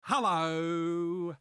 Hello.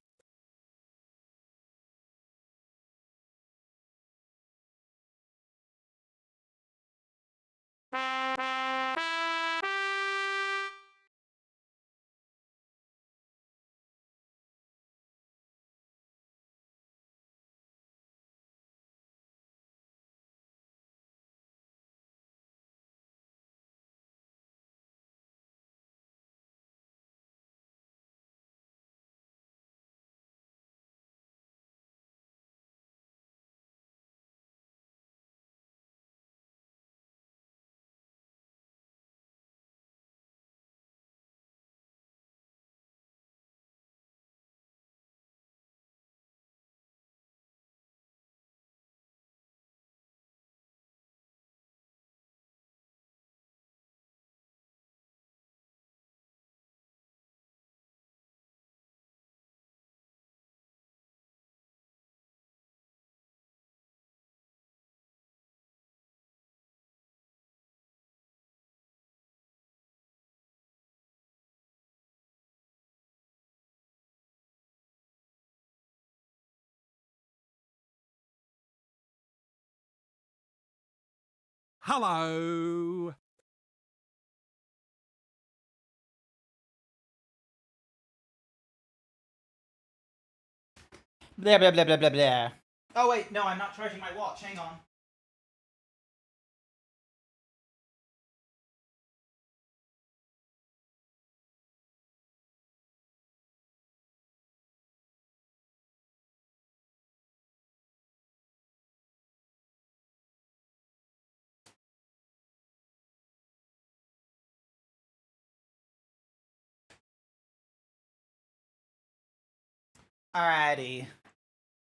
Hello. Blah, blah, blah, blah, blah, blah. Oh, wait, no, I'm not charging my watch. Hang on. Alrighty.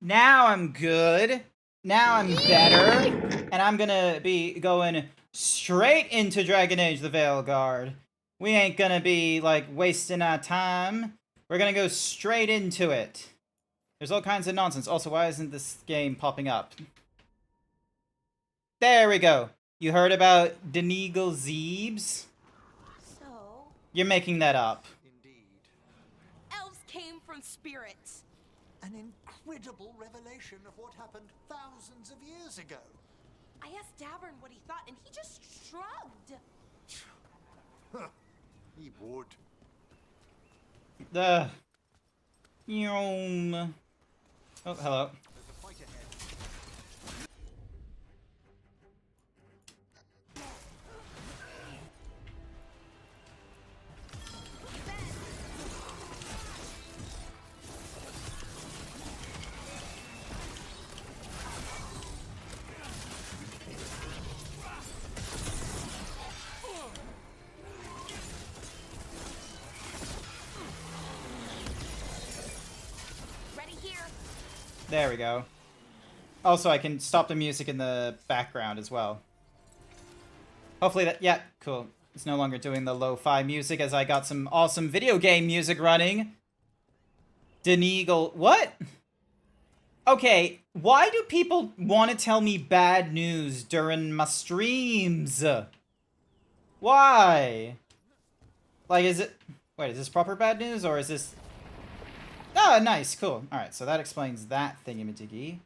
Now I'm good. Now I'm better. And I'm gonna be going straight into Dragon Age the Veilguard. We ain't gonna be, like, wasting our time. We're gonna go straight into it. There's all kinds of nonsense. Also, why isn't this game popping up? There we go. You heard about GrantZeebs? So? You're making that up. Indeed. Elves came from spirits. An incredible revelation of what happened thousands of years ago. I asked Davern what he thought, and he just shrugged. He would. Yum. Oh, hello. There's a fight ahead. Ready here. There we go. Also, I can stop the music in the background as well. Hopefully that... Yeah, cool. It's no longer doing the lo-fi music as I got some awesome video game music running. Deneagle... What? Okay, why do people want to tell me bad news during my streams? Why? Like, is it... Wait, is this proper bad news, or is this... Oh, nice, cool. Alright, so that explains that thingamajiggy.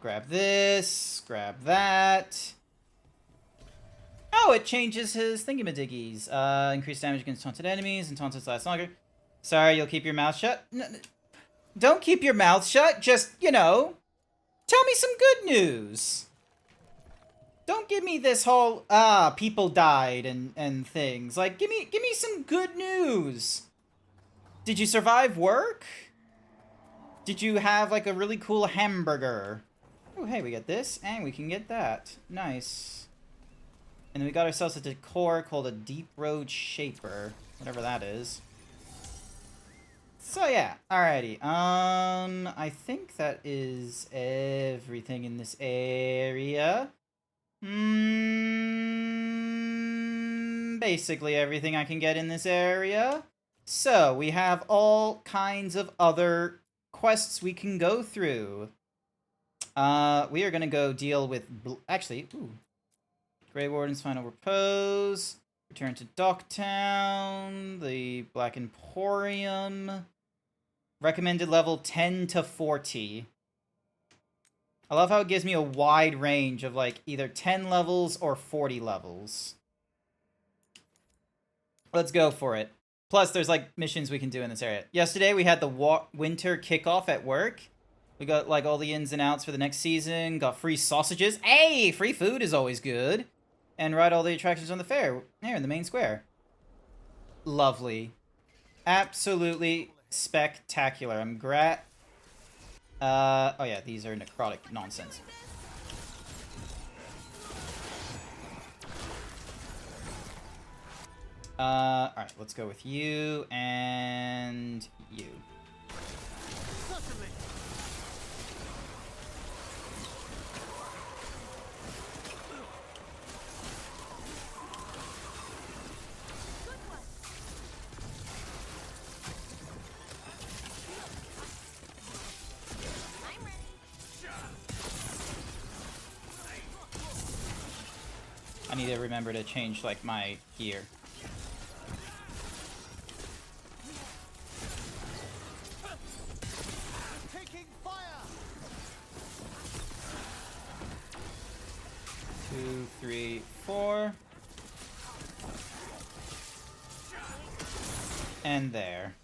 Grab this, grab that. Oh, it changes his thingamadiggies. Increased damage against taunted enemies, and taunted last longer. Sorry, you'll keep your mouth shut? Don't keep your mouth shut, just, you know, tell me some good news. Don't give me this whole, people died and things. Like, give me some good news. Did you survive work? Did you have, like, a really cool hamburger? Oh, hey, we get this, and we can get that. Nice. And then we got ourselves a decor called a Deep Road Shaper. Whatever that is. So, yeah. Alrighty. I think that is everything in this area. Basically everything I can get in this area. So, we have all kinds of other quests we can go through. We are gonna go deal with... Actually, ooh. Grey Warden's Final Repose. Return to Docktown. The Black Emporium. Recommended level 10 to 40. I love how it gives me a wide range of, like, either 10 levels or 40 levels. Let's go for it. Plus, there's, like, missions we can do in this area. Yesterday, we had the winter kickoff at work. We got, like, all the ins and outs for the next season. Got free sausages. Hey! Free food is always good. And ride all the attractions on the fair. Here, in the main square. Lovely. Absolutely spectacular. I'm oh yeah, these are necrotic nonsense. Alright, let's go with you and you. Certainly. I'm ready. I need to remember to change, like, my gear. Taking fire. 2, 3, 4. And there.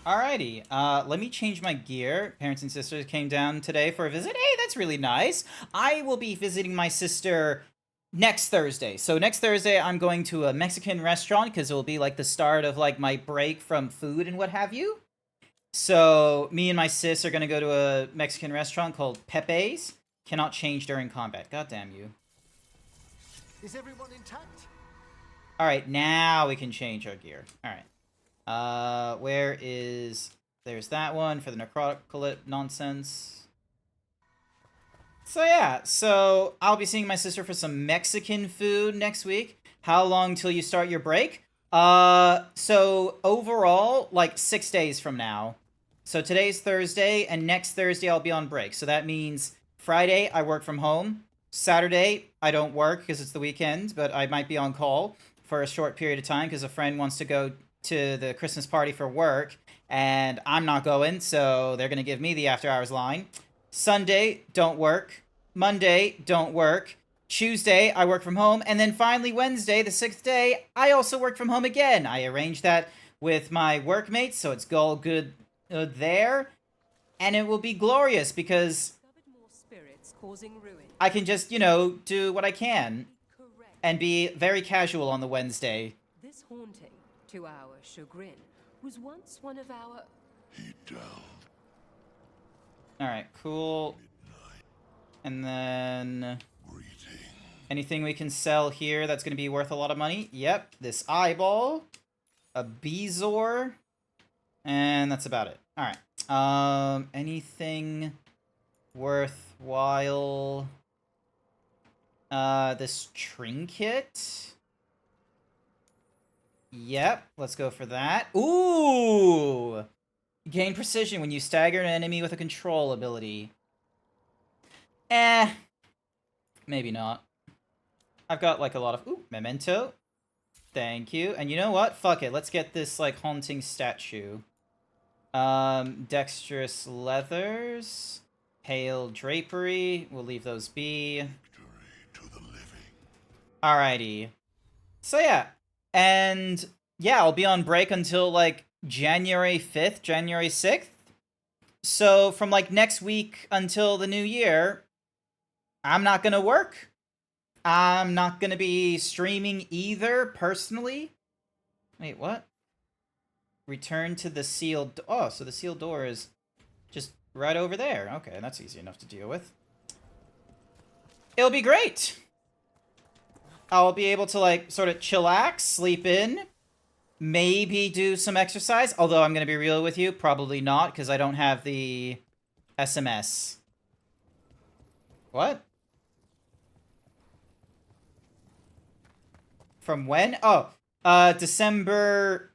Alrighty, let me change my gear. Parents and sisters came down today for a visit. Hey, that's really nice. I will be visiting my sister next Thursday. So next Thursday, I'm going to a Mexican restaurant because it will be like the start of like my break from food and what have you. So me and my sis are going to go to a Mexican restaurant called Pepe's. Cannot change during combat. God damn you. Is everyone intact? Alright, now we can change our gear. Alright. Where is... There's that one for the necrotic nonsense. So yeah, so I'll be seeing my sister for some Mexican food next week. How long till you start your break? So overall, like 6 days from now. So today's Thursday, and next Thursday I'll be on break. So that means Friday I work from home. Saturday I don't work because it's the weekend, but I might be on call for a short period of time because a friend wants to go to the Christmas party for work, and I'm not going, so they're going to give me the after-hours line. Sunday, don't work. Monday, don't work. Tuesday, I work from home. And then finally, Wednesday, the 6th day, I also work from home again. I arranged that with my workmates, so it's all good there. And it will be glorious because More spirits causing ruin. I can just, you know, do what I can Correct. and be very casual on the Wednesday. This haunting, to our chagrin, was once one of our... Alright, cool. And then... anything we can sell here that's going to be worth a lot of money? Yep, this eyeball, a Bezoar, and that's about it. Alright, anything worthwhile? This trinket? Yep, let's go for that. Ooh! Gain precision when you stagger an enemy with a control ability. Maybe not. I've got, like, a lot of... Ooh, memento. Thank you. And you know what? Fuck it. Let's get this, like, haunting statue. Dexterous leathers. Pale drapery. We'll leave those be. Alrighty. So, yeah. And, yeah, I'll be on break until, like, January 5th, January 6th. So, from, like, next week until the new year, I'm not gonna work. I'm not gonna be streaming either, personally. Wait, what? Return to the sealed... Oh, so the sealed door is just right over there. Okay, that's easy enough to deal with. It'll be great! I'll be able to, like, sort of chillax, sleep in, maybe do some exercise. Although, I'm gonna be real with you, probably not, because I don't have the SMS. What? From when? Oh, December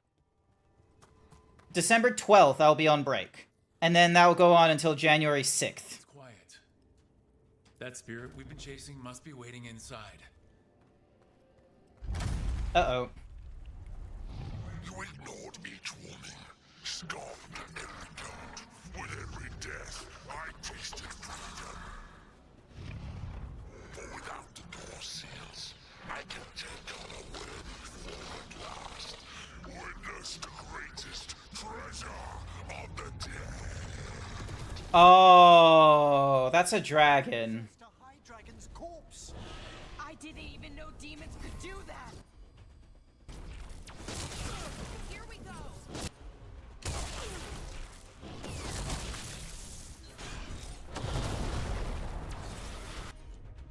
12th, I'll be on break. And then that will go on until January 6th. It's quiet. That spirit we've been chasing must be waiting inside. Uh-oh. You ignored each warning, scoffed at every taunt. With every death, I tasted freedom. For without the door seals, I can take on a worthy form at last. Witness the greatest treasure of the dead. Oh, that's a dragon. It's a high dragon's corpse. I didn't even know demons could do that. Here we go.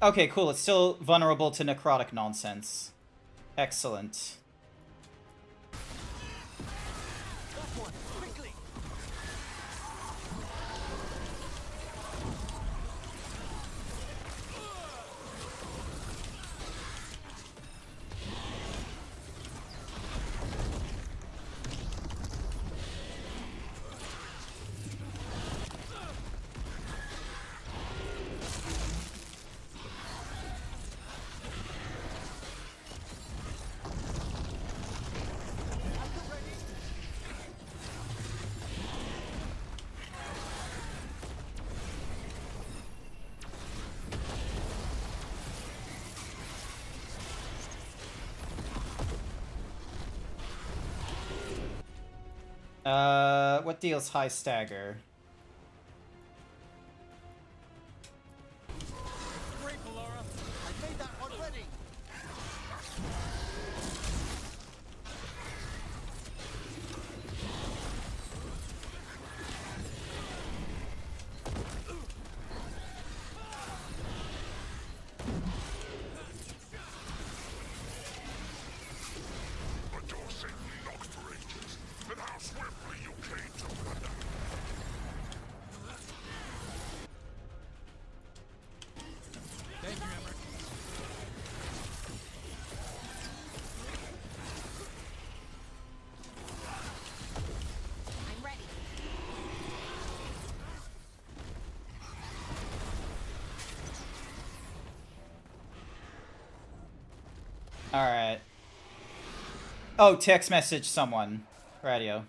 Okay, cool. It's still vulnerable to necrotic nonsense. Excellent. That one, quickly. What deals high stagger? Great, Laura. I made that one ready. The door Satan knocked for ages, and how swiftly you came to plunder. Thank you, Emmerich. I'm ready. Alright. Oh, text message someone. Radio.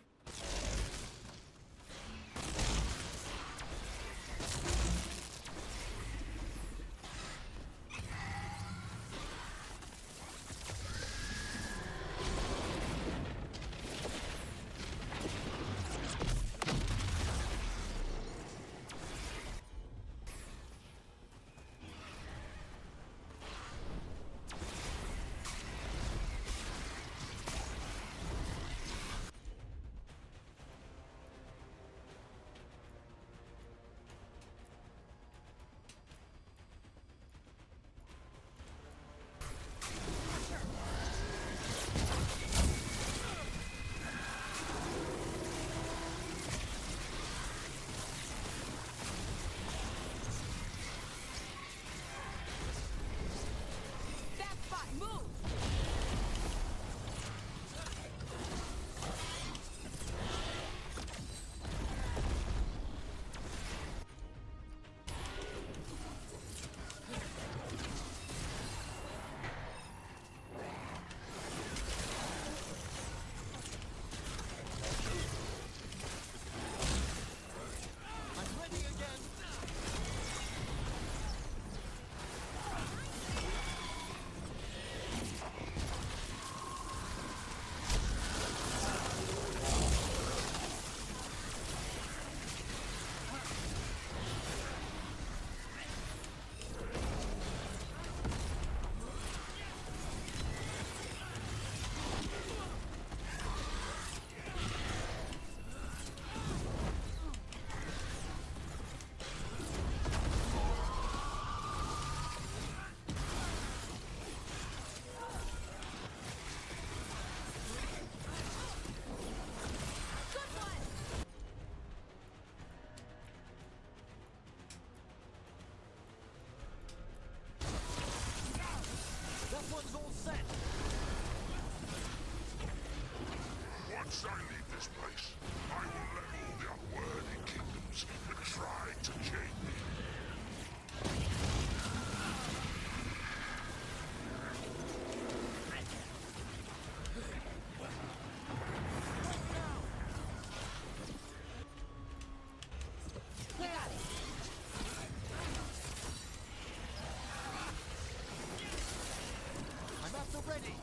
ready.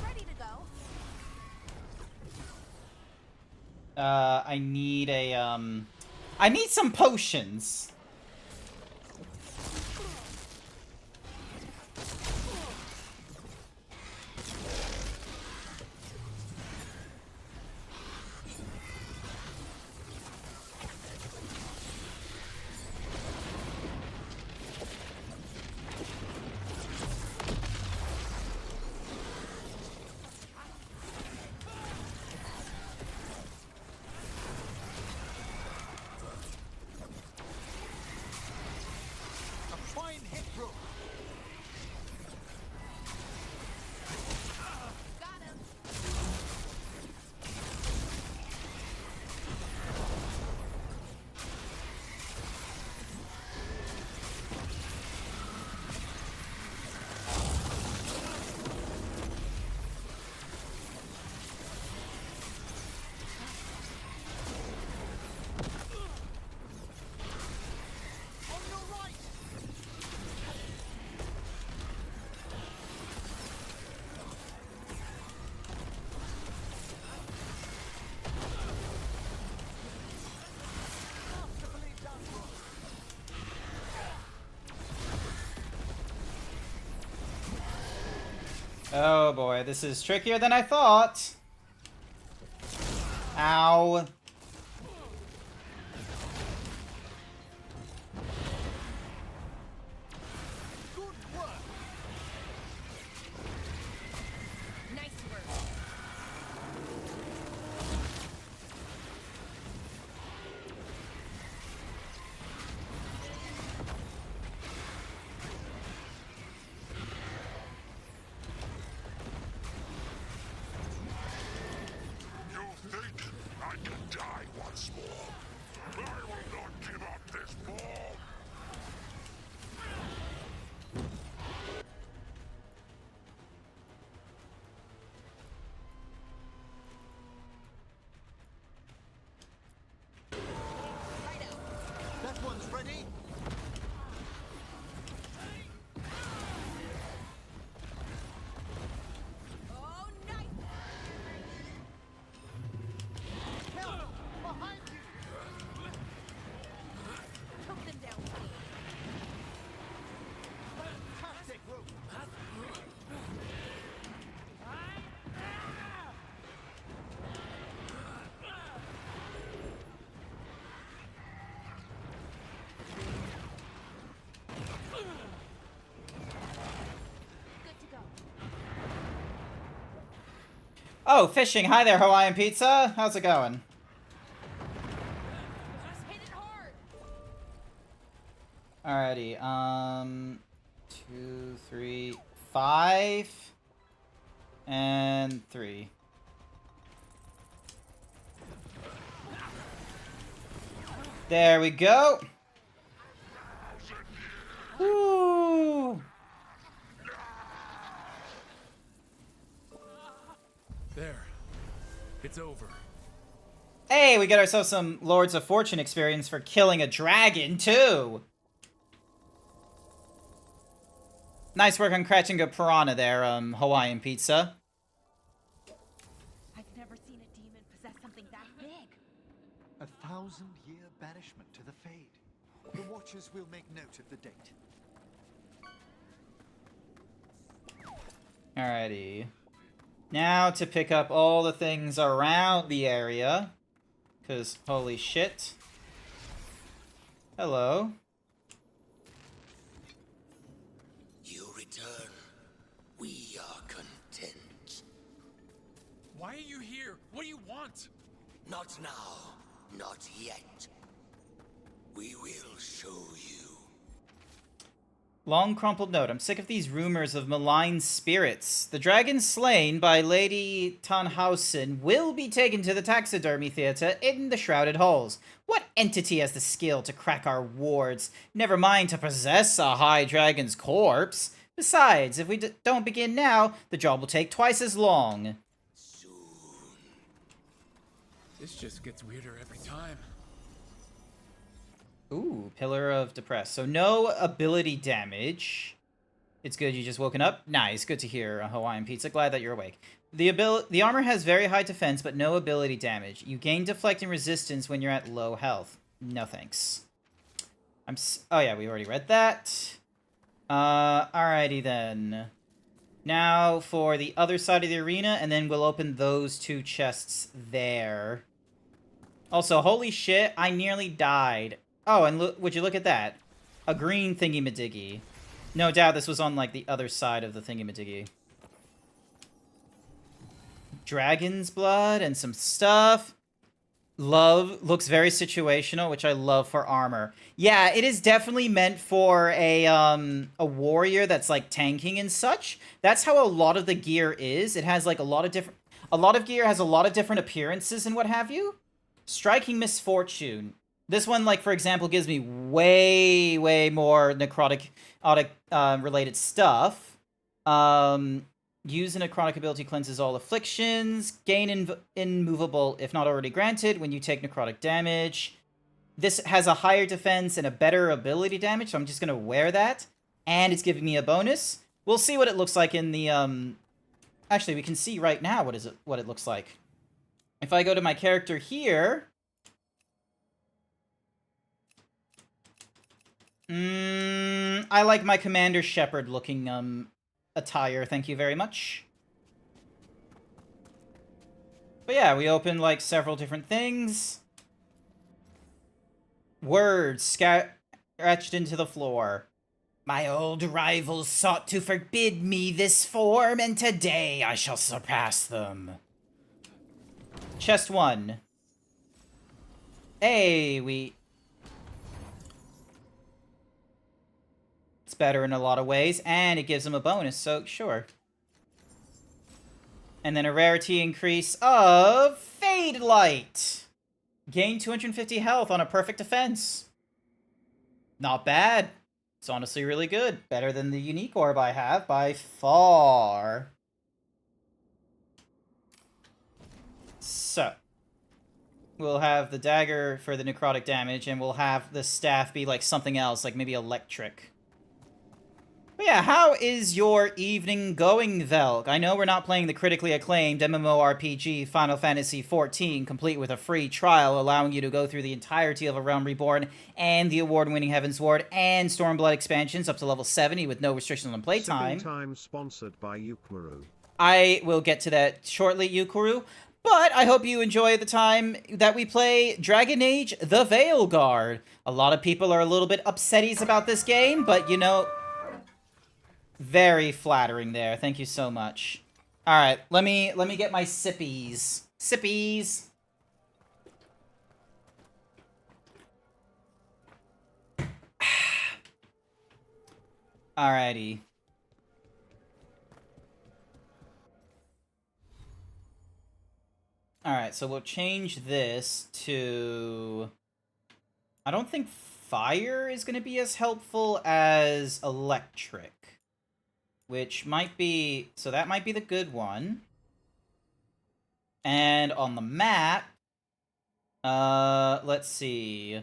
Ready to go. I need a, I need some potions. A fine hit, bro. Got him. On your right. Masterfully done, bro. Oh boy, this is trickier than I thought. Ow. Good work. Nice work. You think I can die once more? I will not give up this ball! That one's ready. Oh, nice. Help! Behind you. Took them down. Fantastic, bro. Good to go. Oh, fishing. Hi there, Hawaiian Pizza. How's it going? Just hit it hard. Alrighty, 2, 3, 5, and 3. There we go. Woo! There. It's over. Hey, we got ourselves some Lords of Fortune experience for killing a dragon, too. Nice work on catching a piranha there, Hawaiian Pizza. I've never seen a demon possess something that big. 1,000-year banishment to the Fade. The Watchers will make note of the date. Alrighty. Now to pick up all the things around the area. Because, holy shit. Hello. You return. We are content. Why are you here? What do you want? Not now. Not yet. We will show you. Long crumpled note. I'm sick of these rumors of malign spirits. The dragon slain by Lady Tannhausen will be taken to the taxidermy theater in the Shrouded Halls. What entity has the skill to crack our wards? Never mind to possess a high dragon's corpse. Besides, if we don't begin now, the job will take twice as long. Soon. This just gets weirder every time. Ooh, Pillar of Depressed. So no ability damage. It's good you just woken up. Nice, good to hear, Hawaiian Pizza. Glad that you're awake. The armor has very high defense, but no ability damage. You gain deflect and resistance when you're at low health. No thanks. Oh yeah, we already read that. Alrighty then. Now for the other side of the arena, and then we'll open those two chests there. Also, holy shit, I nearly died. Oh, and would you look at that? A green thingy-madiggy. No doubt this was on, like, the other side of the thingy-madiggy. Dragon's blood and some stuff. Looks very situational, which I love for armor. Yeah, it is definitely meant for a warrior that's, like, tanking and such. That's how a lot of the gear is. It has, like, a lot of gear has a lot of different appearances and what have you. Striking Misfortune. This one, like, for example, gives me way, way more necrotic related stuff. Use a necrotic ability cleanses all afflictions. Gain immovable if not already granted when you take necrotic damage. This has a higher defense and a better ability damage, so I'm just going to wear that. And it's giving me a bonus. We'll see what it looks like in the... Actually, we can see right now what it looks like. If I go to my character here... I like my Commander Shepard looking attire, thank you very much. But yeah, we opened like several different things. Words scratched into the floor. My old rivals sought to forbid me this form, and today I shall surpass them. Chest 1. Hey, It's better in a lot of ways, and it gives them a bonus, so sure. And then a rarity increase of Fade Light. Gain 250 health on a perfect defense. Not bad. It's honestly really good. Better than the unique orb I have by far. So, we'll have the dagger for the necrotic damage, and we'll have the staff be like something else, like maybe electric. But yeah, how is your evening going, Velg? I know we're not playing the critically acclaimed MMORPG Final Fantasy XIV, complete with a free trial allowing you to go through the entirety of A Realm Reborn and the award-winning Heavensward and Stormblood expansions up to level 70 with no restrictions on playtime. Time sponsored by Yukmaru. I will get to that shortly, Yukuru. But I hope you enjoy the time that we play Dragon Age the Veilguard. A lot of people are a little bit upsetties about this game, but you know... Very flattering there. Thank you so much. All right, let me get my sippies. Sippies. Alrighty. Alright, so we'll change this to... I don't think fire is going to be as helpful as electric. Which might be... So that might be the good one. And on the map... let's see...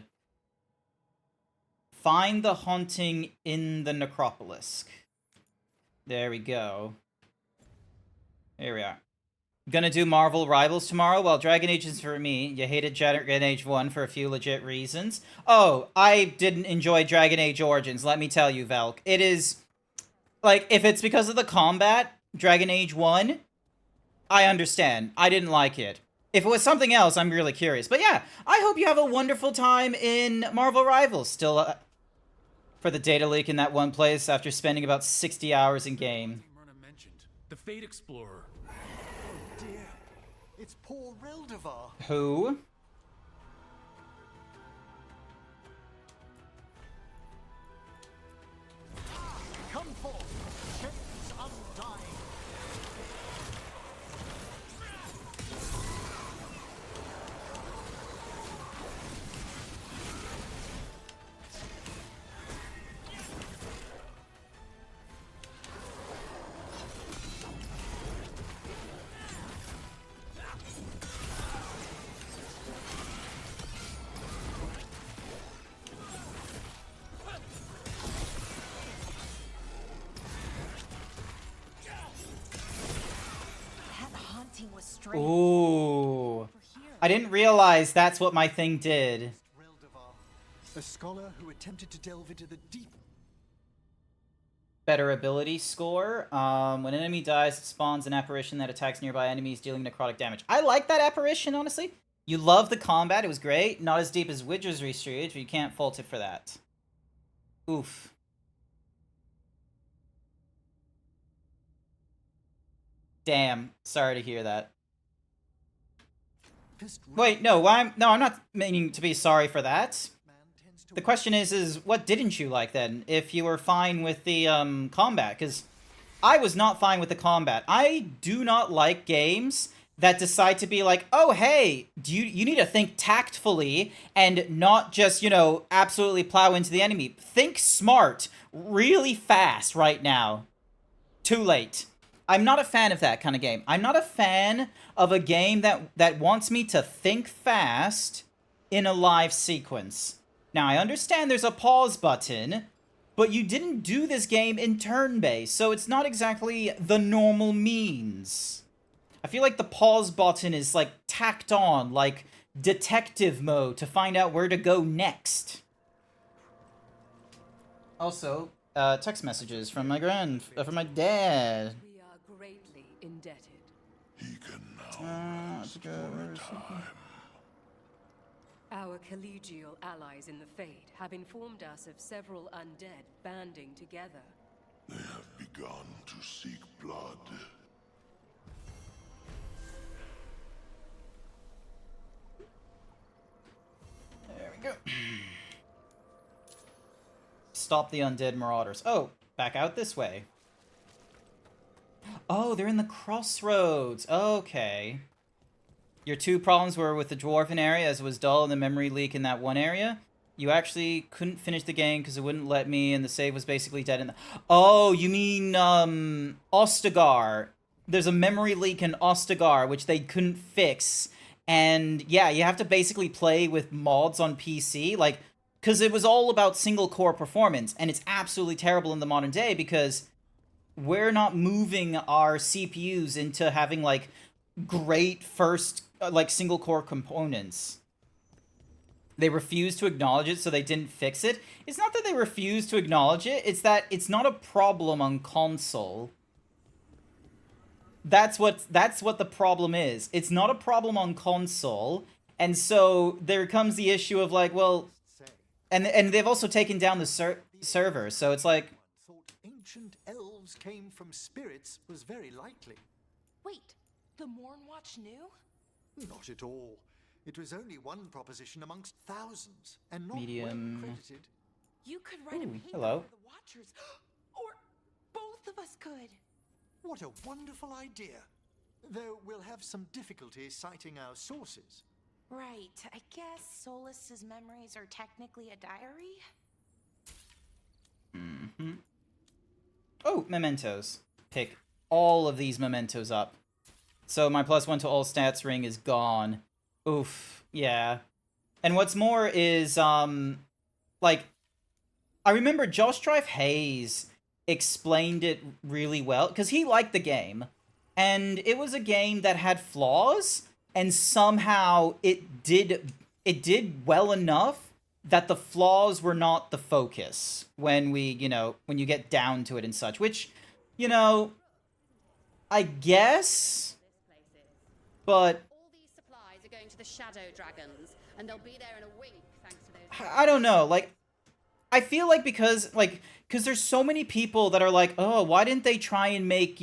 Find the haunting in the necropolis. There we go. Here we are. Gonna do Marvel Rivals tomorrow. Well, Dragon Age is for me. You hated Dragon Age 1 for a few legit reasons. Oh, I didn't enjoy Dragon Age Origins, let me tell you, Velk. It is... Like, if it's because of the combat, Dragon Age 1, I understand. I didn't like it. If it was something else, I'm really curious. But yeah, I hope you have a wonderful time in Marvel Rivals. Still, for the data leak in that one place after spending about 60 hours in game. Myrna mentioned the Fate Explorer. Oh dear, it's poor Rildevar. Who? Come forth, chains undying. straight Ooh. over here. I didn't realize that's what my thing did. A scholar who attempted to delve into the deep. Better ability score. When an enemy dies, it spawns an apparition that attacks nearby enemies, dealing necrotic damage. I like that apparition, honestly. You love the combat, it was great. Not as deep as Witcher's Restream, but you can't fault it for that. Oof. Damn, sorry to hear that. Wait, no, I'm not meaning to be sorry for that. The question is what didn't you like then? If you were fine with the combat, because I was not fine with the combat. I do not like games that decide to be like, oh hey, you need to think tactfully and not just, you know, absolutely plow into the enemy. Think smart, really fast right now. Too late. I'm not a fan of that kind of game. I'm not a fan of a game that wants me to think fast in a live sequence. Now, I understand there's a pause button, but you didn't do this game in turn-based, so it's not exactly the normal means. I feel like the pause button is, like, tacked on, like detective mode to find out where to go next. Also, text messages from my from my dad. We are greatly indebted. He can now rest for a time. Our collegial allies in the Fade have informed us of several undead banding together. They have begun to seek blood. There we go. Stop the undead marauders. Oh, back out this way. Oh, they're in the crossroads. Okay. Your two problems were with the dwarven area, as it was dull, and the memory leak in that one area. You actually couldn't finish the game because it wouldn't let me, and the save was basically dead in the... Oh, you mean, Ostagar. There's a memory leak in Ostagar, which they couldn't fix. And, yeah, you have to basically play with mods on PC, like... Because it was all about single-core performance, and it's absolutely terrible in the modern day because we're not moving our CPUs into having, like, great first, like, single-core components. They refused to acknowledge it, so they didn't fix it. It's not that they refused to acknowledge it, it's that it's not a problem on console. That's what the problem is. It's not a problem on console, and so there comes the issue of, like, well... And they've also taken down the server, so it's like... Thought ancient elves came from spirits was very likely. Wait, the Mornwatch knew? Not at all. It was only one proposition amongst thousands, and not Medium. well credited. You could write a paper hello. for the Watchers, or both of us could. What a wonderful idea. Though we'll have some difficulty citing our sources. Right, I guess Solus's memories are technically a diary? Mm-hmm. Oh, mementos. Pick all of these mementos up. So my +1 to all stats ring is gone. Oof, yeah. And what's more is, like, I remember Josh Drive Hayes explained it really well, because he liked the game. And it was a game that had flaws, and somehow it did well enough that the flaws were not the focus when when you get down to it and such, which, I guess, but... All these supplies are going to the Shadow Dragons, and they'll be there in a wink, thanks to those... I don't know, like, I feel like because there's so many people that are like, oh, why didn't they try and make,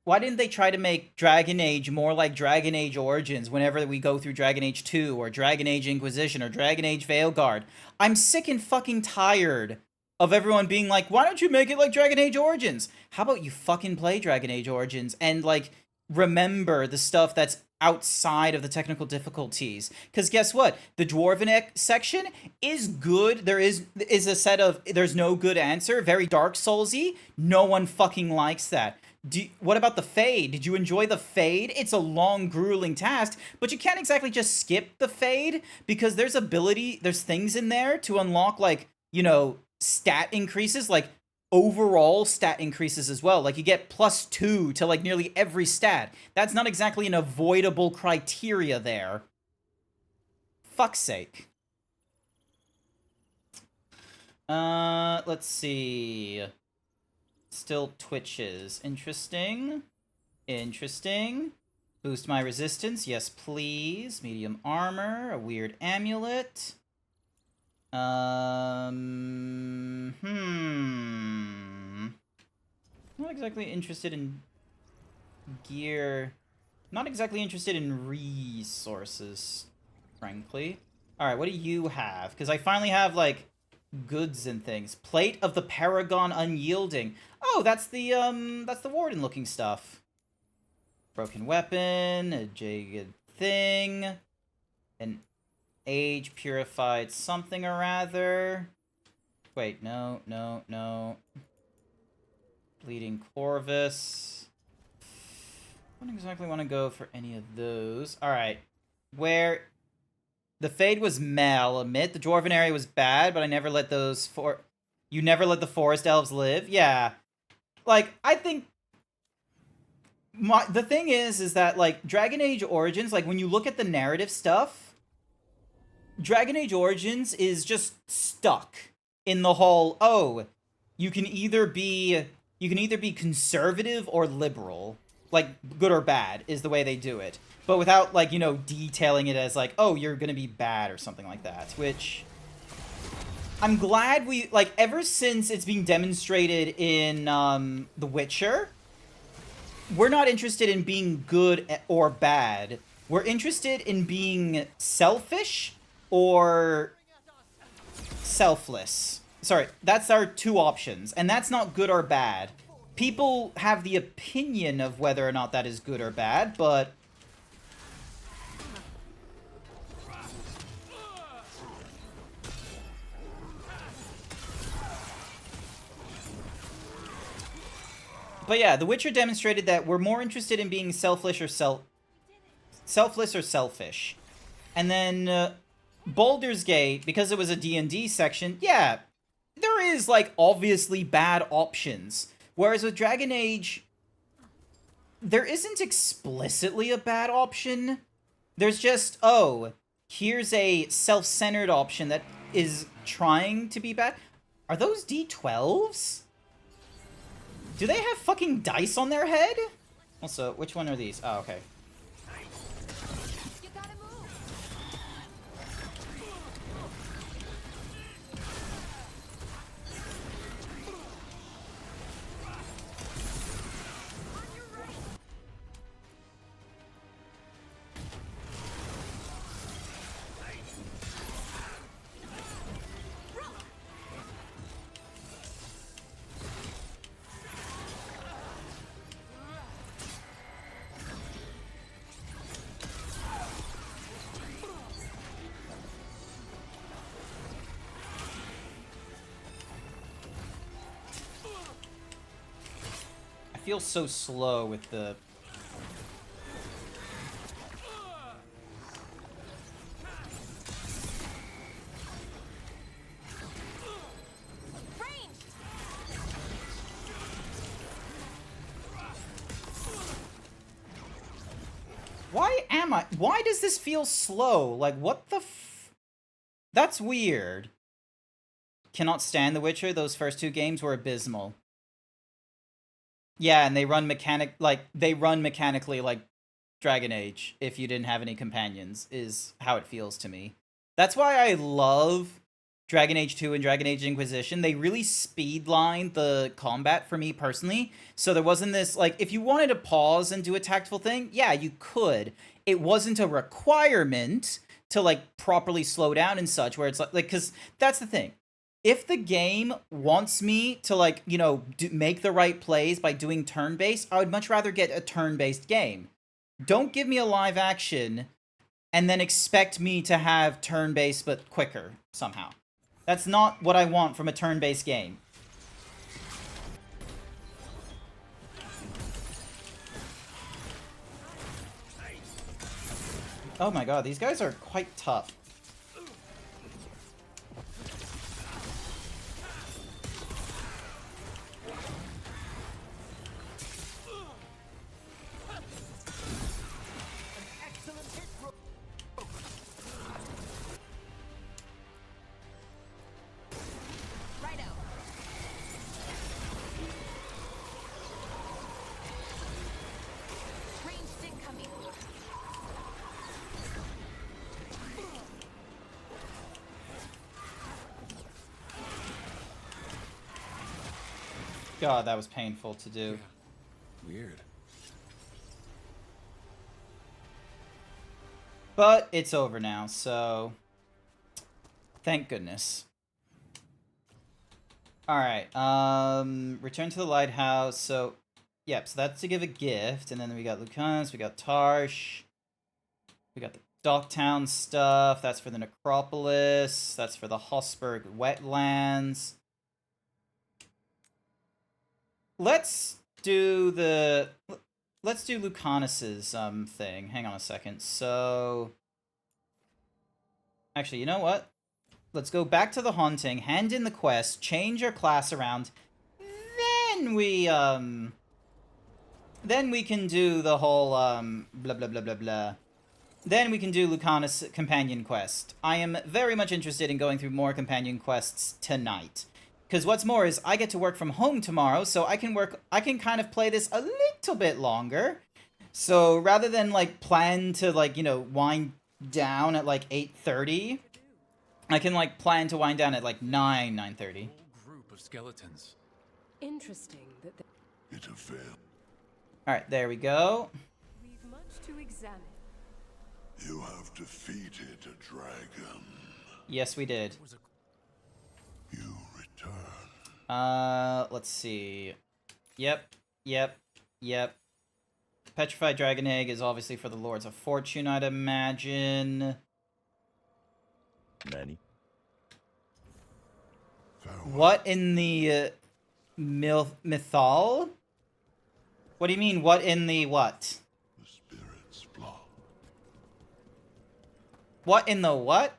why didn't they try to make Dragon Age more like Dragon Age Origins whenever we go through Dragon Age 2 or Dragon Age Inquisition or Dragon Age Veilguard? I'm sick and fucking tired of everyone being like, why don't you make it like Dragon Age Origins? How about you fucking play Dragon Age Origins and, like, remember the stuff that's outside of the technical difficulties? Because guess what? The Dwarven section is good. There is a set of, there's no good answer, very Dark Soulsy. No one fucking likes that. What about the Fade? Did you enjoy the Fade? It's a long, grueling task, but you can't exactly just skip the Fade because there's things in there to unlock, like, stat increases. Like, overall stat increases as well. Like, you get +2 to, like, nearly every stat. That's not exactly an avoidable criteria there. Fuck's sake. Let's see. Still twitches. Interesting. Interesting. Boost my resistance. Yes, please. Medium armor. A weird amulet. Not exactly interested in gear. Not exactly interested in resources, frankly. Alright, what do you have? Because I finally have, like, goods and things. Plate of the Paragon Unyielding. Oh, that's the Warden-looking stuff. Broken weapon, a jagged thing, an age-purified something or rather. Wait, no. Bleeding Corvus. I don't exactly want to go for any of those. Alright. Where... The Fade was meh, I'll admit. The Dwarven area was bad, but I never let those You never let the Forest Elves live? Yeah. Like, I think... The thing is that, like, Dragon Age Origins, like, when you look at the narrative stuff, Dragon Age Origins is just stuck in the whole, oh, you can either be conservative or liberal. Like, good or bad is the way they do it. But without, like, you know, detailing it as, like, oh, you're gonna be bad or something like that. Which, I'm glad we, like, ever since it's being demonstrated in, The Witcher, we're not interested in being good or bad. We're interested in being selfish or selfless. Sorry, that's our two options. And that's not good or bad. People have the opinion of whether or not that is good or bad, but... But yeah, The Witcher demonstrated that we're more interested in being selfless or selfish. And then Baldur's Gate, because it was a D&D section, yeah, there is, like, obviously bad options. Whereas with Dragon Age, there isn't explicitly a bad option. There's just, oh, here's a self-centered option that is trying to be bad. Are those D12s? Do they have fucking dice on their head? Also, which one are these? Oh, okay. I feel so slow with the... Why does this feel slow? Like, what the f... That's weird. Cannot stand The Witcher. Those first two games were abysmal. Yeah, and they run mechanically like Dragon Age if you didn't have any companions, is how it feels to me. That's why I love Dragon Age 2 and Dragon Age Inquisition. They really speedlined the combat for me personally. So there wasn't this, like, if you wanted to pause and do a tactful thing, yeah, you could. It wasn't a requirement to, like, properly slow down and such, where it's like, because that's the thing. If the game wants me to, like, you know, make the right plays by doing turn-based, I would much rather get a turn-based game. Don't give me a live action and then expect me to have turn-based but quicker somehow. That's not what I want from a turn-based game. Oh my god, these guys are quite tough. God, that was painful to do. Yeah. Weird. But it's over now, so thank goodness. Alright, return to the lighthouse. So, yep, so that's to give a gift. And then we got Lucanus, we got Tarsh. We got the Docktown stuff. That's for the Necropolis. That's for the Hosberg wetlands. Let's do Lucanus's thing. Hang on a second. So actually, you know what? Let's go back to the haunting, hand in the quest, change our class around. Then we can do the whole blah blah blah blah blah. Then we can do Lucanus' companion quest. I am very much interested in going through more companion quests tonight. Because what's more is I get to work from home tomorrow, so I can kind of play this a little bit longer. So rather than like plan to like, you know, wind down at like 8:30, I can like plan to wind down at like 9:30. Whole group of skeletons. Interesting that It a fail. Alright, there we go. we've much to examine. You have defeated a dragon. Yes, we did. You return. Let's see. Yep. Petrified Dragon Egg is obviously for the Lords of Fortune, I'd imagine. Nanny. What in the mythal? What do you mean, what in the what? The spirit's block. What in the what?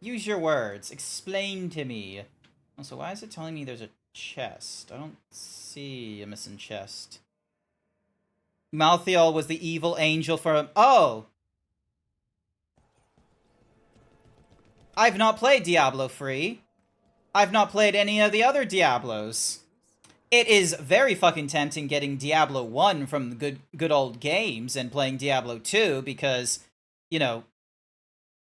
Use your words. Explain to me. Also, why is it telling me there's a chest? I don't see a missing chest. Malthiel was the evil angel for him. Oh! I've not played Diablo 3. I've not played any of the other Diablos. It is very fucking tempting getting Diablo 1 from the good old games and playing Diablo 2 because, you know,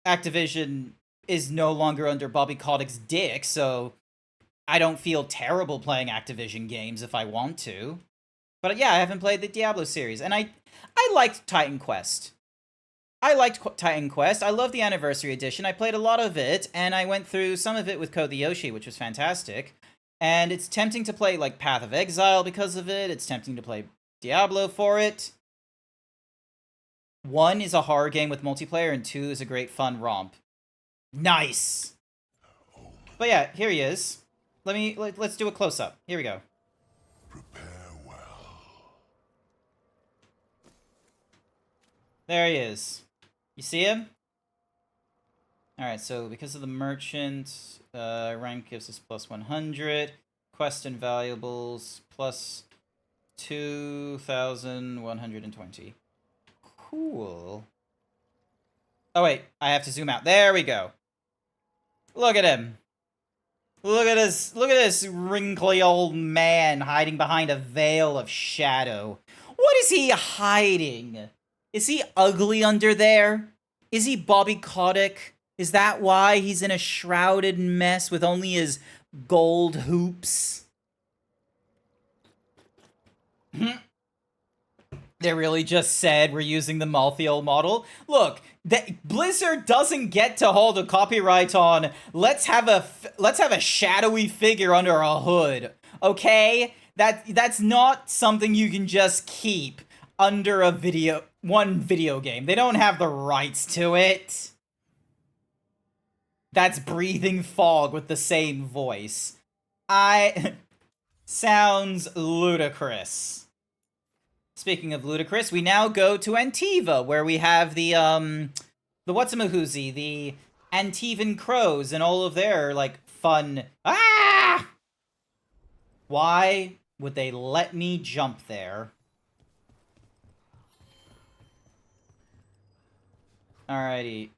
Activision is no longer under Bobby Kotick's dick, so I don't feel terrible playing Activision games if I want to. But yeah, I haven't played the Diablo series, and I liked Titan Quest. I love the Anniversary Edition. I played a lot of it, and I went through some of it with Code the Yoshi, which was fantastic. And it's tempting to play, like, Path of Exile because of it. It's tempting to play Diablo for it. 1 is a horror game with multiplayer, and 2 is a great fun romp. Nice! But yeah, here he is. Let's do a close-up. Here we go. Prepare well. There he is. You see him? Alright, so because of the merchant, rank gives us plus 100. Quest and valuables plus 2,120. Cool. Oh wait, I have to zoom out. There we go. Look at him. Look at this wrinkly old man hiding behind a veil of shadow. What is he hiding? Is he ugly under there? Is he Bobby Kotick? Is that why he's in a shrouded mess with only his gold hoops? They really just said we're using the Malthiel model. Look, Blizzard doesn't get to hold a copyright on let's have a shadowy figure under a hood. Okay? That's not something you can just keep under one video game. They don't have the rights to it. That's breathing fog with the same voice. Sounds ludicrous. Speaking of ludicrous, we now go to Antiva, where we have the whatsamahoozy, the Antivan crows, and all of their, like, fun... Ah! Why would they let me jump there? Alrighty.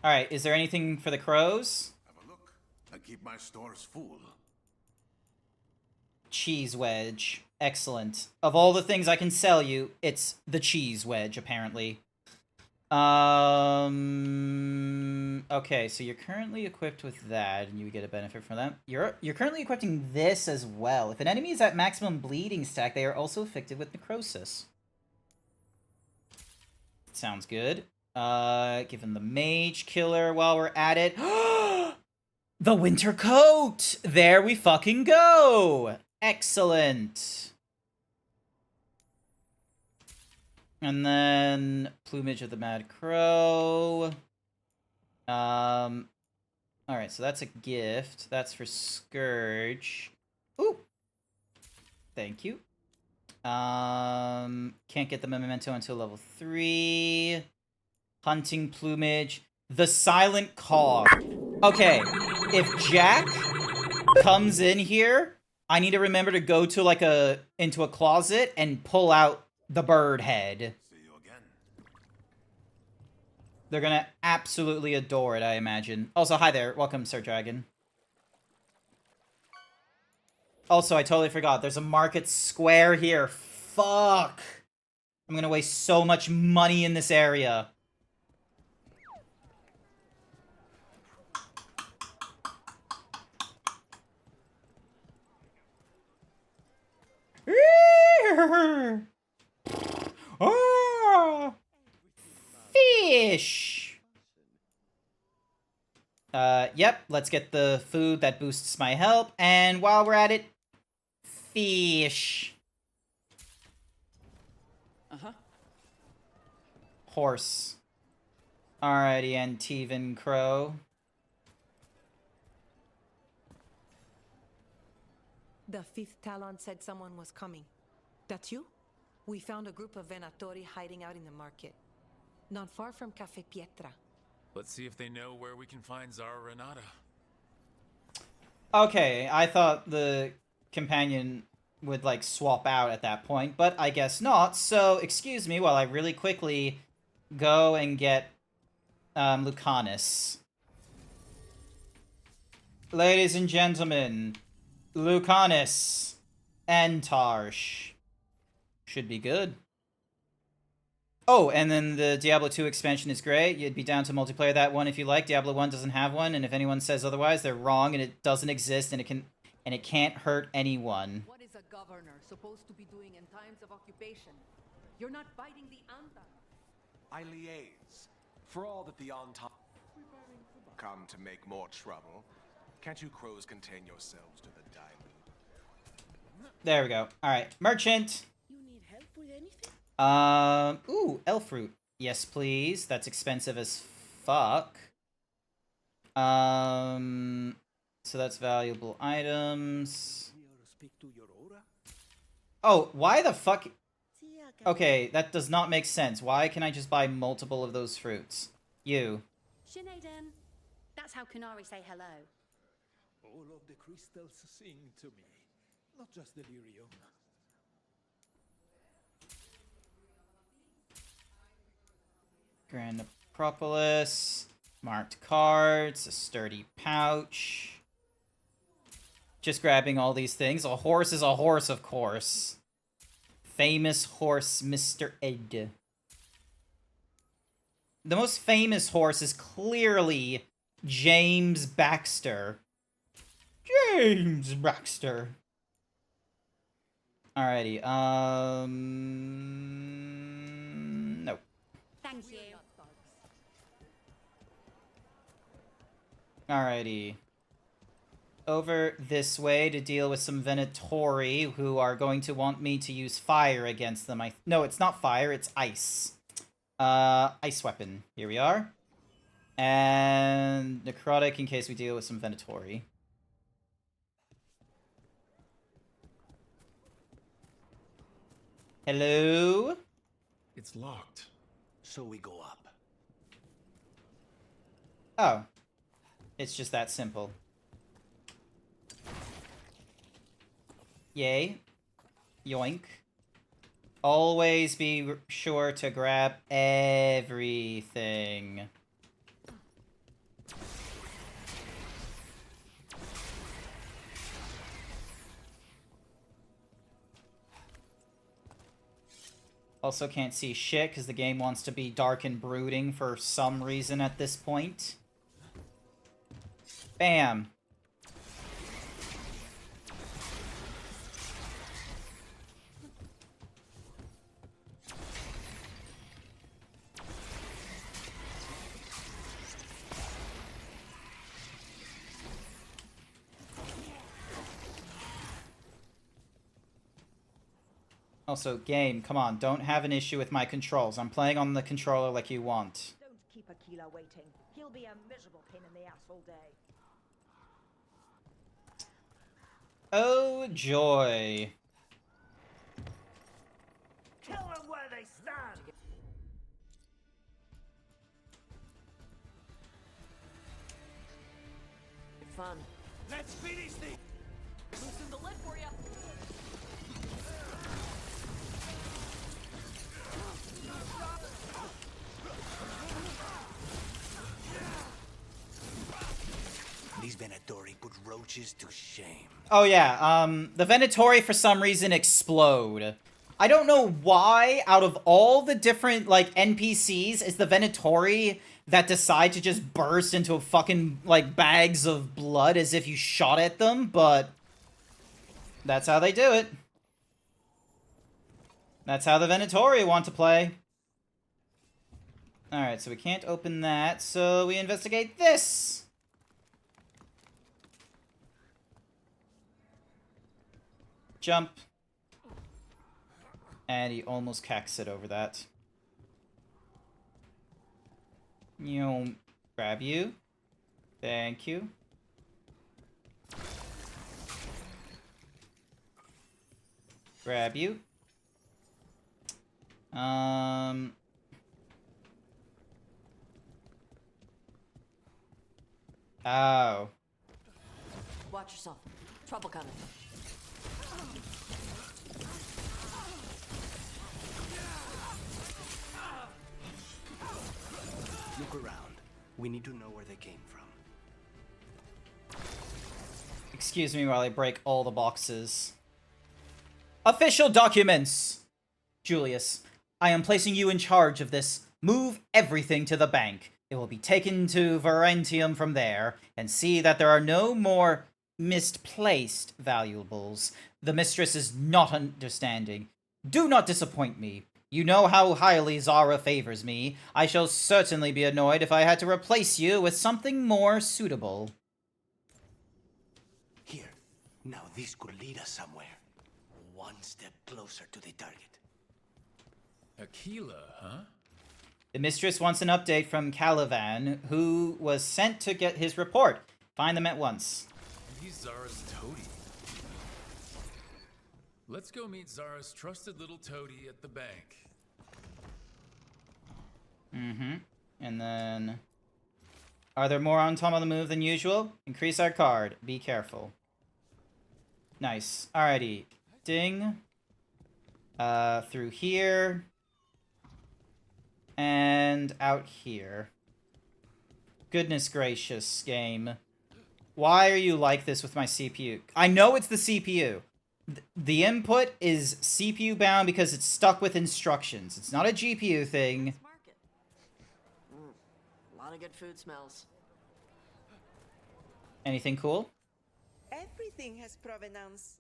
Alright, is there anything for the crows? Have a look. I keep my stores full. Cheese wedge. Excellent. Of all the things I can sell you, it's the cheese wedge, apparently. Okay, so you're currently equipped with that, and you get a benefit from that. You're currently equipping this as well. If an enemy is at maximum bleeding stack, they are also affected with necrosis. Sounds good. Give him the mage killer while we're at it. The winter coat! There we fucking go! Excellent. And then plumage of the Mad Crow. Alright, so that's a gift. That's for Scourge. Ooh! Thank you. Can't get the memento until level 3. Hunting plumage. The silent cog. Okay, if Jack comes in here, I need to remember to go to into a closet and pull out the bird head. See you again. They're gonna absolutely adore it, I imagine. Also, hi there. Welcome, Sir Dragon. Also, I totally forgot. There's a market square here. Fuck. I'm gonna waste so much money in this area. Ah! Fish! Yep, let's get the food that boosts my health, and while we're at it, fish. Horse. Alrighty, Antivan Crow. The fifth Talon said someone was coming. That's you? We found a group of Venatori hiding out in the market. Not far from Cafe Pietra. Let's see if they know where we can find Zara Renata. Okay, I thought the companion would, swap out at that point, but I guess not. So, excuse me while I really quickly go and get, Lucanus. Ladies and gentlemen, Lucanus and Tarsh. Should be good. Oh, and then the Diablo 2 expansion is great. You'd be down to multiplayer that one if you like. Diablo 1 doesn't have one, and if anyone says otherwise, they're wrong, and it doesn't exist, and it can't hurt anyone. What is a governor supposed to be doing in times of occupation? You're not fighting the Anta. I liaise. For all that the Anta come to make more trouble, can't you crows contain yourselves to the diamond? There we go. Alright, merchant! You need help with anything? Ooh, elf fruit. Yes, please. That's expensive as fuck. So that's valuable items. Oh, why the fuck? Okay, that does not make sense. Why can I just buy multiple of those fruits? You. Sinead, that's how Kunari say hello. All of the crystals sing to me, not just delirium. Grand Necropolis. Marked cards. A sturdy pouch. Just grabbing all these things. A horse is a horse, of course. Famous horse, Mr. Ed. The most famous horse is clearly James Baxter. James Baxter. Alrighty, no. Thank you. Alrighty. Over this way to deal with some Venatori who are going to want me to use fire against them. No, it's not fire, it's ice. Ice weapon. Here we are. And necrotic in case we deal with some Venatori. Hello? It's locked. So we go up. Oh. It's just that simple. Yay. Yoink. Always be sure to grab everything. Also can't see shit because the game wants to be dark and brooding for some reason at this point. Bam. Also, game, come on, don't have an issue with my controls. I'm playing on the controller like you want. Don't keep Aquila waiting. He'll be a miserable pain in the ass all day. Oh, joy. Kill them where they stand! Fun. Let's finish this! Loosen the lid for you. These Venatori put roaches to shame. Oh yeah, the Venatori for some reason explode. I don't know why, out of all the different, like, NPCs, is the Venatori that decide to just burst into fucking, like, bags of blood as if you shot at them, but that's how they do it. That's how the Venatori want to play. Alright, so we can't open that, so we investigate this! Jump. And he almost cacks it over that. Grab you. Thank you. Grab you. Oh. Watch yourself. Trouble coming. Look around. We need to know where they came from. Excuse me while I break all the boxes. Official documents! Julius, I am placing you in charge of this. Move everything to the bank. It will be taken to Varantium from there, and see that there are no more misplaced valuables. The mistress is not understanding. Do not disappoint me. You know how highly Zara favors me. I shall certainly be annoyed if I had to replace you with something more suitable. Here. Now this could lead us somewhere. One step closer to the target. Aquila, huh? The mistress wants an update from Calivan, who was sent to get his report. Find them at once. He's Zara's toady. Let's go meet Zara's trusted little toady at the bank. Mm-hmm. And then... Are there more on Tom on the move than usual? Increase our card. Be careful. Nice. Alrighty. Ding. Through here. And out here. Goodness gracious, game. Why are you like this with my CPU? I know it's the CPU. The input is CPU bound because it's stuck with instructions. It's not a GPU thing. A lot of good food smells. Anything cool? Everything has provenance.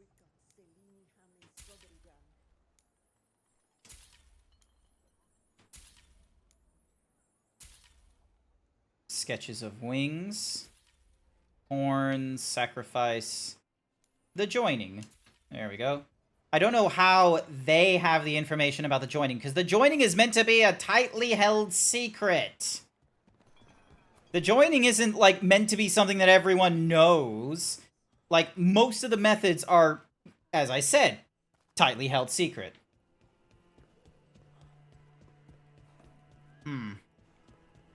Sketches of wings. Horns, sacrifice. The joining. There we go. I don't know how they have the information about the joining, because the joining is meant to be a tightly held secret. The joining isn't, like, meant to be something that everyone knows. Like, most of the methods are, as I said, tightly held secret.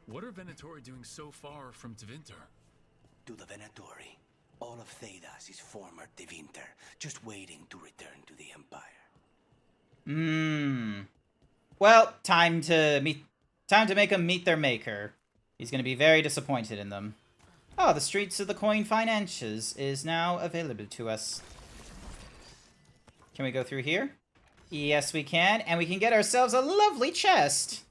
What are Venatori doing so far from Tevinter? To the Venatori, all of Thedas is former Tevinter, just waiting to return to the Empire. Well, time to make them meet their maker. He's going to be very disappointed in them. Oh, the Streets of the Coin Finances is now available to us. Can we go through here? Yes, we can, and we can get ourselves a lovely chest.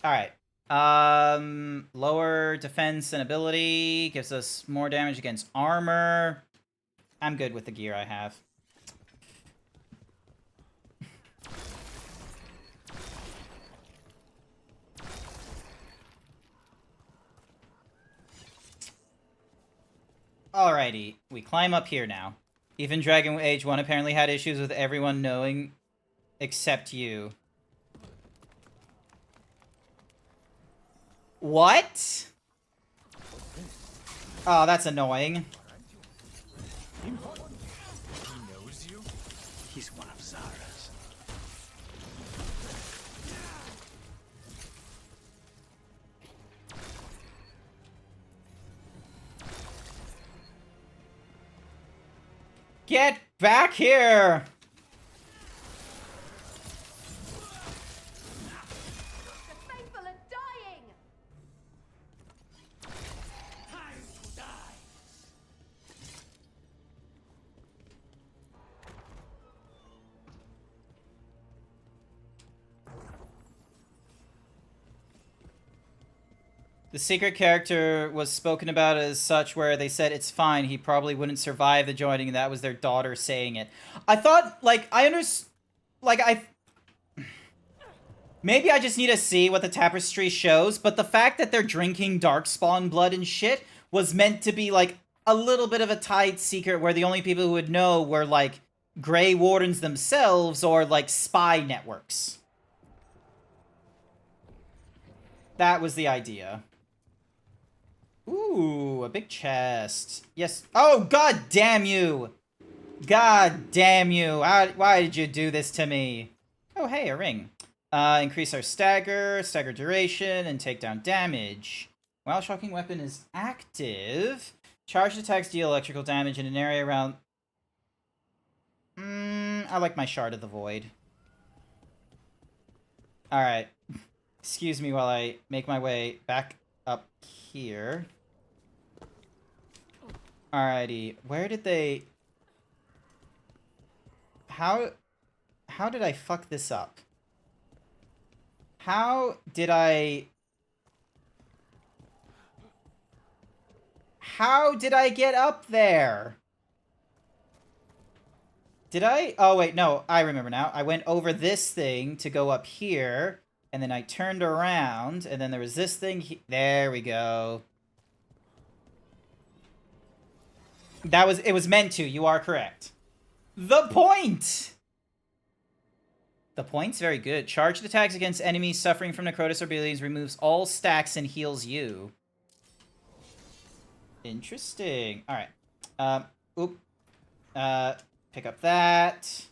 Alright. Lower defense and ability. Gives us more damage against armor. I'm good with the gear I have. Alrighty, we climb up here now. Even Dragon Age 1 apparently had issues with everyone knowing except you. What? Oh, that's annoying. He knows you? He's one of Zara's. Get back here! The faithful are dying! Time to die! The secret character was spoken about as such where they said it's fine, he probably wouldn't survive the joining, and that was their daughter saying it. I thought, like, maybe I just need to see what the tapestry shows, but the fact that they're drinking darkspawn blood and shit was meant to be, like, a little bit of a tied secret where the only people who would know were, like, Grey Wardens themselves or, like, spy networks. That was the idea. Ooh, a big chest. Yes. Oh, god damn you! God damn you! Why did you do this to me? Oh, hey, a ring. Increase our stagger duration, and take down damage. While shocking weapon is active, charged attacks deal electrical damage in an area around... I like my Shard of the Void. Alright. Excuse me while I make my way back up here. Alrighty. Where did they... How did I fuck this up? How did I get up there? Did I? Oh, wait, no. I remember now. I went over this thing to go up here, and then I turned around, and then there was this thing. There we go. It was meant to. You are correct. The point! The point's very good. Charged attacks against enemies suffering from necrosis or abilities, removes all stacks and heals you. Interesting. Alright. Pick up that.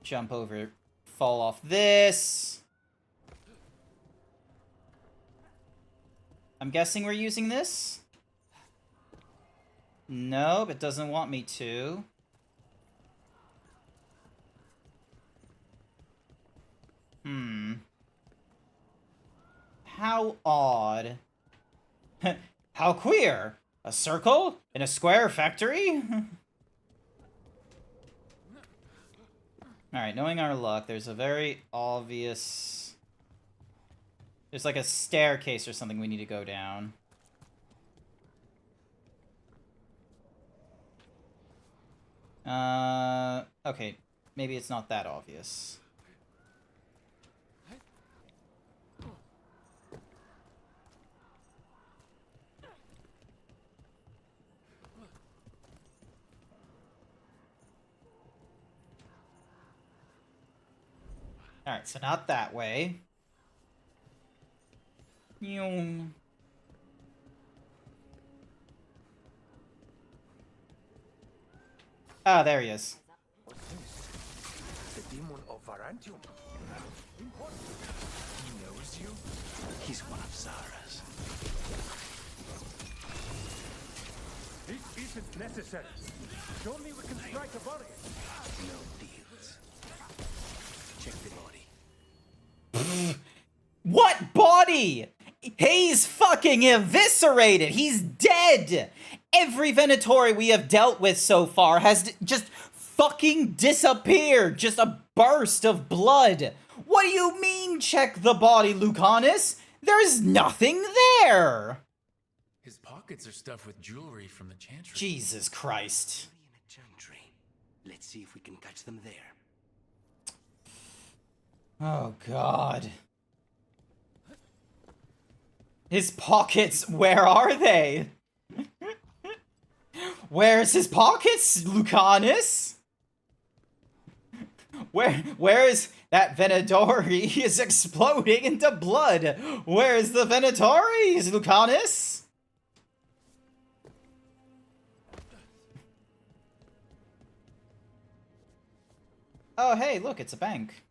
Jump over. Fall off this. I'm guessing we're using this? Nope, it doesn't want me to. How odd. How queer! A circle? In a square factory? Alright, knowing our luck, there's a very obvious... There's like a staircase or something we need to go down. Okay. Maybe it's not that obvious. Alright, so not that way. Ah, there he is. The demon of Varantium. He knows you? He's one of Zara's. This isn't necessary. Show me we can strike a barrier. No deals. Check the body. What body? He's fucking eviscerated. He's dead. Every Venatori we have dealt with so far has just fucking disappeared. Just a burst of blood. What do you mean, check the body, Lucanus? There's nothing there! His pockets are stuffed with jewelry from the chantry. Jesus Christ. Chantry. Let's see if we can catch them there. Oh, God. His pockets, where are they? Where's his pockets, Lucanus? Where is that Venatori is exploding into blood? Where's the Venatoris, Lucanus? Oh, hey, look, it's a bank.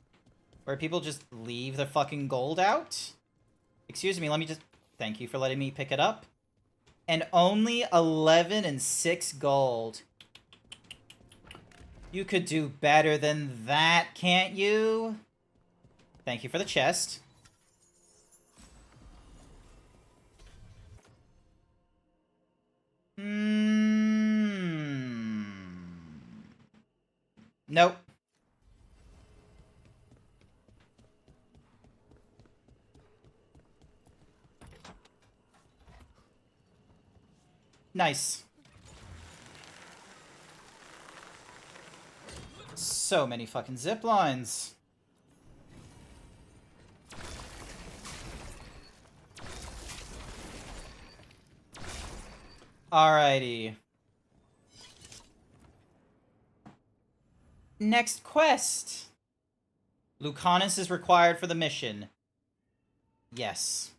Where people just leave their fucking gold out? Excuse me, let me just... Thank you for letting me pick it up. And only 11 and 6 gold. You could do better than that, can't you? Thank you for the chest. Nope. Nice. So many fucking zip lines. Alrighty. Next quest. Lucanus is required for the mission. Yes.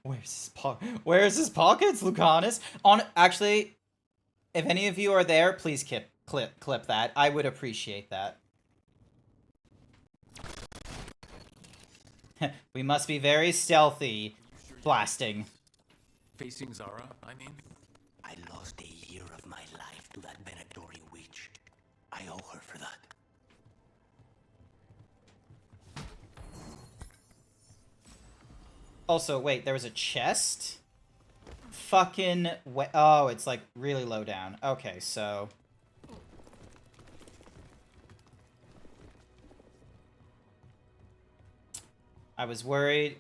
Where's his pockets, Lucanus? Actually, if any of you are there, please clip that. I would appreciate that. We must be very stealthy. Blasting. Facing Zara, I mean? I lost a year of my life to that Venatori witch. I owe her for that. Also, wait, there was a chest? Fucking... Oh, it's like really low down. Okay, so... I was worried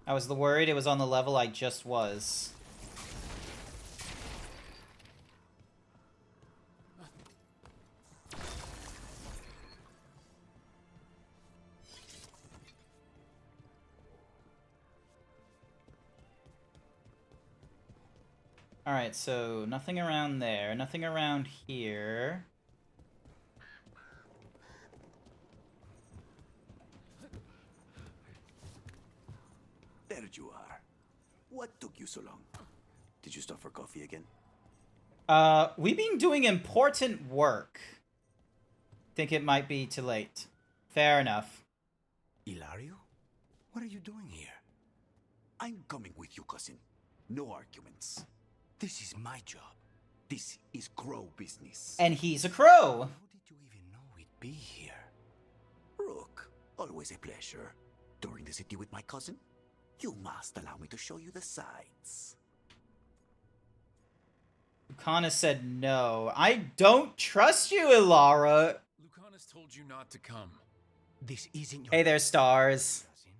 it was on the level I just was. Alright, so nothing around there, nothing around here. There you are. What took you so long? Did you stop for coffee again? We've been doing important work. Think it might be too late. Fair enough. Ilario? What are you doing here? I'm coming with you, cousin. No arguments. This is my job. This is crow business. And he's a crow. How did you even know we'd be here? Rook, always a pleasure. Touring the city with my cousin? You must allow me to show you the sights. Lucanus said no. I don't trust you, Ilara. Lucanus told you not to come. This isn't your... Hey there, stars. Cousin.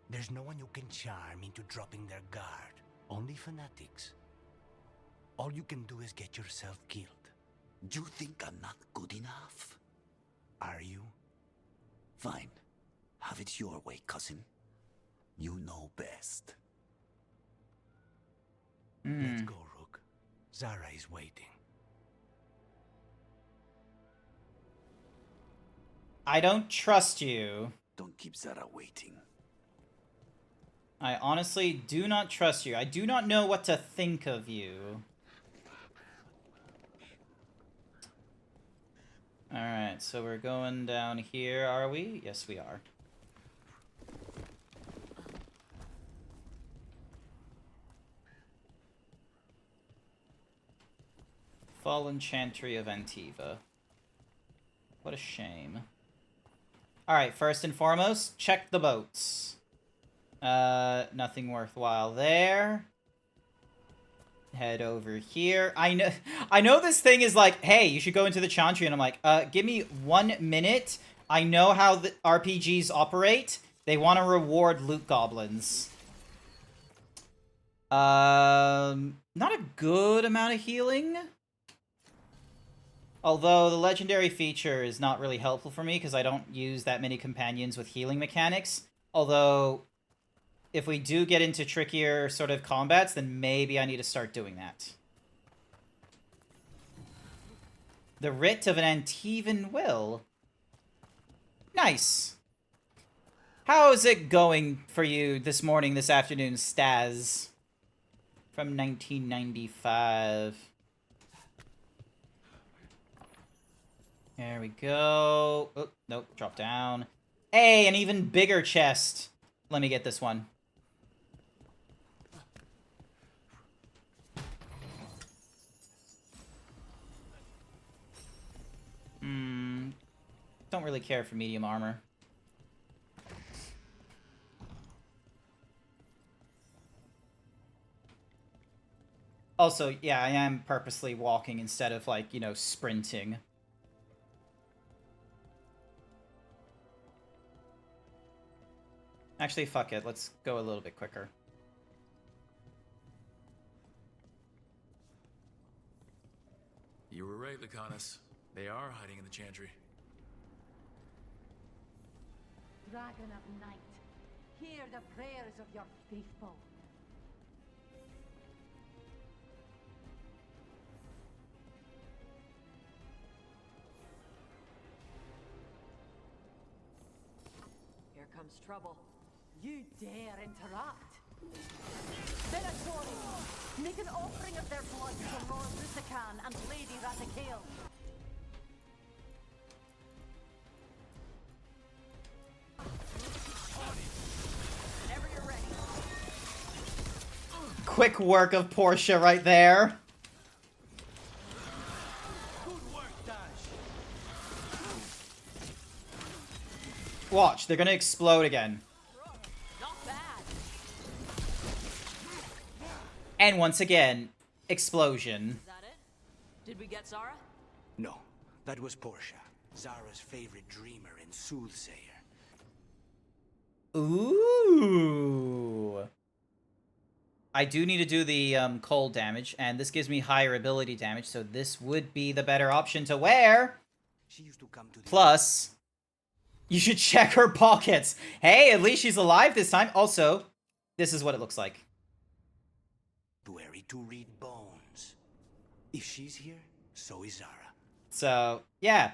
There's no one you can charm into dropping their guard. Only fanatics. All you can do is get yourself killed. You think I'm not good enough? Are you? Fine. Have it your way, cousin. You know best. Let's go, Rook. Zara is waiting. I don't trust you. Don't keep Zara waiting. I honestly do not trust you. I do not know what to think of you. Alright, so we're going down here, are we? Yes, we are. Fallen Chantry of Antiva. What a shame. Alright, first and foremost, check the boats. Nothing worthwhile there. head over here. I know this thing is like, hey, you should go into the Chantry, and I'm like, give me 1 minute. I know how the RPGs operate. They want to reward loot goblins. Not a good amount of healing. Although the legendary feature is not really helpful for me because I don't use that many companions with healing mechanics. Although, if we do get into trickier sort of combats, then maybe I need to start doing that. The Writ of an Antivan Will. Nice. How is it going for you this morning, this afternoon, Staz? From 1995. There we go. Oh, nope, drop down. Hey, an even bigger chest. Let me get this one. Don't really care for medium armor. Also, yeah, I am purposely walking instead of, like, you know, sprinting. Actually, fuck it. Let's go a little bit quicker. You were right, Lucanus. They are hiding in the Chantry. Dragon of Night, hear the prayers of your faithful. Here comes trouble. You dare interrupt? Venatori, make an offering of their blood to Lord Rusican and Lady Ratakale. Whenever you're ready. Quick work of Portia right there. Watch, they're gonna explode again. And once again, explosion. Is that it? Did we get Zara? No, that was Portia, Zara's favorite dreamer and soothsayer. Ooh. I do need to do the cold damage, and this gives me higher ability damage, so this would be the better option to wear. She used to come to Plus, you should check her pockets. Hey, at least she's alive this time. Also, this is what it looks like. Sanctuary to read bones. If she's here, so is Zara. So, yeah.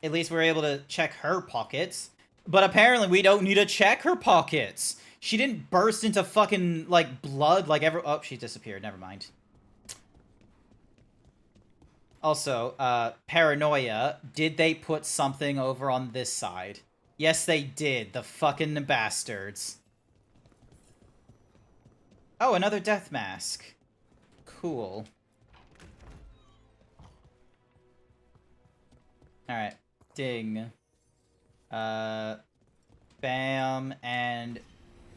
At least we're able to check her pockets. But apparently we don't need to check her pockets. She didn't burst into fucking, like, blood like ever. Oh, she disappeared. Never mind. Also, paranoia. Did they put something over on this side? Yes, they did. The fucking bastards. Oh, another death mask. Cool. Alright. Ding. Bam, and...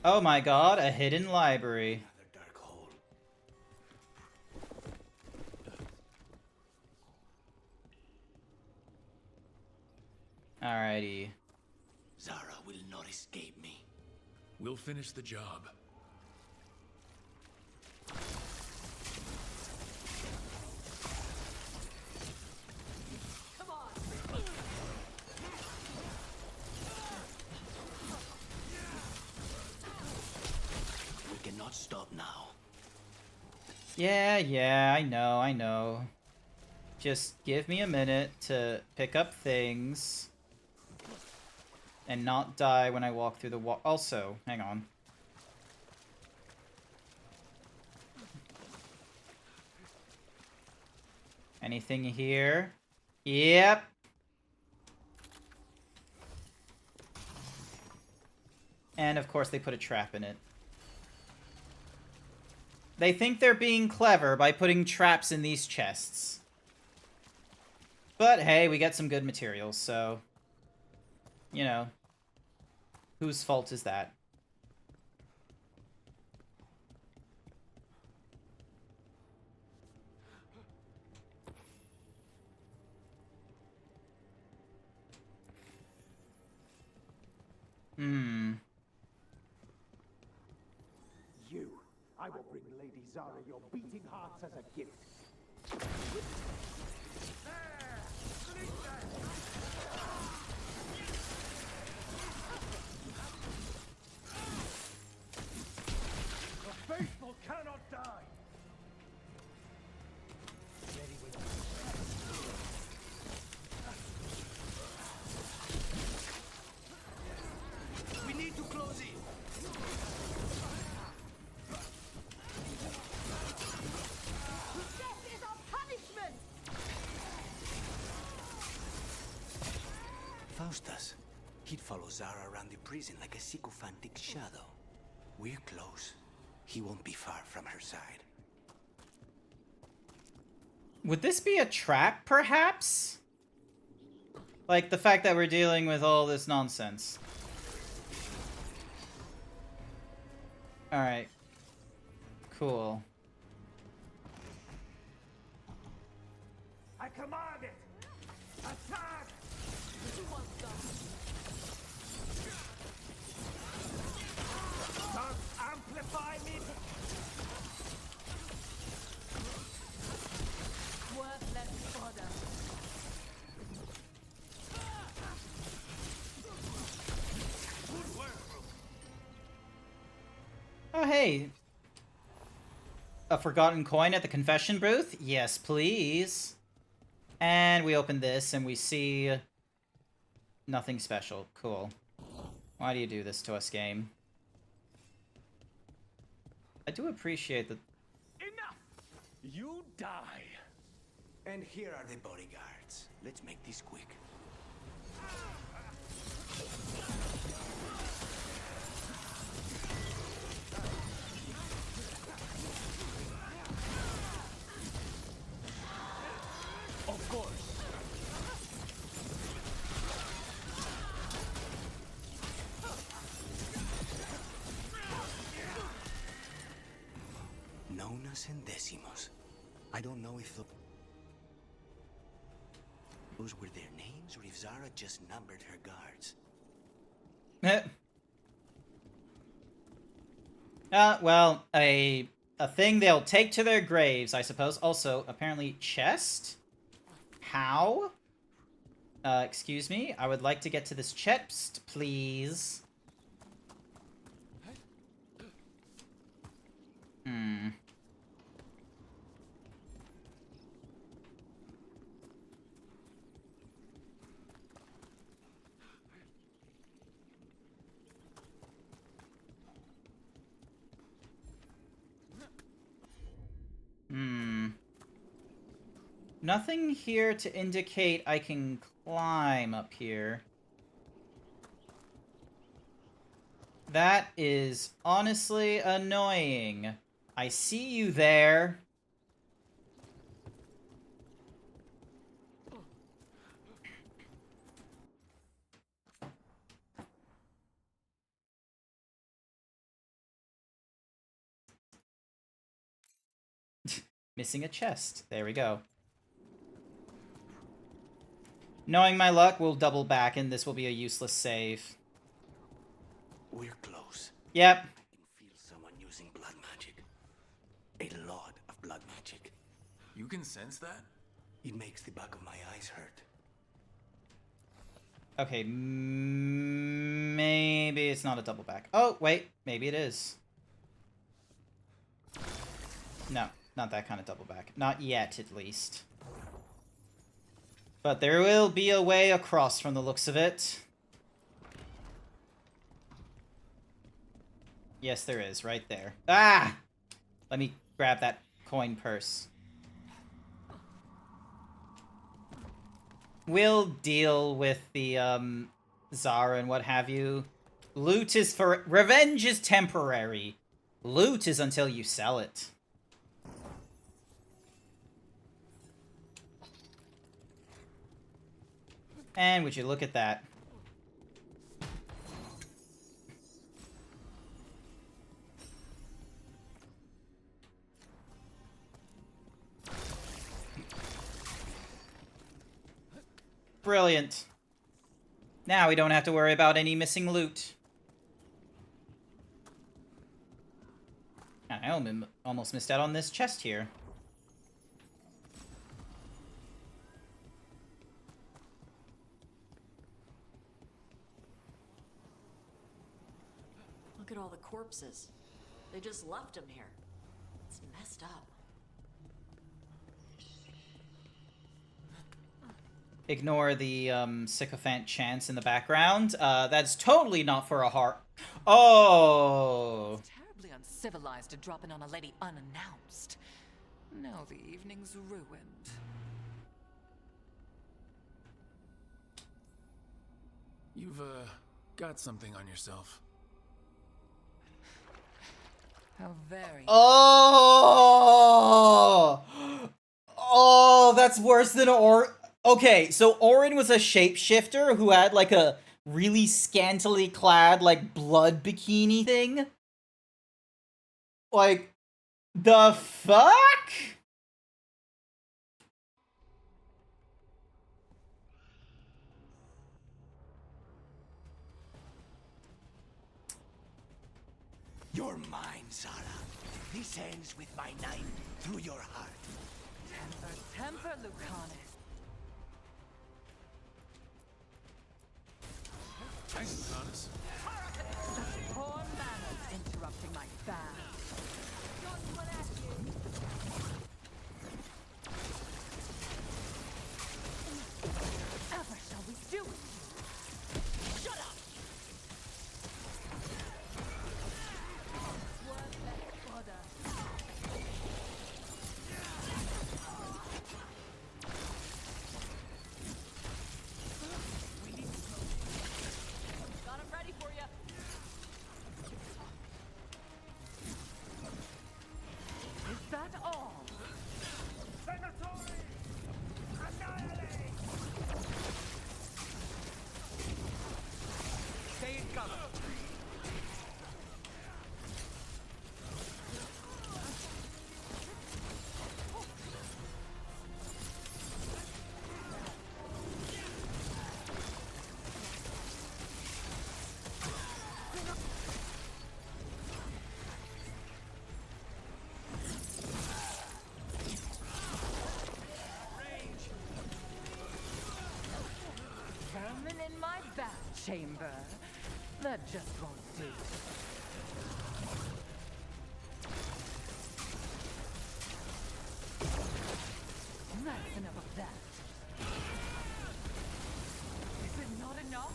Oh my god, a hidden library. Alrighty. Zara will not escape me. We'll finish the job. We cannot stop now. Yeah, I know. Just give me a minute to pick up things. And not die when I walk through the wall. Also, hang on. Anything here? Yep. And of course they put a trap in it. They think they're being clever by putting traps in these chests. But hey, we get some good materials, so... You know, whose fault is that? Zara your beating hearts as a gift. The faithful cannot die. We need to close in. Death is our punishment! Faustus. He'd follow Zara around the prison like a sycophantic shadow. We're close. He won't be far from her side. Would this be a trap, perhaps? Like, the fact that we're dealing with all this nonsense. Alright. Cool. I command it! Attack! Does amplify me? Worthless fodder. Oh, hey. A forgotten coin at the confession booth? Yes, please. And we open this and we see nothing special. Cool. Why do you do this to us, game? I do appreciate that. Enough! You die! And here are the bodyguards. Let's make this quick. Of course. Nonas and decimos. I don't know if those were their names or if Zara just numbered her guards. Well, a thing they'll take to their graves, I suppose. Also, apparently, chest? How? Excuse me? I would like to get to this chest, please. Hmm. Nothing here to indicate I can climb up here. That is honestly annoying. I see you there. Missing a chest. There we go. Knowing my luck, we'll double back and this will be a useless save. We're close. Yep. I can feel someone using blood magic. A lot of blood magic. You can sense that? It makes the back of my eyes hurt. Okay, maybe it's not a double back. Oh, wait, maybe it is. No, not that kind of double back. Not yet, at least. But there will be a way across from the looks of it. Yes, there is, right there. Ah! Let me grab that coin purse. We'll deal with the, Zara and what have you. Loot is for... Revenge is temporary. Loot is until you sell it. And would you look at that? Brilliant. Now we don't have to worry about any missing loot. I almost missed out on this chest here. Look at all the corpses. They just left him here. It's messed up. Ignore the sycophant chants in the background. That's totally not for a heart. Oh. It's terribly uncivilized to drop in on a lady unannounced. Now the evening's ruined. You've, got something on yourself. How very... Oh! Oh, that's worse than Okay, so Orin was a shapeshifter who had, like, a really scantily clad, like, blood bikini thing. Like, the fuck? You're mine, Zara. This ends with my knife through your heart. Temper, Lucanus. Thanks, Lucanus. Poor manners interrupting my bath. Ever shall we do it? Shut up! Got him ready for you. Is that all? Stay in cover. Vermin in my bath chamber. That just won't do. That's enough of that. Is it not enough?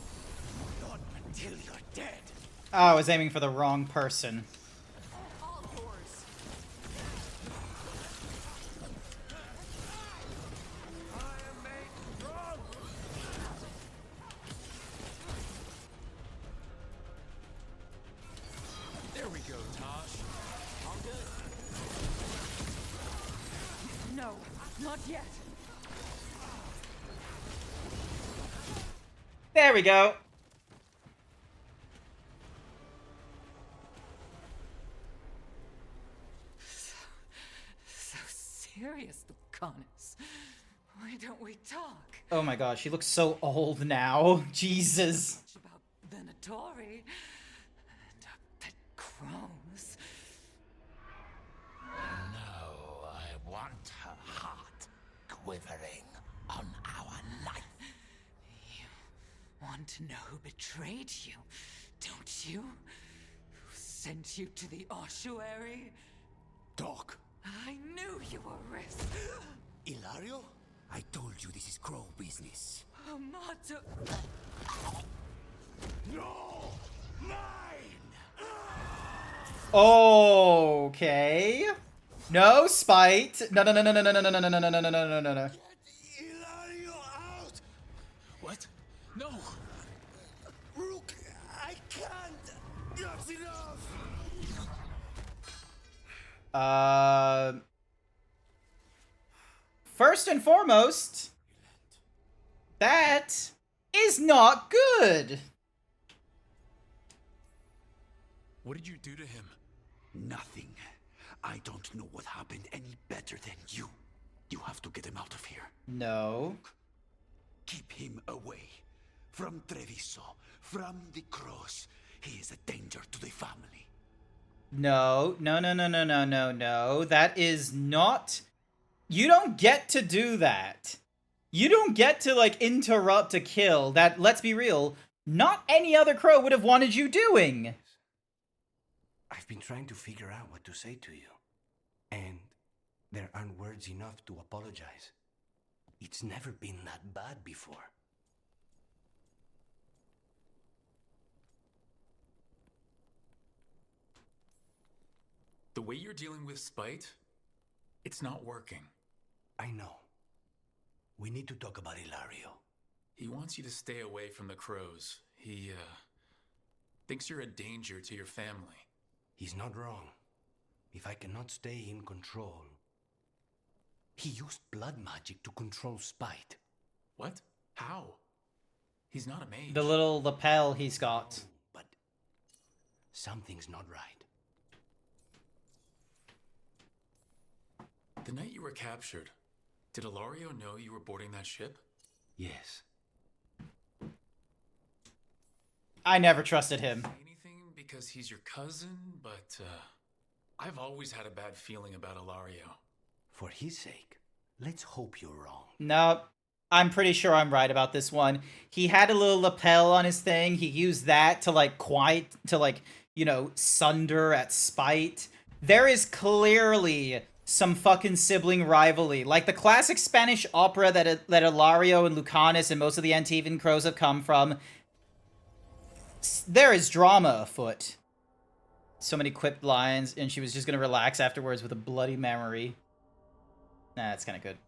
Not until you're dead. Oh, I was aiming for the wrong person. All yours. There we go, Tosh. All good. No, not yet. There we go. So serious, Lucanus. Why don't we talk? Oh my gosh, she looks so old now. Jesus. Much about Venatori and our pet crows. No, I want her heart quivering on our life. You want to know who betrayed you, don't you? Who sent you to the ossuary? Doc. I knew you were risk. Ilario? I told you this is crow business. Amato. No! Mine! Okay. No spite. No, no, no, no, no, no, no, no, no, no, no, no, no, no, no, no. Ilario out! What? No! Rook, I can't! That's enough! First and foremost, that is not good. What did you do to him? Nothing. I don't know what happened any better than you. You have to get him out of here. No. Keep him away. From Treviso, from the cross. He is a danger to the family. No, no, no, no, no, no, no, no. That is not... You don't get to do that. You don't get to, like, interrupt a kill that, let's be real, not any other crow would have wanted you doing. I've been trying to figure out what to say to you. And there aren't words enough to apologize. It's never been that bad before. The way you're dealing with spite, it's not working. I know. We need to talk about Ilario. He wants you to stay away from the crows. He, thinks you're a danger to your family. He's not wrong. If I cannot stay in control... He used blood magic to control spite. What? How? He's not a mage. The little lapel he's got. Oh, but something's not right. The night you were captured, did Ilario know you were boarding that ship? Yes. I never trusted him. Anything because he's your cousin, but I've always had a bad feeling about Ilario. For his sake, let's hope you're wrong. No, I'm pretty sure I'm right about this one. He had a little lapel on his thing. He used that to, like, sunder at spite. There is clearly some fucking sibling rivalry. Like the classic Spanish opera that Ilario and Lucanus and most of the Antivan crows have come from. There is drama afoot. So many quipped lines, and she was just gonna relax afterwards with a bloody memory. Nah, that's kind of good.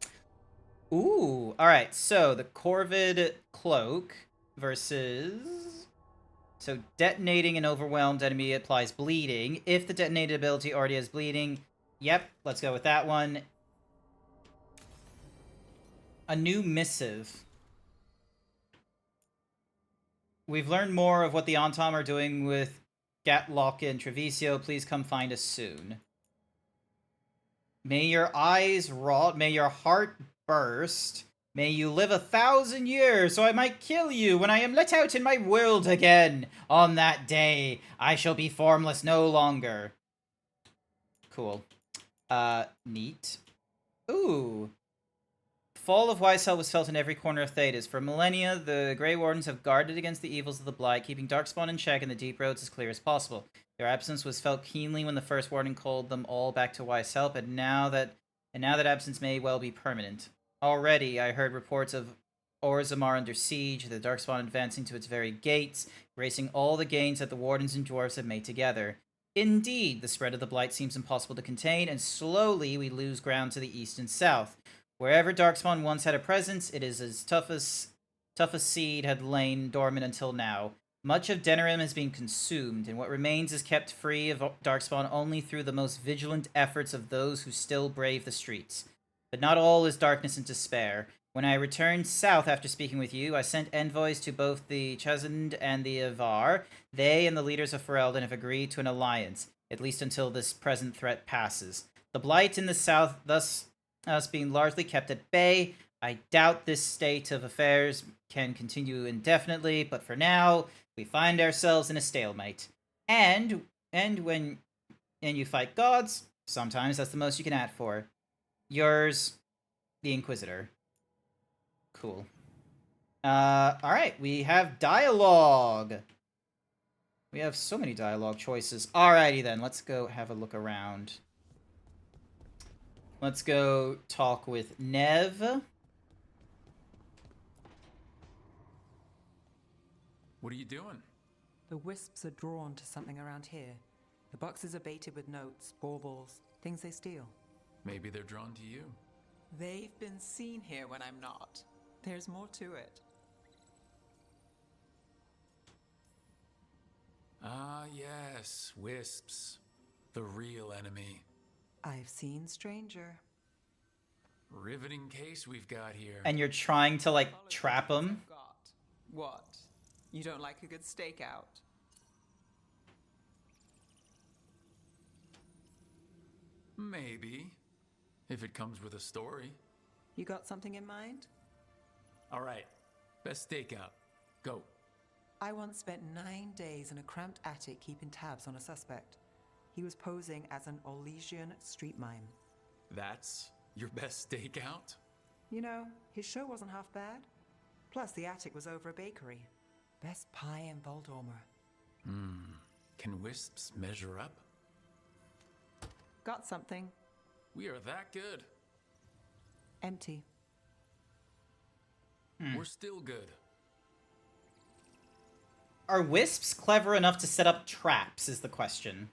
Ooh, alright, so the Corvid Cloak versus... So detonating an overwhelmed enemy applies bleeding. If the detonated ability already has bleeding, yep, let's go with that one. A new missive. We've learned more of what the Antom are doing with Gatlock and Treviso. Please come find us soon. May your eyes rot, may your heart burst, may you live 1,000 years, so I might kill you when I am let out in my world again. On that day, I shall be formless no longer. Cool. Neat. Ooh. Fall of Weishel was felt in every corner of Thedas. For millennia, the Grey Wardens have guarded against the evils of the Blight, keeping Darkspawn in check and the deep roads as clear as possible. Their absence was felt keenly when the first Warden called them all back to Weishel, and now that absence may well be permanent. Already, I heard reports of Orzammar under siege, the Darkspawn advancing to its very gates, erasing all the gains that the Wardens and Dwarves have made together. Indeed, the spread of the Blight seems impossible to contain, and slowly we lose ground to the east and south. Wherever Darkspawn once had a presence, it is as tough as seed had lain dormant until now. Much of Denerim has been consumed, and what remains is kept free of Darkspawn only through the most vigilant efforts of those who still brave the streets. But not all is darkness and despair. When I returned south after speaking with you, I sent envoys to both the Chazand and the Avar. They and the leaders of Ferelden have agreed to an alliance, at least until this present threat passes. The Blight in the south thus being largely kept at bay. I doubt this state of affairs can continue indefinitely, but for now, we find ourselves in a stalemate. And when you fight gods, sometimes that's the most you can ask for. Yours, the Inquisitor. Cool. Alright, we have dialogue. We have so many dialogue choices. Alrighty then, let's go have a look around. Let's go talk with Nev. What are you doing? The wisps are drawn to something around here. The boxes are baited with notes, baubles, things they steal. Maybe they're drawn to you. They've been seen here when I'm not. There's more to it. Ah, yes, wisps. The real enemy. I've seen stranger. Riveting case we've got here. And you're trying to, like, trap him? What? You don't like a good stakeout? Maybe. If it comes with a story. You got something in mind? All right. Best stakeout. Go. I once spent 9 days in a cramped attic keeping tabs on a suspect. He was posing as an Orlesian street mime. That's your best stakeout? You know, his show wasn't half bad. Plus, the attic was over a bakery. Best pie in Voldormer. Can wisps measure up? Got something. We are that good. Empty. We're still good. Are wisps clever enough to set up traps, is the question.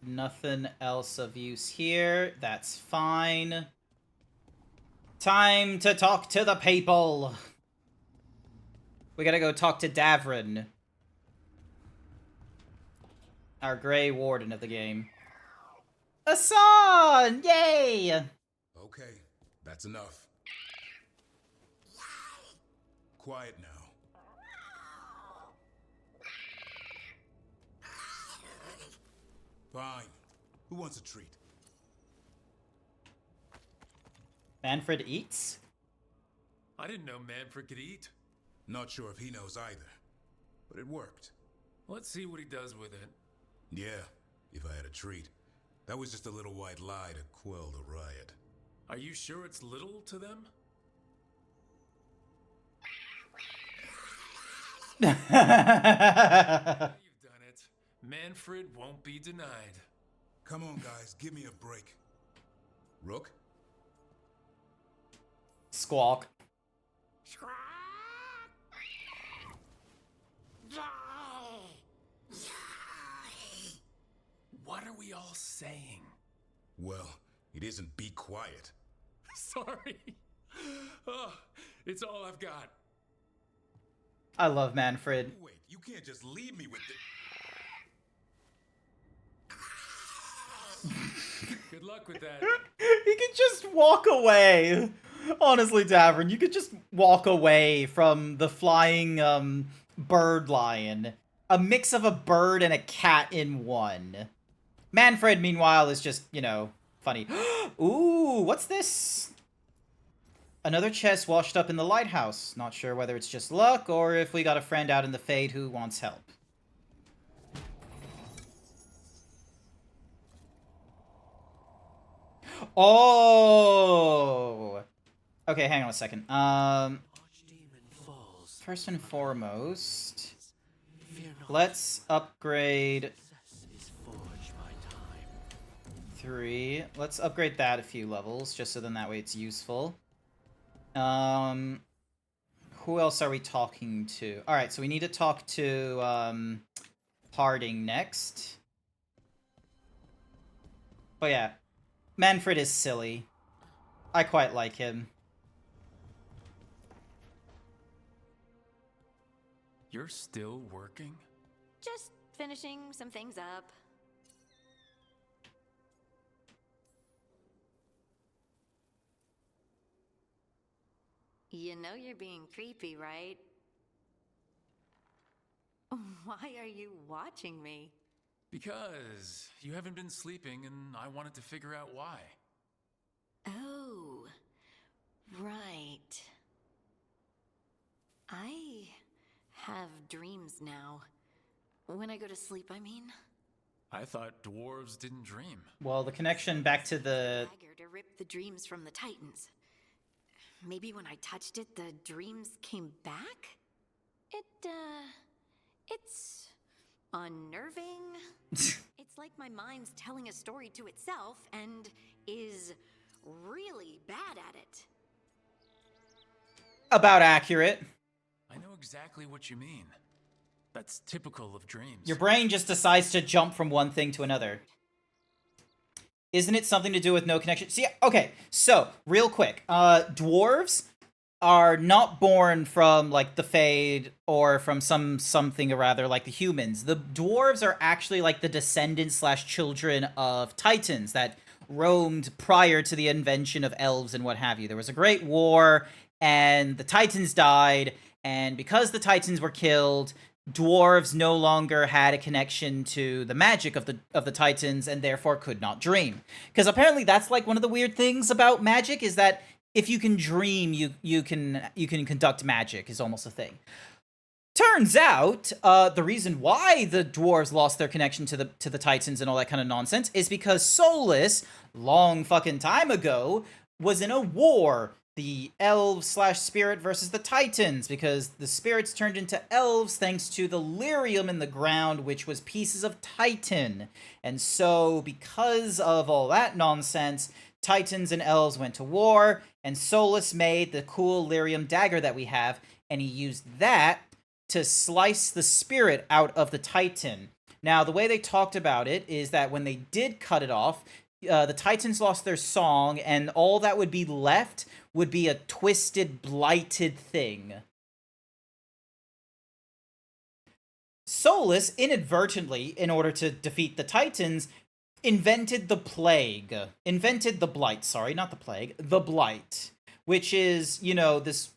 Nothing else of use here. That's fine. Time to talk to the people. We gotta go talk to Davrin, our Grey Warden of the game. Asan! Yay! Okay, that's enough. Quiet now. Fine. Who wants a treat? Manfred eats? I didn't know Manfred could eat. Not sure if he knows either, but it worked. Let's see what he does with it. Yeah, if I had a treat. That was just a little white lie to quell the riot. Are you sure it's little to them? You've done it. Manfred won't be denied. Come on, guys, give me a break. Rook? Squawk. What are we all saying? Well, it isn't be quiet. Sorry. Oh, it's all I've got. I love Manfred. Wait, you can't just leave me with the... Good luck with that. You could just walk away. Honestly, Davrin, you could just walk away from the flying bird lion. A mix of a bird and a cat in one. Manfred, meanwhile, is just, you know, funny. Ooh, what's this? Another chest washed up in the lighthouse. Not sure whether it's just luck or if we got a friend out in the Fade who wants help. Oh! Okay, hang on a second. First and foremost, let's upgrade 3. Let's upgrade that a few levels, just so then that way it's useful. Who else are we talking to? Alright, so we need to talk to, Harding next. But yeah, Manfred is silly. I quite like him. You're still working? Just finishing some things up. You know you're being creepy, right? Why are you watching me? Because you haven't been sleeping and I wanted to figure out why. Oh, right. I have dreams now. When I go to sleep, I mean. I thought dwarves didn't dream. Well, the connection back to the... Dagger to rip the dreams from the Titans. Maybe when I touched it, the dreams came back? It's unnerving. It's like my mind's telling a story to itself and is really bad at it. About accurate. I know exactly what you mean. That's typical of dreams. Your brain just decides to jump from one thing to another. Isn't it something to do with no connection? See, okay, so, real quick. Dwarves are not born from, like, the Fade or from something or rather like the humans. The dwarves are actually, like, the descendants / children of Titans that roamed prior to the invention of elves and what have you. There was a great war, and the Titans died, and because the Titans were killed, dwarves no longer had a connection to the magic of the Titans and therefore could not dream. Because apparently that's like one of the weird things about magic is that if you can dream, you can conduct magic is almost a thing. Turns out, the reason why the dwarves lost their connection to the Titans and all that kind of nonsense is because Solus, long fucking time ago, was in a war. The elves/spirit versus the Titans, because the spirits turned into elves thanks to the lyrium in the ground, which was pieces of Titan. And so, because of all that nonsense, Titans and elves went to war, and Solus made the cool lyrium dagger that we have, and he used that to slice the spirit out of the Titan. Now, the way they talked about it is that when they did cut it off, the Titans lost their song, and all that would be left would be a twisted, blighted thing. Solus, inadvertently, in order to defeat the Titans, invented the plague. Invented the blight, sorry, not the plague. The blight. Which is, this,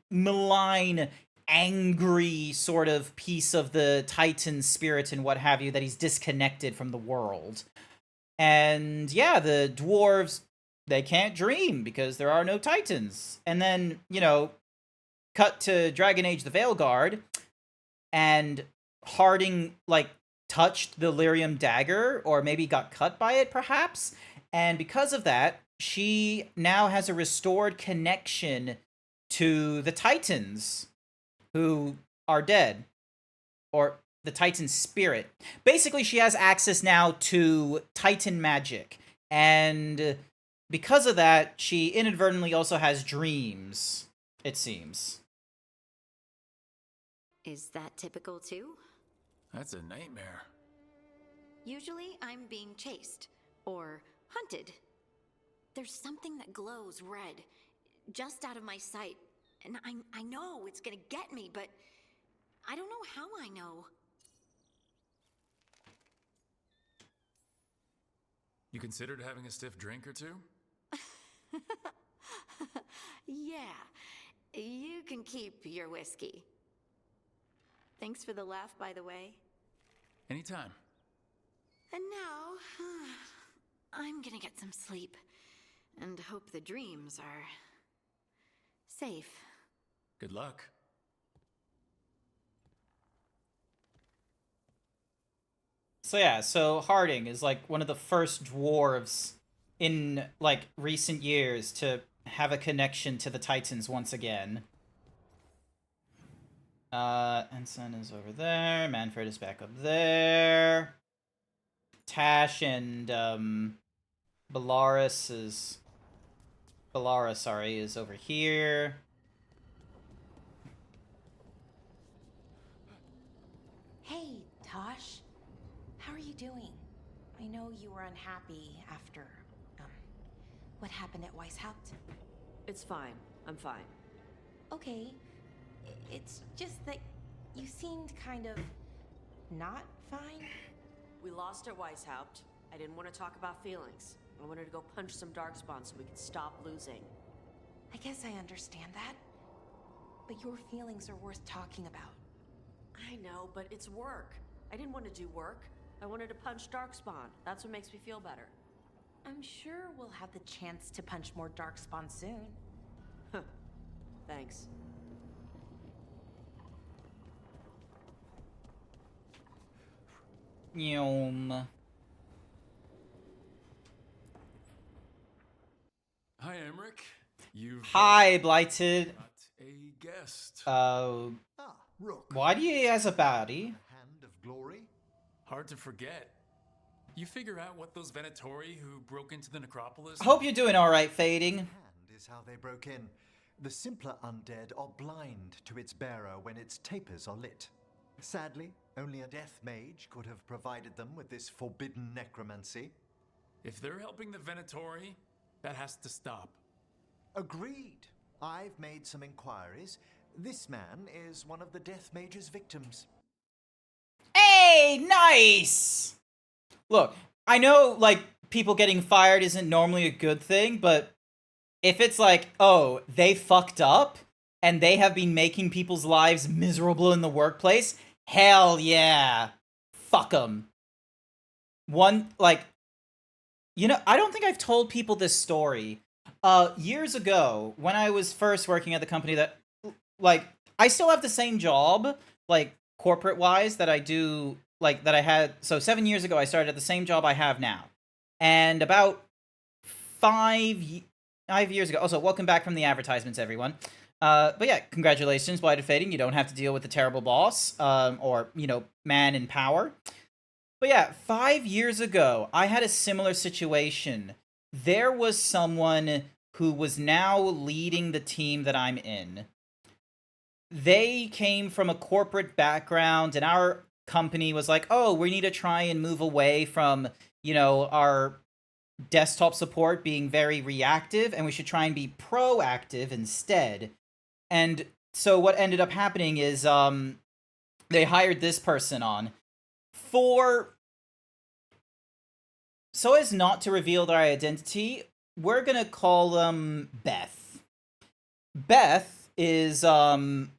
malign, angry sort of piece of the Titan spirit and what have you that he's disconnected from the world. And yeah, the dwarves, they can't dream because there are no Titans. And then, cut to Dragon Age the Veilguard, and Harding, touched the lyrium dagger, or maybe got cut by it, perhaps. And because of that, she now has a restored connection to the Titans, who are dead. Or the Titan spirit. Basically, she has access now to Titan magic. And because of that, she inadvertently also has dreams, it seems. Is that typical too? That's a nightmare. Usually I'm being chased or hunted. There's something that glows red, just out of my sight. And I know it's gonna get me, but I don't know how I know. You considered having a stiff drink or two? Yeah, you can keep your whiskey. Thanks for the laugh, by the way. Anytime. And now, I'm gonna get some sleep and hope the dreams are safe. Good luck. So yeah, so Harding is one of the first dwarves in recent years to have a connection to the Titans once again. Ensign is over there. Manfred is back up there. Tash and Bellaris is over here. Hey, Tosh. How are you doing? I know you were unhappy after, what happened at Weishaupt. It's fine. I'm fine. Okay. It's just that you seemed kind of not fine. We lost at Weishaupt. I didn't want to talk about feelings. I wanted to go punch some darkspawn so we could stop losing. I guess I understand that. But your feelings are worth talking about. I know, but it's work. I didn't want to do work. I wanted to punch darkspawn. That's what makes me feel better. I'm sure we'll have the chance to punch more darkspawn soon. Huh. Thanks. Yum. Hi, Emmerich. Hi, Blighted. Got a guest. Why do you has a baddie? Hand of glory? Hard to forget. You figure out what those Venatori who broke into the necropolis? Hope you're doing alright, Fading. Hand is how they broke in. The simpler undead are blind to its bearer when its tapers are lit. Sadly, only a death mage could have provided them with this forbidden necromancy. If they're helping the Venatori, that has to stop. Agreed. I've made some inquiries. This man is one of the death mage's victims. Hey, nice! Look, I know, people getting fired isn't normally a good thing, but if it's oh, they fucked up, and they have been making people's lives miserable in the workplace, hell yeah. Fuck them. One, like, you know, I don't think I've told people this story. Years ago, when I was first working at the company that, like, I still have the same job, like, corporate-wise, that I do, like, that I had, so 7 years ago, I started at the same job I have now. And about 5 years ago, also, welcome back from the advertisements, everyone. But yeah, congratulations, Blighted Fading, you don't have to deal with the terrible boss, or, you know, man in power. But yeah, 5 years ago, I had a similar situation. There was someone who was now leading the team that I'm in. They came from a corporate background, and our company was like, oh, we need to try and move away from, you know, our desktop support being very reactive, and we should try and be proactive instead. And so what ended up happening is they hired this person on so as not to reveal their identity, we're gonna call them Beth. Beth is, they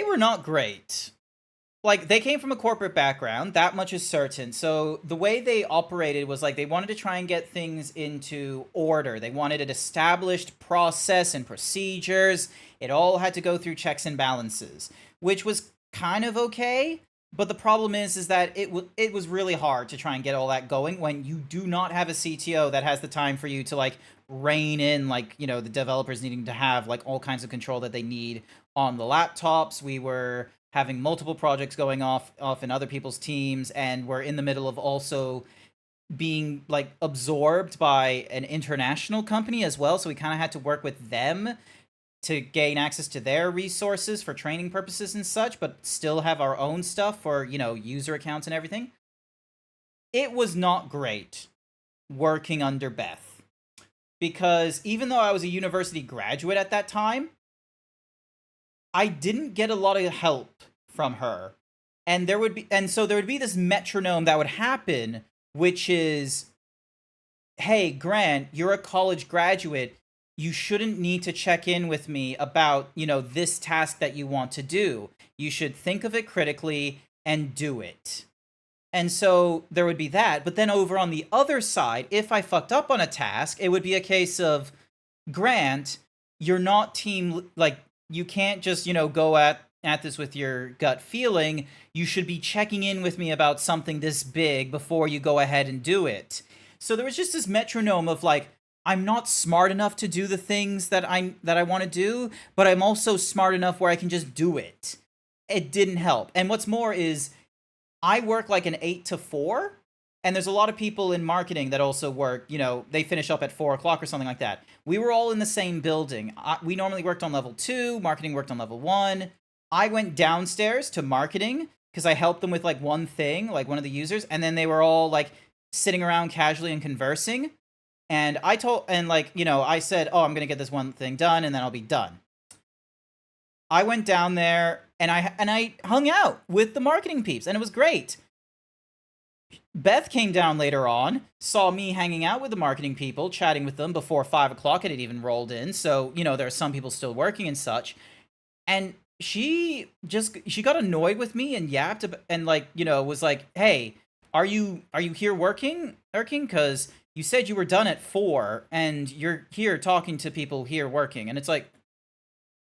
were not great. Like, they came from a corporate background, that much is certain. So the way they operated was like they wanted to try and get things into order. They wanted an established process and procedures. It all had to go through checks and balances, which was kind of okay. But the problem is that it was really hard to try and get all that going when you do not have a CTO that has the time for you to, like, rein in, like, you know, the developers needing to have, like, all kinds of control that they need on the laptops. We were having multiple projects going off in other people's teams, and we're in the middle of also being, like, absorbed by an international company as well, so we kind of had to work with them to gain access to their resources for training purposes and such, but still have our own stuff for, you know, user accounts and everything. It was not great working under Beth, because even though I was a university graduate at that time, I didn't get a lot of help from her. And so there would be this metronome that would happen, which is, hey, Grant, you're a college graduate. You shouldn't need to check in with me about, you know, this task that you want to do. You should think of it critically and do it. And so there would be that. But then over on the other side, if I fucked up on a task, it would be a case of, Grant, you're not team, like, you can't just, you know, go at this with your gut feeling. You should be checking in with me about something this big before you go ahead and do it. So there was just this metronome of, like, I'm not smart enough to do the things that I want to do, but I'm also smart enough where I can just do it. It didn't help. And what's more is, I work like an 8 to 4, and there's a lot of people in marketing that also work, you know, they finish up at 4 o'clock or something like that. We were all in the same building. We normally worked on level 2, marketing worked on level 1. I went downstairs to marketing because I helped them with, like, one thing, like one of the users, and then they were all, like, sitting around casually and conversing. And I said, oh, I'm going to get this one thing done, and then I'll be done. I went down there, and I hung out with the marketing peeps, and it was great. Beth came down later on, saw me hanging out with the marketing people, chatting with them before 5 o'clock. It had even rolled in, so, you know, there are some people still working and such. And she got annoyed with me and yapped, and, like, you know, was like, hey, are you here working? Because you said you were done at 4, and you're here talking to people here working. And it's like,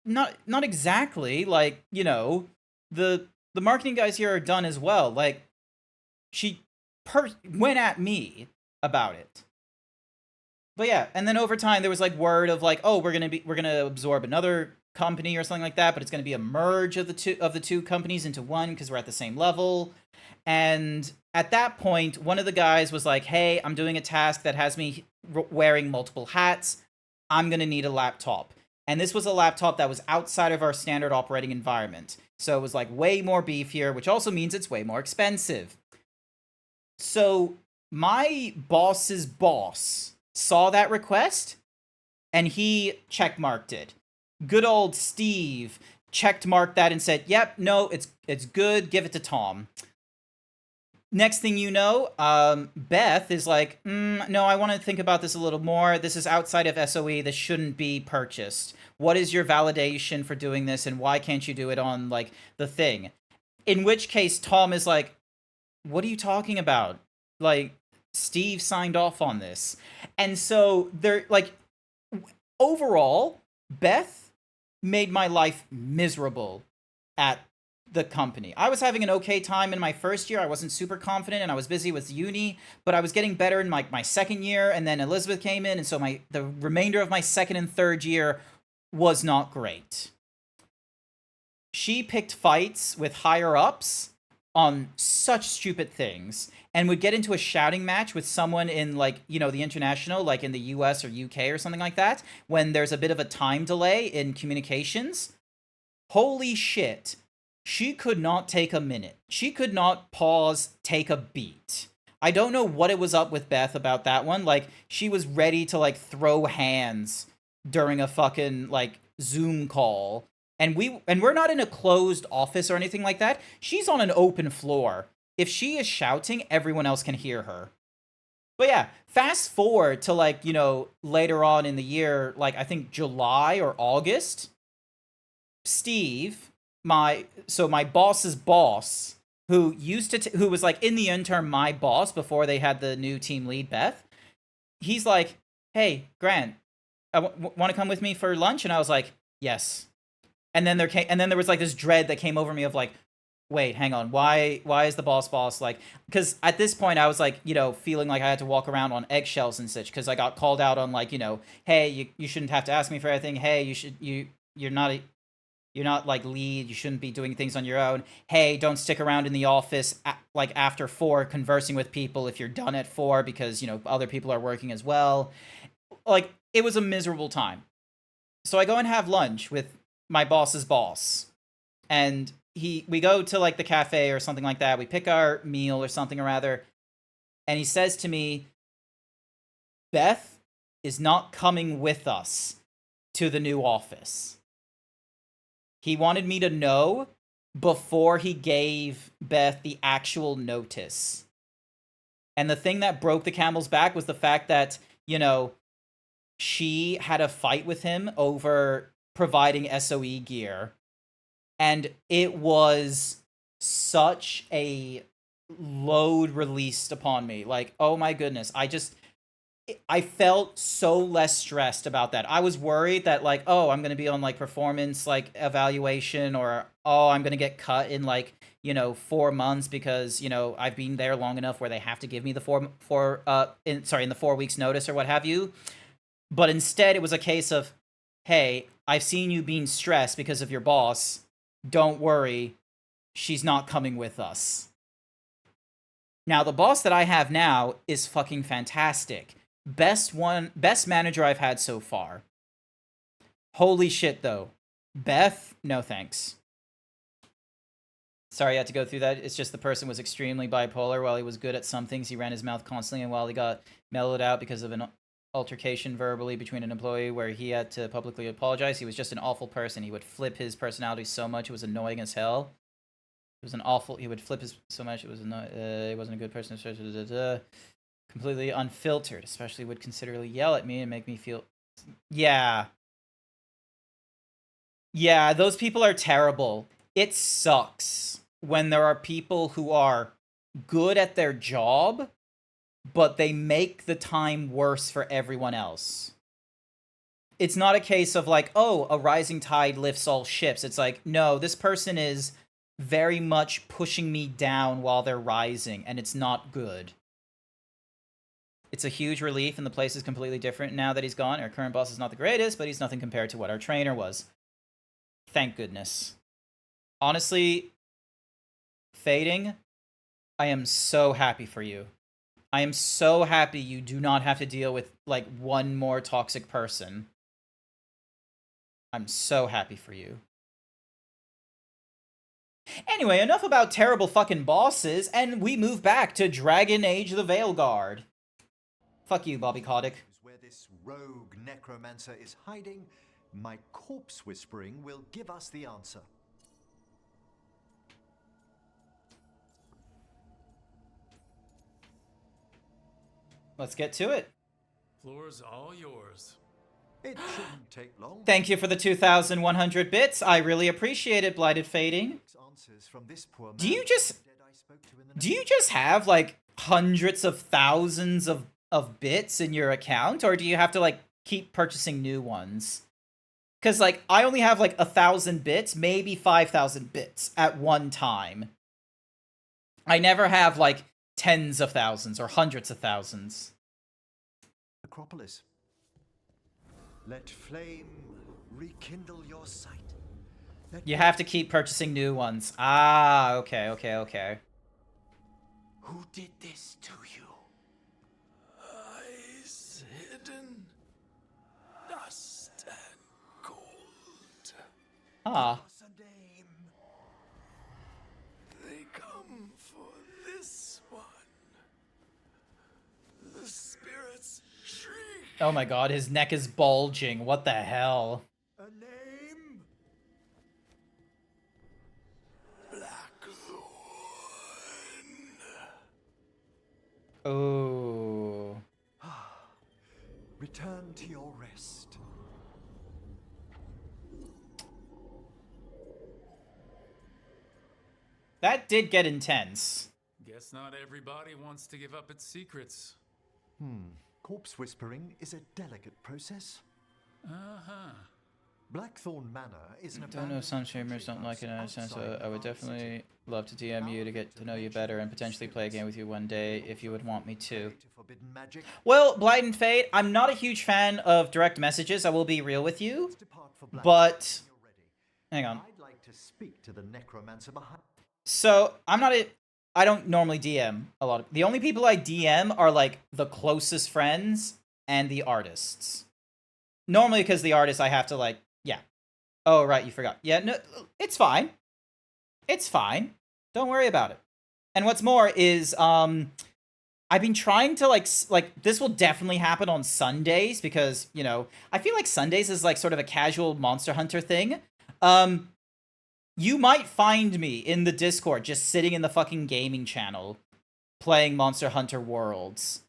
not exactly. Like, you know, the marketing guys here are done as well. Like, she went at me about it. But yeah, and then over time there was, like, word of, like, oh, we're gonna absorb another company or something like that, but it's gonna be a merge of the two companies into one because we're at the same level. And at that point, one of the guys was like, hey, I'm doing a task that has me wearing multiple hats. I'm going to need a laptop. And this was a laptop that was outside of our standard operating environment. So it was, like, way more beefier, which also means it's way more expensive. So my boss's boss saw that request, and he checkmarked it. Good old Steve checkmarked that and said, yep, no, it's good, give it to Tom. Next thing you know, Beth is like, no, I want to think about this a little more. This is outside of SOE. This shouldn't be purchased. What is your validation for doing this, and why can't you do it on, like, the thing? In which case, Tom is like, what are you talking about? Like, Steve signed off on this. And so, they're, like, overall, Beth made my life miserable at the company. I was having an okay time in my first year. I wasn't super confident, and I was busy with uni, but I was getting better in my second year, and then Elizabeth came in, and so the remainder of my second and third year was not great. She picked fights with higher-ups on such stupid things, and would get into a shouting match with someone in, like, you know, the international, like in the US or UK or something like that, when there's a bit of a time delay in communications. Holy shit. She could not take a minute. She could not pause, take a beat. I don't know what it was up with Beth about that one. Like, she was ready to, like, throw hands during a fucking, like, Zoom call. And we're not in a closed office or anything like that. She's on an open floor. If she is shouting, everyone else can hear her. But yeah, fast forward to, like, you know, later on in the year, like, I think July or August, Steve, my boss's boss, who used to who was, like, in the interim my boss before they had the new team lead, Beth, he's like, hey, Grant, want to come with me for lunch? And I was like, yes. And then there was, like, this dread that came over me of, like, wait, hang on, why is the boss like, because at this point I was, like, you know, feeling like I had to walk around on eggshells and such, because I got called out on, like, you know, hey, you shouldn't have to ask me for anything. Hey, you're not, like, lead. You shouldn't be doing things on your own. Hey, don't stick around in the office, like, after 4 conversing with people if you're done at 4 because, you know, other people are working as well. Like, it was a miserable time. So I go and have lunch with my boss's boss. And we go to, like, the cafe or something like that. We pick our meal or something or rather. And he says to me, Beth is not coming with us to the new office. He wanted me to know before he gave Beth the actual notice. And the thing that broke the camel's back was the fact that, you know, she had a fight with him over providing SOE gear. And it was such a load released upon me. Like, oh my goodness, I felt so less stressed about that. I was worried that, like, oh, I'm going to be on, like, performance, like, evaluation, or, oh, I'm going to get cut in, like, you know, 4 months because, you know, I've been there long enough where they have to give me the in the 4 weeks notice or what have you. But instead it was a case of, hey, I've seen you being stressed because of your boss. Don't worry. She's not coming with us. Now, the boss that I have now is fucking fantastic. Best manager I've had so far. Holy shit, though. Beth, no thanks. Sorry I had to go through that. It's just the person was extremely bipolar. While he was good at some things, he ran his mouth constantly, and while he got mellowed out because of an altercation verbally between an employee where he had to publicly apologize, he was just an awful person. He would flip his personality so much, it was annoying as hell. He would flip his so much, it was he wasn't a good person. Completely unfiltered, especially would considerably yell at me and make me feel... Yeah, those people are terrible. It sucks when there are people who are good at their job, but they make the time worse for everyone else. It's not a case of, like, oh, a rising tide lifts all ships. It's like, no, this person is very much pushing me down while they're rising, and it's not good. It's a huge relief, and the place is completely different now that he's gone. Our current boss is not the greatest, but he's nothing compared to what our trainer was. Thank goodness. Honestly, Fading, I am so happy for you. I am so happy you do not have to deal with, like, one more toxic person. I'm so happy for you. Anyway, enough about terrible fucking bosses, and we move back to Dragon Age the Veilguard. Fuck you, Bobby Kotick. Where this rogue necromancer is hiding, my corpse whispering will give us the answer. let's get to it. Floor's all yours. It shouldn't take long. Thank you for the 2,100 bits. I really appreciate it, Blighted Fading. Do you just have like hundreds of thousands of bits in your account, or do you have to like keep purchasing new ones? Because like I only have like 1,000 bits, maybe 5,000 bits at one time. I never have like tens of thousands or hundreds of thousands. Acropolis. Let flame rekindle your sight. You have to keep purchasing new ones. Ah, okay. Who did this to you? Eyes hidden, dust and gold. Ah. They come for this one. The spirits shriek. Oh my god, his neck is bulging. What the hell? A name? Oh. Return to your rest. That did get intense. Guess not everybody wants to give up its secrets. Corpse whispering is a delicate process. Uh-huh. Blackthorn Manor is an Don't know if some streamers don't like it in a sense, so I would definitely love to DM you to get to know you better and potentially play a game with you one day if you would want me to. Well, Blight and Fate, I'm not a huge fan of direct messages, I will be real with you, but... Hang on. I'd like to speak to the necromancer behind. So, I don't normally DM a lot of... The only people I DM are, like, the closest friends and the artists. Normally, because the artists I have to, like... Yeah. Oh, right, you forgot. Yeah, no, it's fine. It's fine. Don't worry about it. And what's more is, I've been trying to, like, this will definitely happen on Sundays, because, you know, I feel like Sundays is, like, sort of a casual Monster Hunter thing. You might find me in the Discord just sitting in the fucking gaming channel playing Monster Hunter Worlds.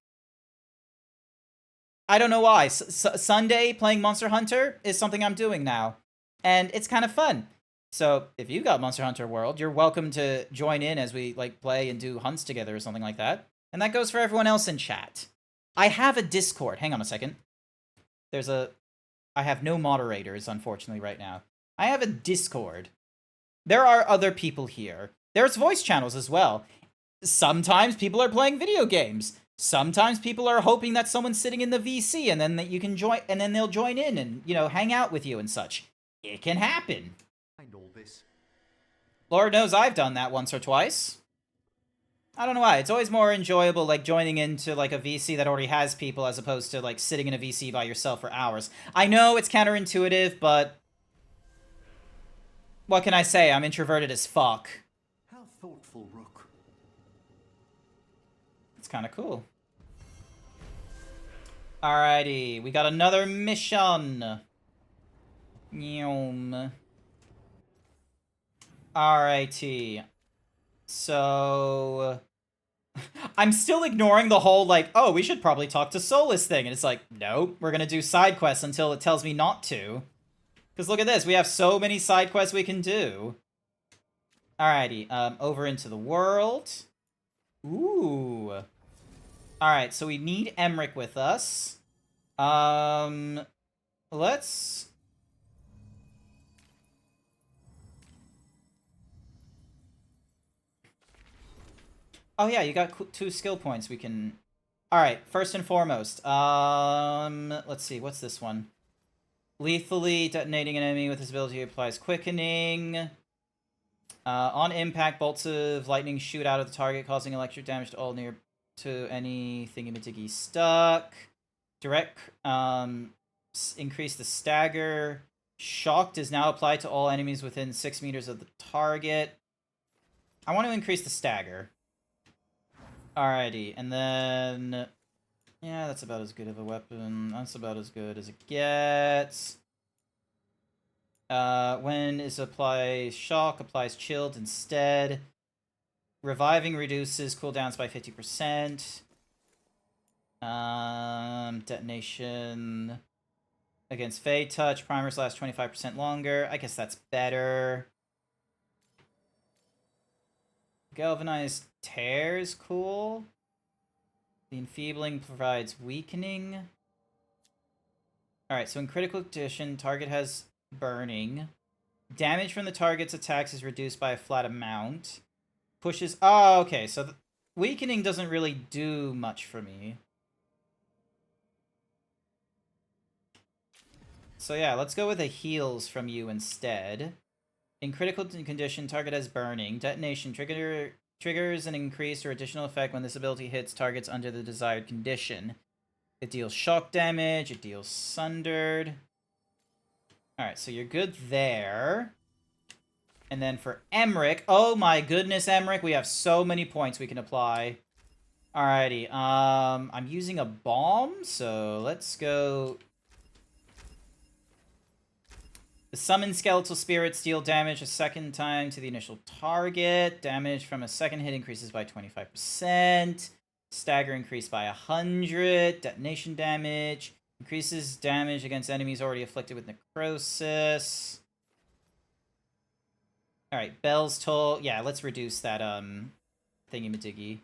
I don't know why. Sunday playing Monster Hunter is something I'm doing now. And it's kind of fun. So if you got Monster Hunter World, you're welcome to join in as we like play and do hunts together or something like that. And that goes for everyone else in chat. I have a Discord. Hang on a second. I have no moderators, unfortunately, right now. I have a Discord. There are other people here. There's voice channels as well. Sometimes people are playing video games. Sometimes people are hoping that someone's sitting in the VC and then that you can join, and then they'll join in and, you know, hang out with you and such. It can happen. All this. Lord knows I've done that once or twice. I don't know why. It's always more enjoyable, like, joining into, like, a VC that already has people as opposed to, like, sitting in a VC by yourself for hours. I know it's counterintuitive, but... What can I say? I'm introverted as fuck. How thoughtful, Rook. It's kind of cool. Alrighty, we got another mission. Nyom. Alrighty. So... I'm still ignoring the whole, like, oh, we should probably talk to Solus thing. And it's like, nope, we're gonna do side quests until it tells me not to. Because look at this, we have so many side quests we can do. Alrighty, over into the world. Ooh. Alright, so we need Emmerich with us. Let's... Oh yeah, you got 2 skill points we can... Alright, first and foremost, let's see, what's this one? Lethally detonating an enemy with this ability applies quickening. On impact, bolts of lightning shoot out of the target, causing electric damage to all near to any thingy-majiggy stuck. Direct, increase the stagger. Shocked is now applied to all enemies within 6 meters of the target. I want to increase the stagger. Alrighty, and then... Yeah, that's about as good of a weapon. That's about as good as it gets. When is applies shock, applies chilled instead. Reviving reduces cooldowns by 50%. Detonation against Fade Touch. Primers last 25% longer. I guess that's better. Galvanized Tears, cool. The Enfeebling provides weakening. Alright, so in critical condition, target has burning. Damage from the target's attacks is reduced by a flat amount. Pushes... Oh, okay, so weakening doesn't really do much for me. So yeah, let's go with the heals from you instead. In critical condition, target has burning. Detonation triggers an increased or additional effect when this ability hits targets under the desired condition. It deals shock damage, it deals sundered. Alright, so you're good there. And then for Emmerich, oh my goodness, Emmerich, we have so many points we can apply. Alrighty, I'm using a bomb, so let's go... The summoned skeletal spirits deal damage a second time to the initial target. Damage from a second hit increases by 25%. Stagger increased by 100. Detonation damage. Increases damage against enemies already afflicted with necrosis. Alright, Bell's Toll. Yeah, let's reduce that, thingy-majiggy.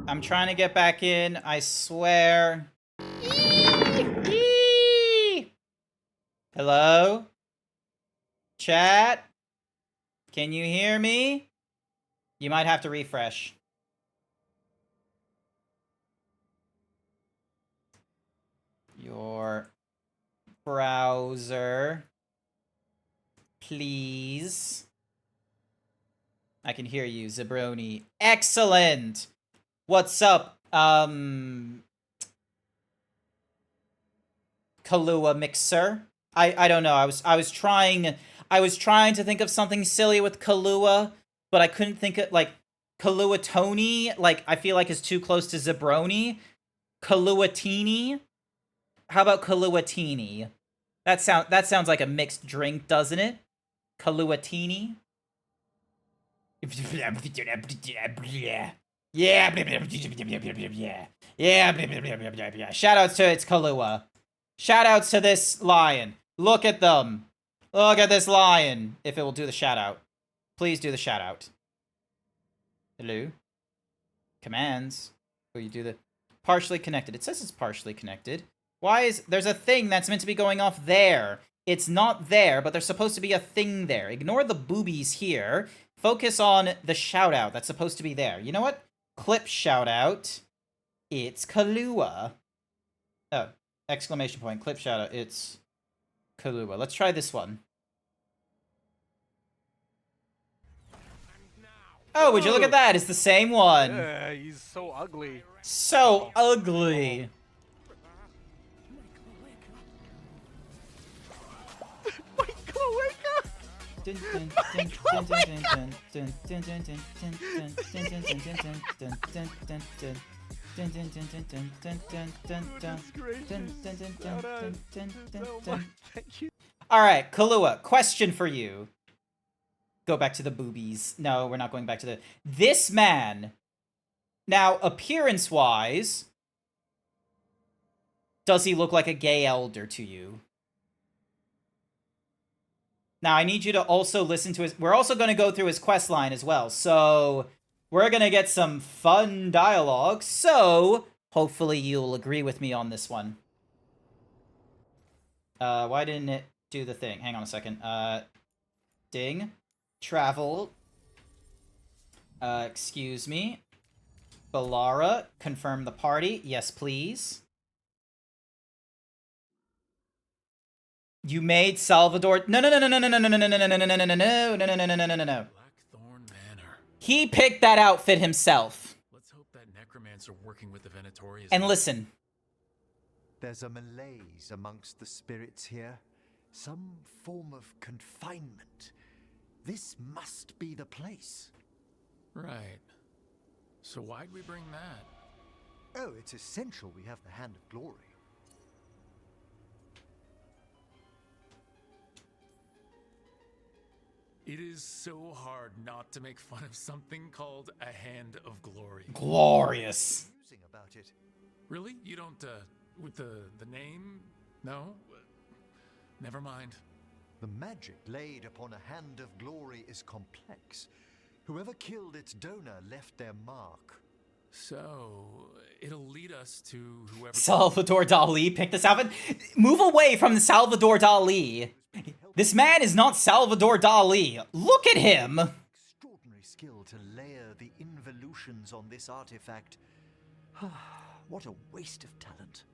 I'm trying to get back in, I swear. Hello? Chat? Can you hear me? You might have to refresh. Your browser. Please. I can hear you, Zabroni. Excellent! What's up, Kahlua Mixer? I don't know. I was trying to think of something silly with Kahlua, but I couldn't think of, like, Kahlua Tony, like, I feel like is too close to Zabroni. Kahlua Teeny? How about Kahlua Teeny? That sounds like a mixed drink, doesn't it? Kahlua Teeny? Yeah. Yeah. Shoutouts to its Kahlua. Shoutouts to this lion. Look at them. Look at this lion. If it will do the shoutout. Please do the shoutout. Hello? Commands. Will you do the... Partially connected. It says it's partially connected. Why is... There's a thing that's meant to be going off there. It's not there, but there's supposed to be a thing there. Ignore the boobies here. Focus on the shoutout that's supposed to be there. You know what? Clip shoutout. It's Kahlua. Oh, exclamation point. Clip shoutout. It's Kahlua. Let's try this one. Oh, would you look at that? It's the same one. Yeah, he's so ugly. So ugly. Alright, Kahlua, question for you. Go back to the boobies. No, we're not going back to the... This man, now, appearance-wise, does he look like a gay elder to you? Now, I need you to also listen to his... We're also going to go through his quest line as well. So, we're going to get some fun dialogue. So, hopefully you'll agree with me on this one. Why didn't it do the thing? Hang on a second. Ding. Travel. Excuse me. Balara, confirm the party. Yes, please. You made Salvador... No. He picked that outfit himself. Let's hope that necromancer working with the Venatori is... And listen. There's a malaise amongst the spirits here. Some form of confinement. This must be the place. Right. So why'd we bring that? Oh, it's essential we have the Hand of Glory. It is so hard not to make fun of something called a Hand of Glory. Glorious. About it. Really? You don't, with the name? No? Never mind. The magic laid upon a Hand of Glory is complex. Whoever killed its donor left their mark. So, it'll lead us to whoever... Salvador Dali picked this outfit. Move away from Salvador Dali. This man is not Salvador Dali. Look at him. Extraordinary skill to layer the involutions on this artifact. What a waste of talent.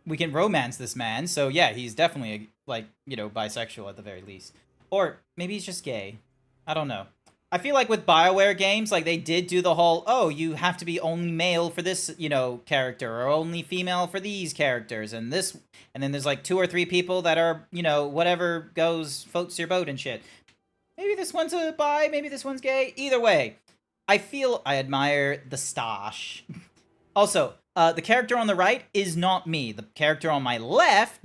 We can romance this man, so yeah, he's definitely, like, you know, bisexual at the very least. Or maybe he's just gay. I don't know. I feel like with BioWare games, like, they did do the whole, oh, you have to be only male for this, you know, character, or only female for these characters, and this, and then there's, like, 2 or 3 people that are, you know, whatever goes, floats your boat and shit. Maybe this one's a bi, maybe this one's gay. Either way, I feel I admire the stash. Also, the character on the right is not me. The character on my left,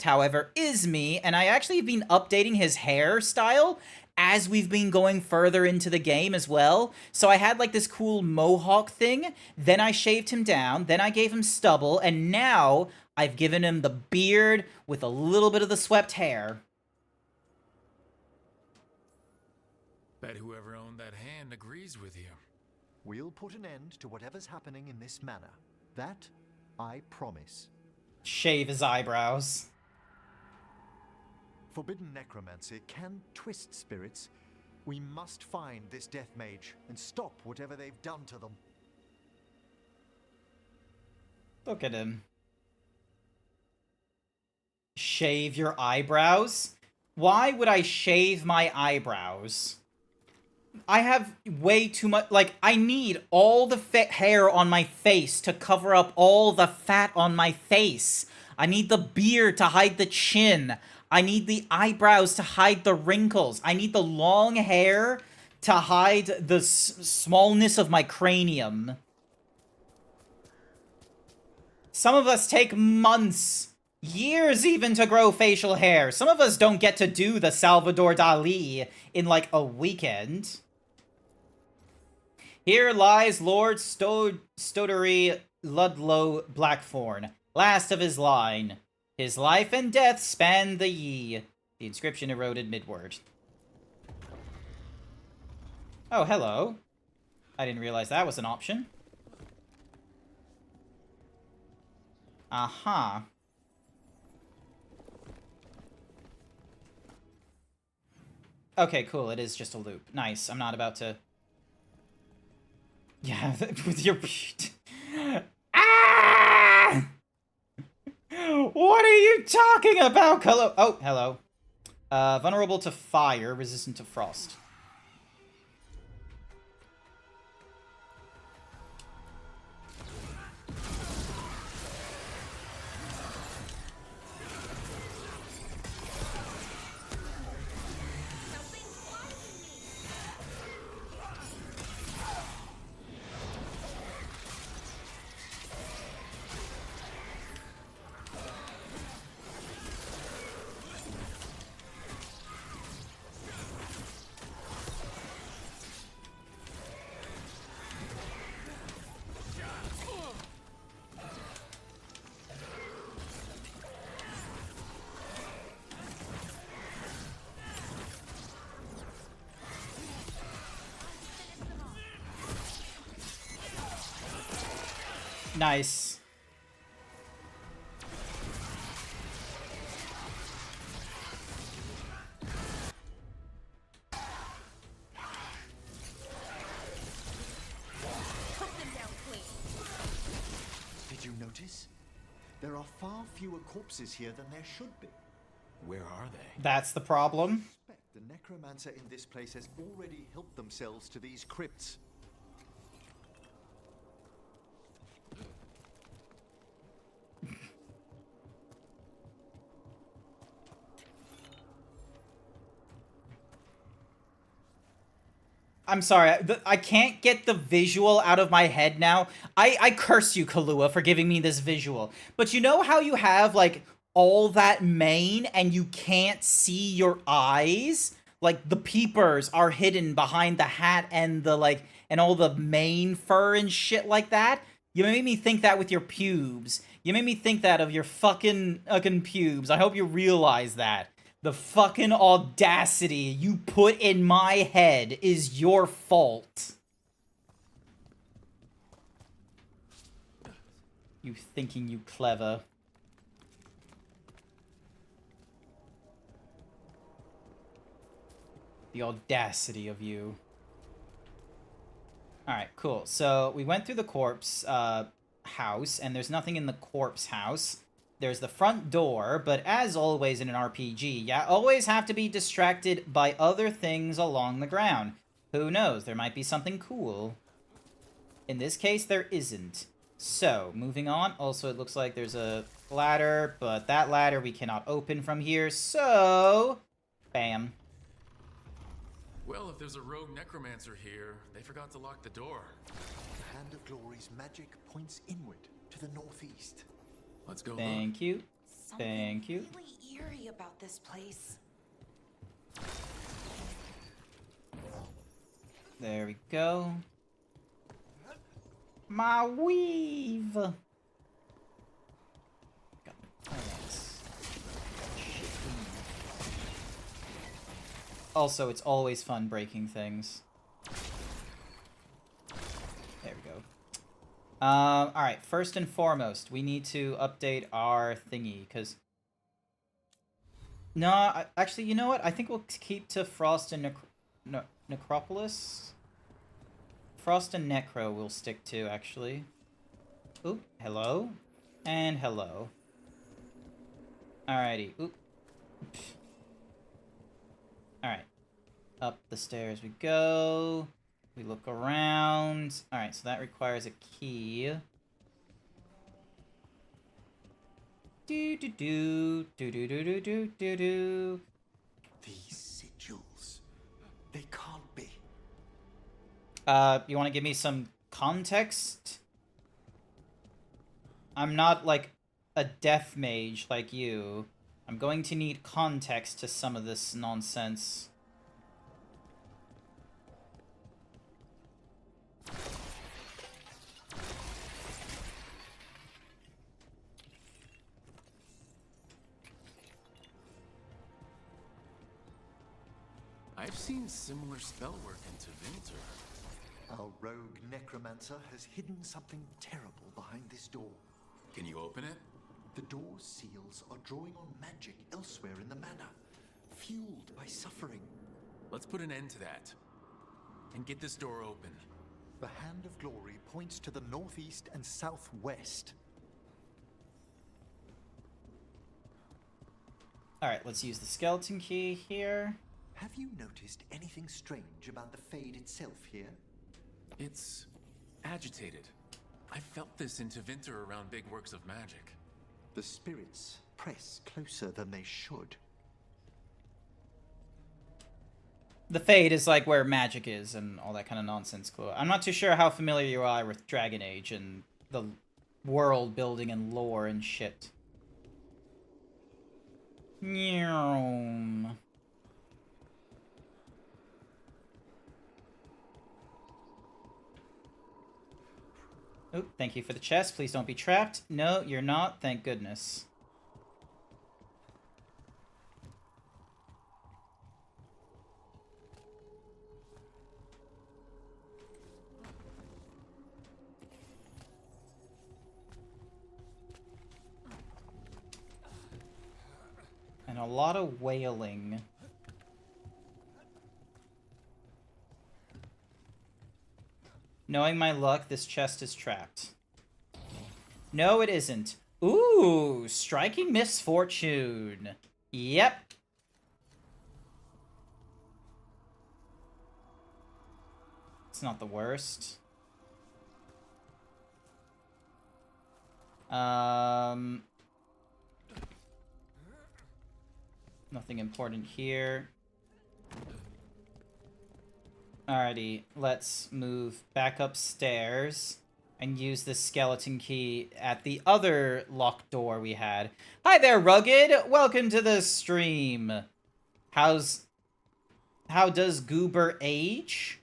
however, is me, and I actually have been updating his hairstyle as we've been going further into the game as well. So I had like this cool mohawk thing, then I shaved him down, then I gave him stubble, and now I've given him the beard with a little bit of the swept hair. Bet whoever owned that hand agrees with you. We'll put an end to whatever's happening in this manor. That, I promise. Shave his eyebrows. Forbidden necromancy can twist spirits. We must find this death mage and stop whatever they've done to them. Look at him. Shave your eyebrows? Why would I shave my eyebrows? I have way too much, like, I need all the hair on my face to cover up all the fat on my face. I need the beard to hide the chin. I need the eyebrows to hide the wrinkles. I need the long hair to hide the smallness of my cranium. Some of us take months, years even, to grow facial hair. Some of us don't get to do the Salvador Dali in, like, a weekend. Here lies Lord Stodery Ludlow Blackthorn, last of his line. His life and death span the ye. The inscription eroded midward. Oh, hello. I didn't realize that was an option. Aha. Okay, cool. It is just a loop. Nice. I'm not about to... Yeah, with your... Ah! What are you talking about, Colo? Oh, hello. Vulnerable to fire, resistant to frost. Nice. Did you notice? There are far fewer corpses here than there should be. Where are they? That's the problem. The necromancer in this place has already helped themselves to these crypts. I'm sorry, I can't get the visual out of my head now. I curse you, Kahlua, for giving me this visual. But you know how you have, like, all that mane and you can't see your eyes? Like, the peepers are hidden behind the hat and the, like, and all the mane fur and shit like that? You made me think that with your pubes. You made me think that of your fucking pubes. I hope you realize that. The fucking audacity you put in my head is your fault. You thinking you clever. The audacity of you. Alright, cool. So, we went through the corpse house, and there's nothing in the corpse house. There's the front door, but as always in an RPG, you always have to be distracted by other things along the ground. Who knows? There might be something cool. In this case, there isn't. So, moving on. Also, it looks like there's a ladder, but that ladder we cannot open from here, so... Bam. Well, if there's a rogue necromancer here, they forgot to lock the door. The Hand of Glory's magic points inward to the northeast. Let's go. Thank you. Thank you. Really eerie about this place. There we go. My weave. Got the plants. Also, it's always fun breaking things. There we go. Alright, first and foremost, we need to update our thingy, because... No, actually, you know what? I think we'll keep to Frost and Necropolis. Frost and Necro we'll stick to, actually. Oop, hello. And hello. Alrighty, oop. Alright. Up the stairs we go. We look around. Alright, so that requires a key. Do-do-do. These sigils. They can't be. You want to give me some context? I'm not, like, a death mage like you. I'm going to need context to some of this nonsense. I've seen similar spell work in Tevinter. Our rogue necromancer has hidden something terrible behind this door. Can you open it? The door's seals are drawing on magic elsewhere in the manor, fueled by suffering. Let's put an end to that. And get this door open. The Hand of Glory points to the northeast and southwest. Alright, let's use the skeleton key here. Have you noticed anything strange about the Fade itself here? It's agitated. I felt this in Tevinter around big works of magic. The spirits press closer than they should. The Fade is like where magic is and all that kind of nonsense. Cool. I'm not too sure how familiar you are with Dragon Age and the world building and lore and shit. Nyom. Oh, thank you for the chest. Please don't be trapped. No, you're not. Thank goodness. lot of wailing. Knowing my luck, this chest is trapped. No, it isn't. Ooh, striking misfortune. Yep. It's not the worst. Nothing important here. Alrighty, let's move back upstairs and use the skeleton key at the other locked door we had. Hi there, Rugged! Welcome to the stream. How does Goober age?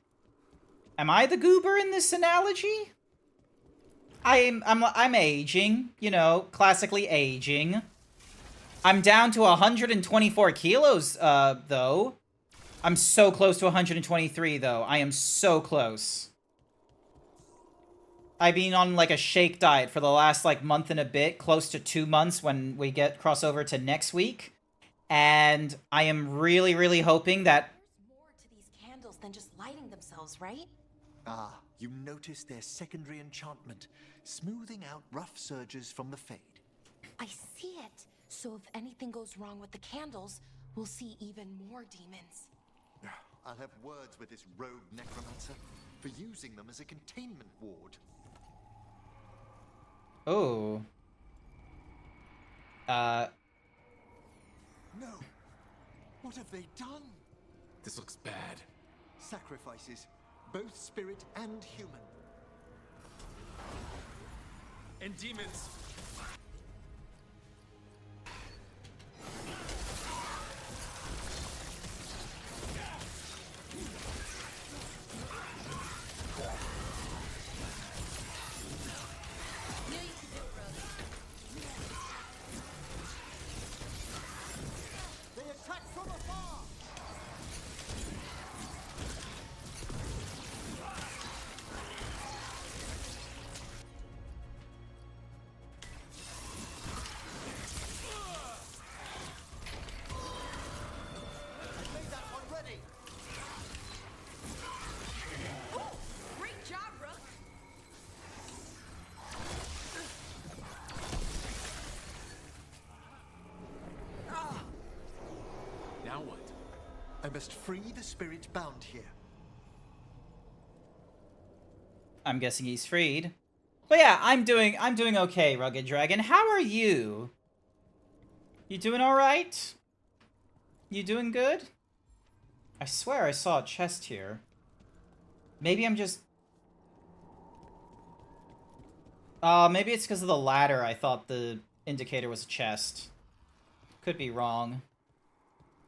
Am I the Goober in this analogy? I'm aging, you know, classically aging. I'm down to 124 kilos, though. I'm so close to 123, though. I am so close. I've been on, like, a shake diet for the last, like, month and a bit, close to 2 months when we get crossover to next week. And I am really, really hoping that... There's more to these candles than just lighting themselves, right? Ah, you notice their secondary enchantment, smoothing out rough surges from the Fade. I see it. So if anything goes wrong with the candles, we'll see even more demons. I'll have words with this rogue necromancer for using them as a containment ward. Oh. No. What have they done? This looks bad. Sacrifices, both spirit and human. And demons. Now what? I must free the spirit bound here. I'm guessing he's freed. But yeah, I'm doing okay, Rugged Dragon. How are you? You doing alright? You doing good? I swear I saw a chest here. Maybe I'm just... maybe it's because of the ladder I thought the indicator was a chest. Could be wrong.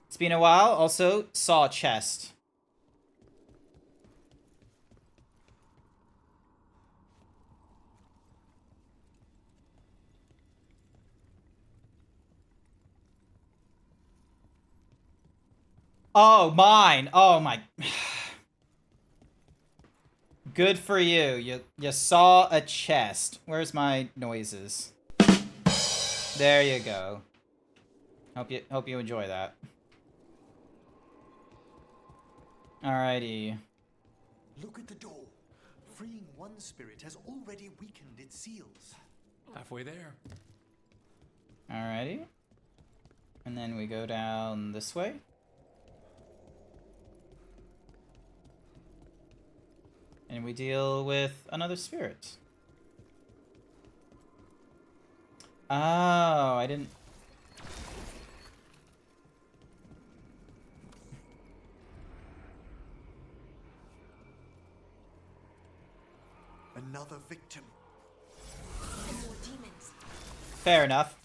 It's been a while. Also, saw a chest. Oh, mine. Oh, my... Good for you. You saw a chest. Where's my noises? There you go. Hope you enjoy that. Alrighty. Look at the door. Freeing one spirit has already weakened its seals. Halfway there. Alrighty. And then we go down this way. And we deal with another spirit. Oh, I didn't... Another victim. And more demons. Fair enough.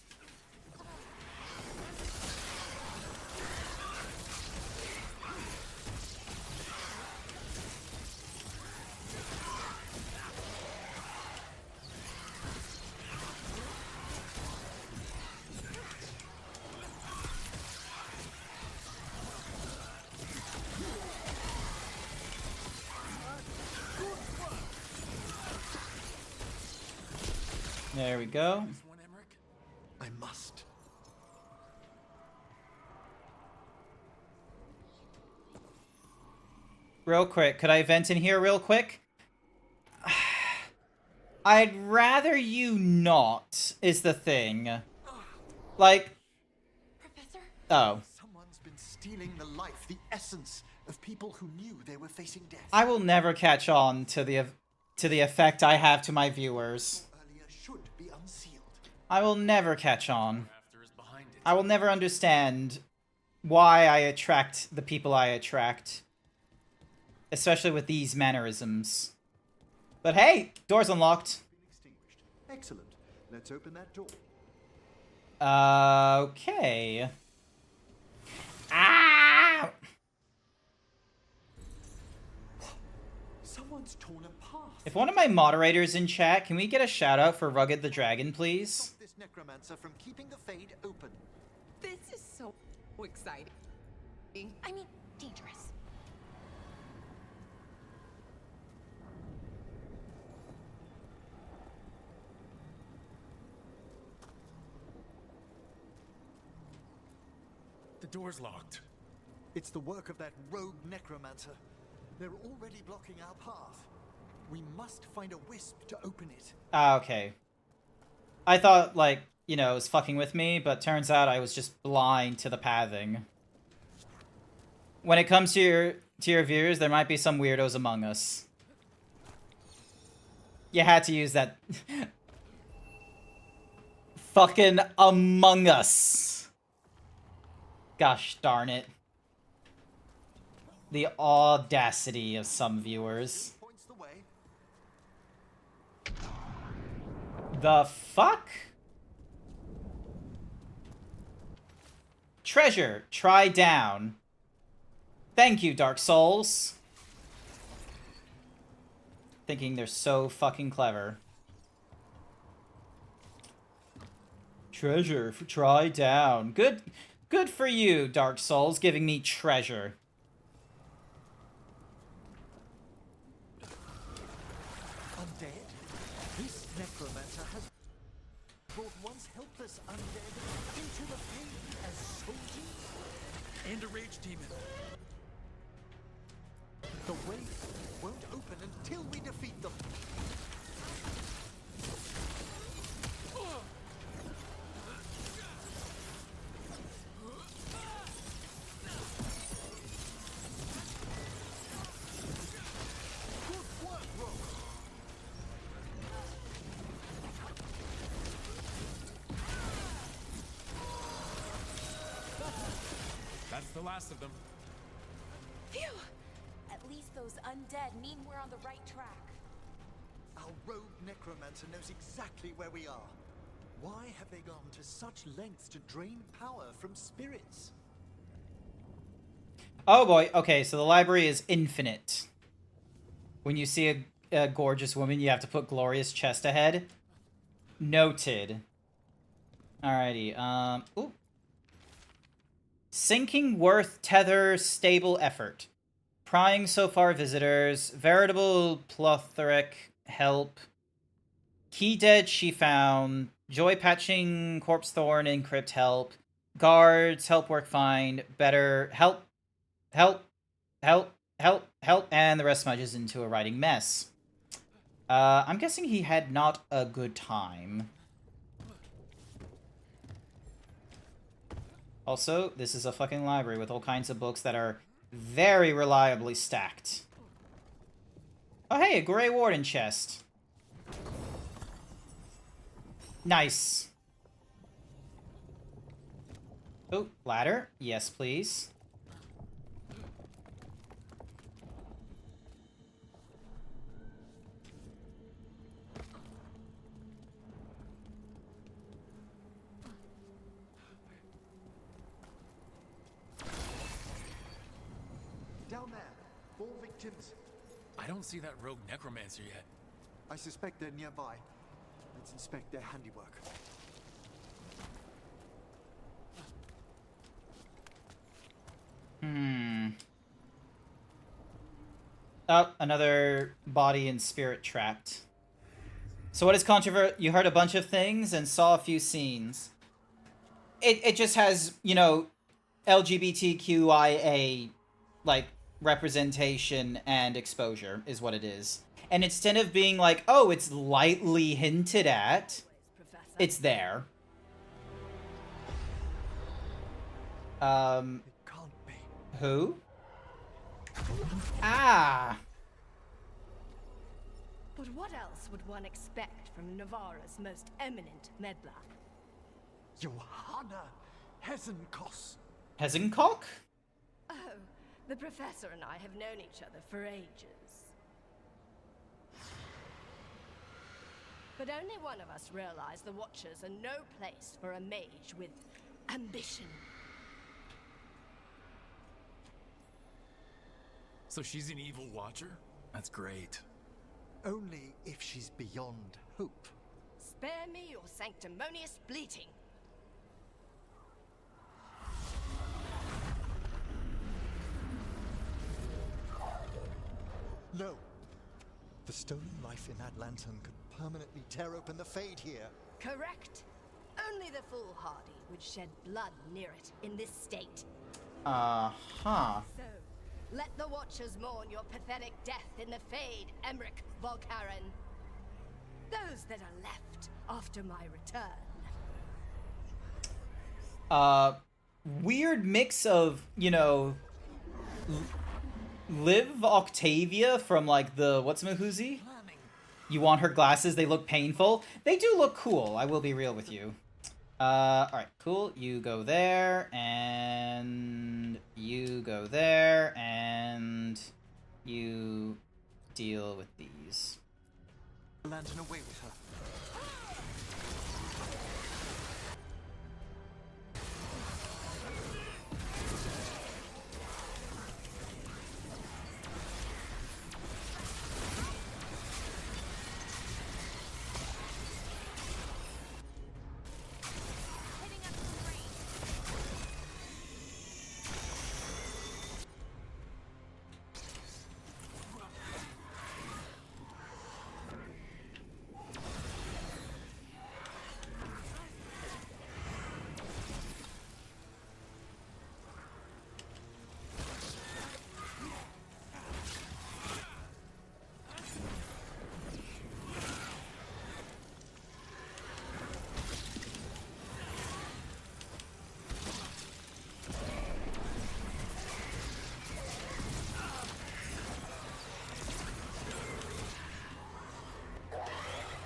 There we go. I must. real quick. Could I vent in here real quick? I'd rather you not, is the thing. Like... Professor? Oh. Someone's been stealing the life, the essence of people who knew they were facing death. I will never catch on to the effect I have to my viewers. Earlier should be unsealed. I will never catch on. I will never understand why I attract the people I attract. Especially with these mannerisms. But hey, door's unlocked. Excellent. Let's open that door. Okay. Ah! Someone's torn a path. If one of my moderators in chat, can we get a shout out for Rugged the Dragon, please? Stop this necromancer from keeping the Fade open. This is so exciting. I mean, dangerous. The door's locked. It's the work of that rogue necromancer. They're already blocking our path. We must find a wisp to open it. Ah, okay. I thought, like, you know, it was fucking with me, but turns out I was just blind to the pathing. When it comes to your viewers, there might be some weirdos among us. You had to use that. Fucking Among Us. Gosh darn it. The audacity of some viewers. The fuck? Treasure, try down. Thank you, Dark Souls. Thinking they're so fucking clever. Treasure, try down. Good for you, Dark Souls, giving me treasure. Undead? This necromancer has brought once helpless undead into the Fade as soldiers? And a rage demon. The way won't open until we defeat them. Good work, Rogue. That's the last of them. Phew! At least those undead mean we're on the right track. Our rogue necromancer knows exactly where we are. Why have they gone to such lengths to drain power from spirits? Oh boy, okay, so the library is infinite. When you see a gorgeous woman, you have to put glorious chest ahead. Noted. Alrighty, ooh. Sinking worth tether stable effort. Prying so far visitors. Veritable plethoric help. Key dead she found. Joy patching corpse thorn and crypt help. Guards help work find. Better help. Help. Help. Help. Help. And the rest smudges into a writing mess. I'm guessing he had not a good time. Also, this is a fucking library with all kinds of books that are very reliably stacked. Oh hey, a Grey Warden chest. Nice. Oh, ladder. Yes, please. Down there, 4 victims. I don't see that rogue necromancer yet. I suspect they're nearby. Let's inspect their handiwork. Oh, another body and spirit trapped. So what is controversial? You heard a bunch of things and saw a few scenes. It just has, you know, LGBTQIA, like, representation and exposure is what it is. And instead of being like, oh, it's lightly hinted at, it's there. Who? Ah! But what else would one expect from Navarra's most eminent meddler? Johanna Hesenkos. Hesenkok? Oh, the Professor and I have known each other for ages. But only one of us realized the Watchers are no place for a mage with ambition. So she's an evil Watcher? That's great. Only if she's beyond hope. Spare me your sanctimonious bleating. No. The stolen life in that lantern could permanently tear open the Fade here. Correct. Only the foolhardy would shed blood near it in this state. Uh-huh. So, let the Watchers mourn your pathetic death in the Fade, Emmerich Volkaren. Those that are left after my return. Weird mix of, you know, Liv Octavia from, like, the what's-a-mahoozy? You want her glasses, they look painful. They do look cool, I will be real with you. Alright, cool. You go there, and you go there, and you deal with these. Lantern away with her.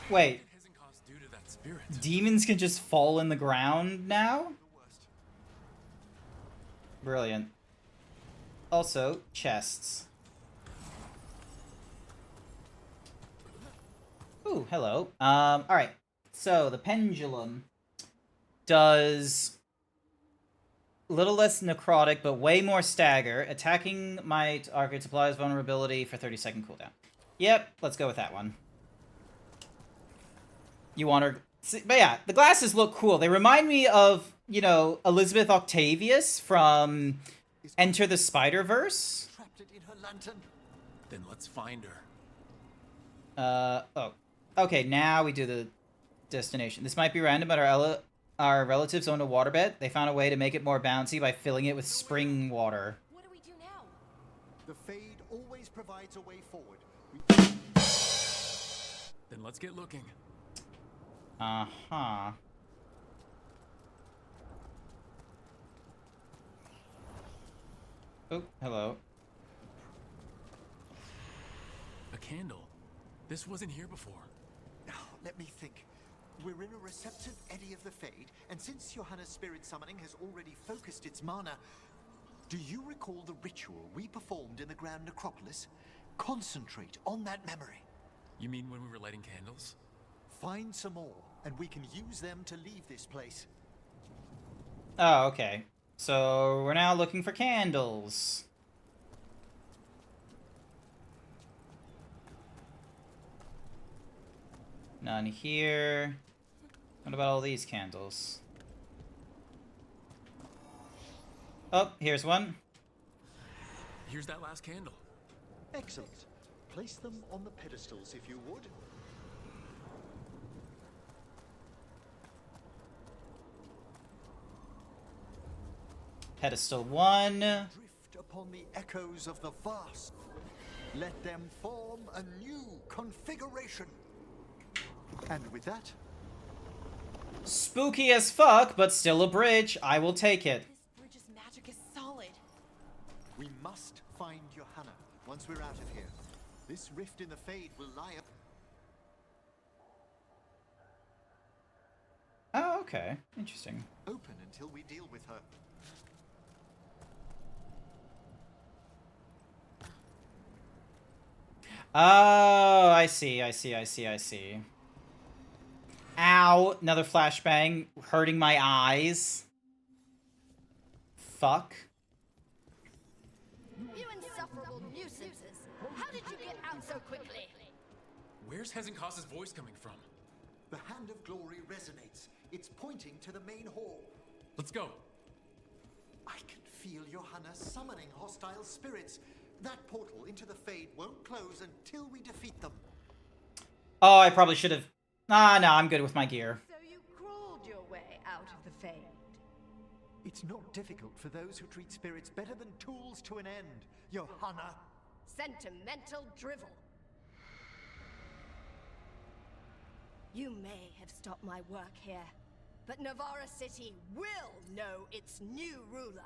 Wait. Demons can just fall in the ground now? Brilliant. Also, chests. Ooh, hello. Alright. So, the pendulum does a little less necrotic, but way more stagger. Attacking my target supplies vulnerability for 30-second cooldown. Yep, let's go with that one. You want her... But yeah, the glasses look cool. They remind me of, you know, Elizabeth Octavius from Enter the Spider-Verse. Trapped it in her lantern. Then let's find her. Oh. Okay, now we do the destination. This might be random, but our relatives own a waterbed. They found a way to make it more bouncy by filling it with spring water. What do we do now? The Fade always provides a way forward. Then let's get looking. Uh-huh. Oh, hello. A candle. This wasn't here before. Now, let me think. We're in a receptive eddy of the Fade, and since Johanna's spirit summoning has already focused its mana, do you recall the ritual we performed in the Grand Necropolis? Concentrate on that memory. You mean when we were lighting candles? Find some more, and we can use them to leave this place. Oh, okay. So, we're now looking for candles. None here. What about all these candles? Oh, here's one. Here's that last candle. Excellent. Place them on the pedestals if you would. Pedestal 1. Drift upon the echoes of the vast. Let them form a new configuration. And with that... Spooky as fuck, but still a bridge. I will take it. This bridge's magic is solid. We must find Johanna once we're out of here. This rift in the Fade will lie up. Oh, okay. Interesting. Open until we deal with her. Oh, I see. Ow! Another flashbang hurting my eyes. Fuck. You insufferable nuisances! How did you get out so quickly? Where's Hezenkas's voice coming from? The Hand of Glory resonates. It's pointing to the main hall. Let's go. I can feel Johanna summoning hostile spirits. That portal into the Fade won't close until we defeat them. Oh, I probably should have... Ah, no, I'm good with my gear. So you crawled your way out of the Fade. It's not difficult for those who treat spirits better than tools to an end, Johanna. Sentimental drivel. You may have stopped my work here, but Navarra City will know its new ruler.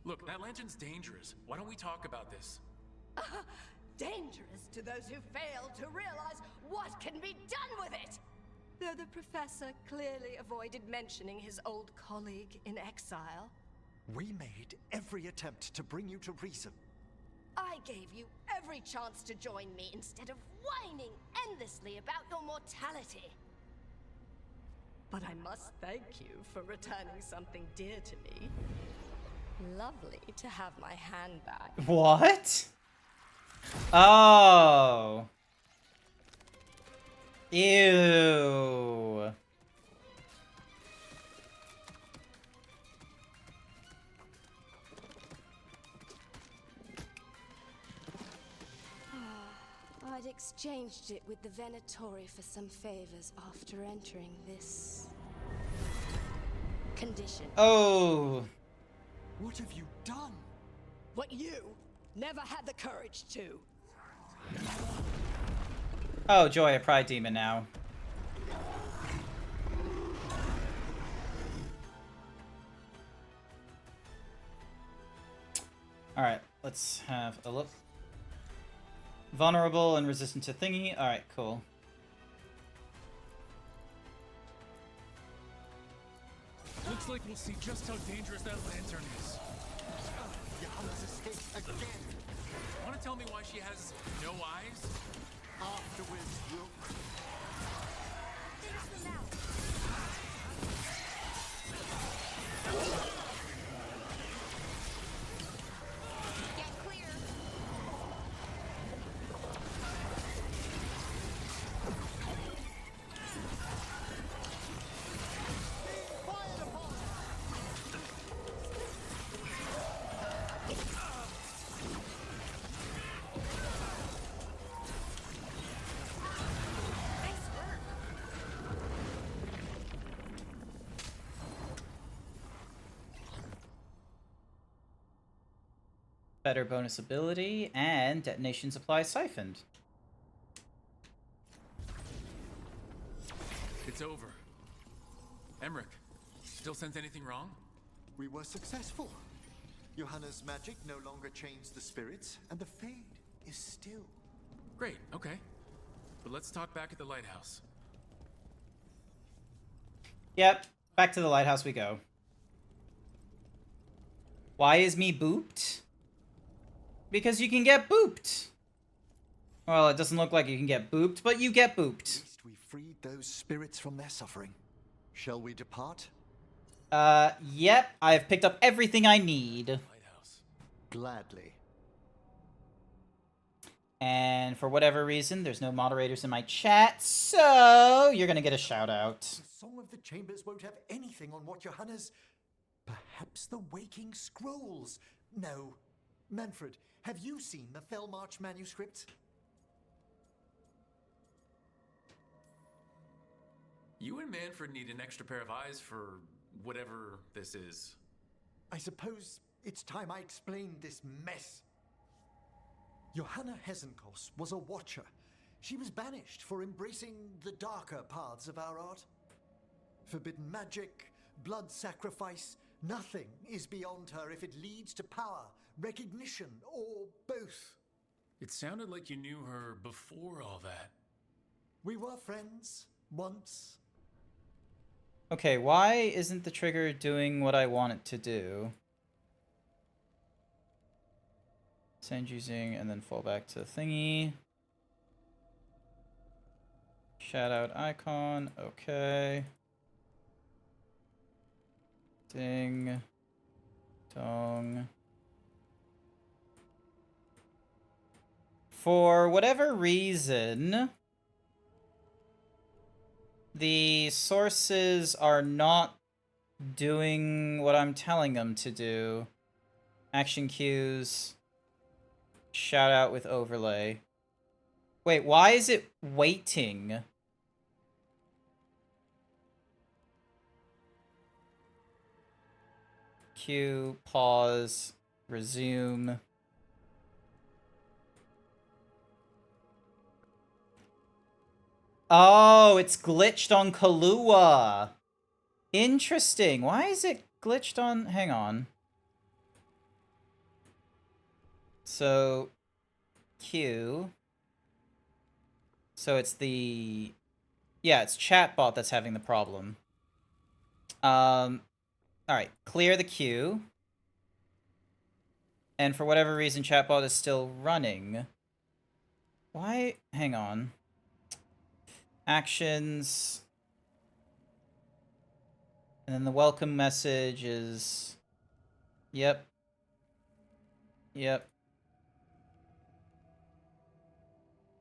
Look, that lantern's dangerous. Why don't we talk about this? Dangerous to those who fail to realize what can be done with it! Though the professor clearly avoided mentioning his old colleague in exile. We made every attempt to bring you to reason. I gave you every chance to join me instead of whining endlessly about your mortality. But I must thank you for returning something dear to me. Lovely to have my hand back. What? Oh. Ew. I'd exchanged it with the Venatori for some favors after entering this condition. Oh. What have you done? What you never had the courage to. Oh, joy, a pride demon now. Alright, let's have a look. Vulnerable and resistant to thingy. Alright, cool. Looks like we'll see just how dangerous that lantern is. Johanna's escaped again. Want to tell me why she has no eyes? Afterwards, you'll... Get clear. Better bonus ability and detonation supply siphoned. It's over. Emmerich, still sense anything wrong? We were successful. Johanna's magic no longer chains the spirits, and the Fade is still. Great, okay. But let's talk back at the lighthouse. Yep, back to the lighthouse we go. Why is me booped? Because you can get booped. Well, it doesn't look like you can get booped, but you get booped. At least we freed those spirits from their suffering. Shall we depart? Yep, I've picked up everything I need. Lighthouse. Gladly. And for whatever reason, there's no moderators in my chat, so you're gonna get a shout out. The Song of the Chambers won't have anything on what Johanna's... Perhaps the Waking Scrolls? No. Manfred, have you seen the Fellmarch manuscripts? You and Manfred need an extra pair of eyes for whatever this is. I suppose it's time I explained this mess. Johanna Hesenkos was a watcher. She was banished for embracing the darker paths of our art. Forbidden magic, blood sacrifice, nothing is beyond her if it leads to power, recognition, or both. It sounded like you knew her before all that. We were friends, once. Okay, why isn't the trigger doing what I want it to do? Send using, and then fall back to thingy. Shout out icon, okay. Ding. Dong. For whatever reason, the sources are not doing what I'm telling them to do. Action cues. Shout out with overlay. Wait, why is it waiting? Cue, pause, resume. Oh, it's glitched on Kahlua. Interesting. Why is it glitched on... Hang on. So, Q. So it's the... Yeah, it's chatbot that's having the problem. Alright, clear the queue. And for whatever reason, chatbot is still running. Why? Hang on. Actions. And then the welcome message is... Yep. Yep.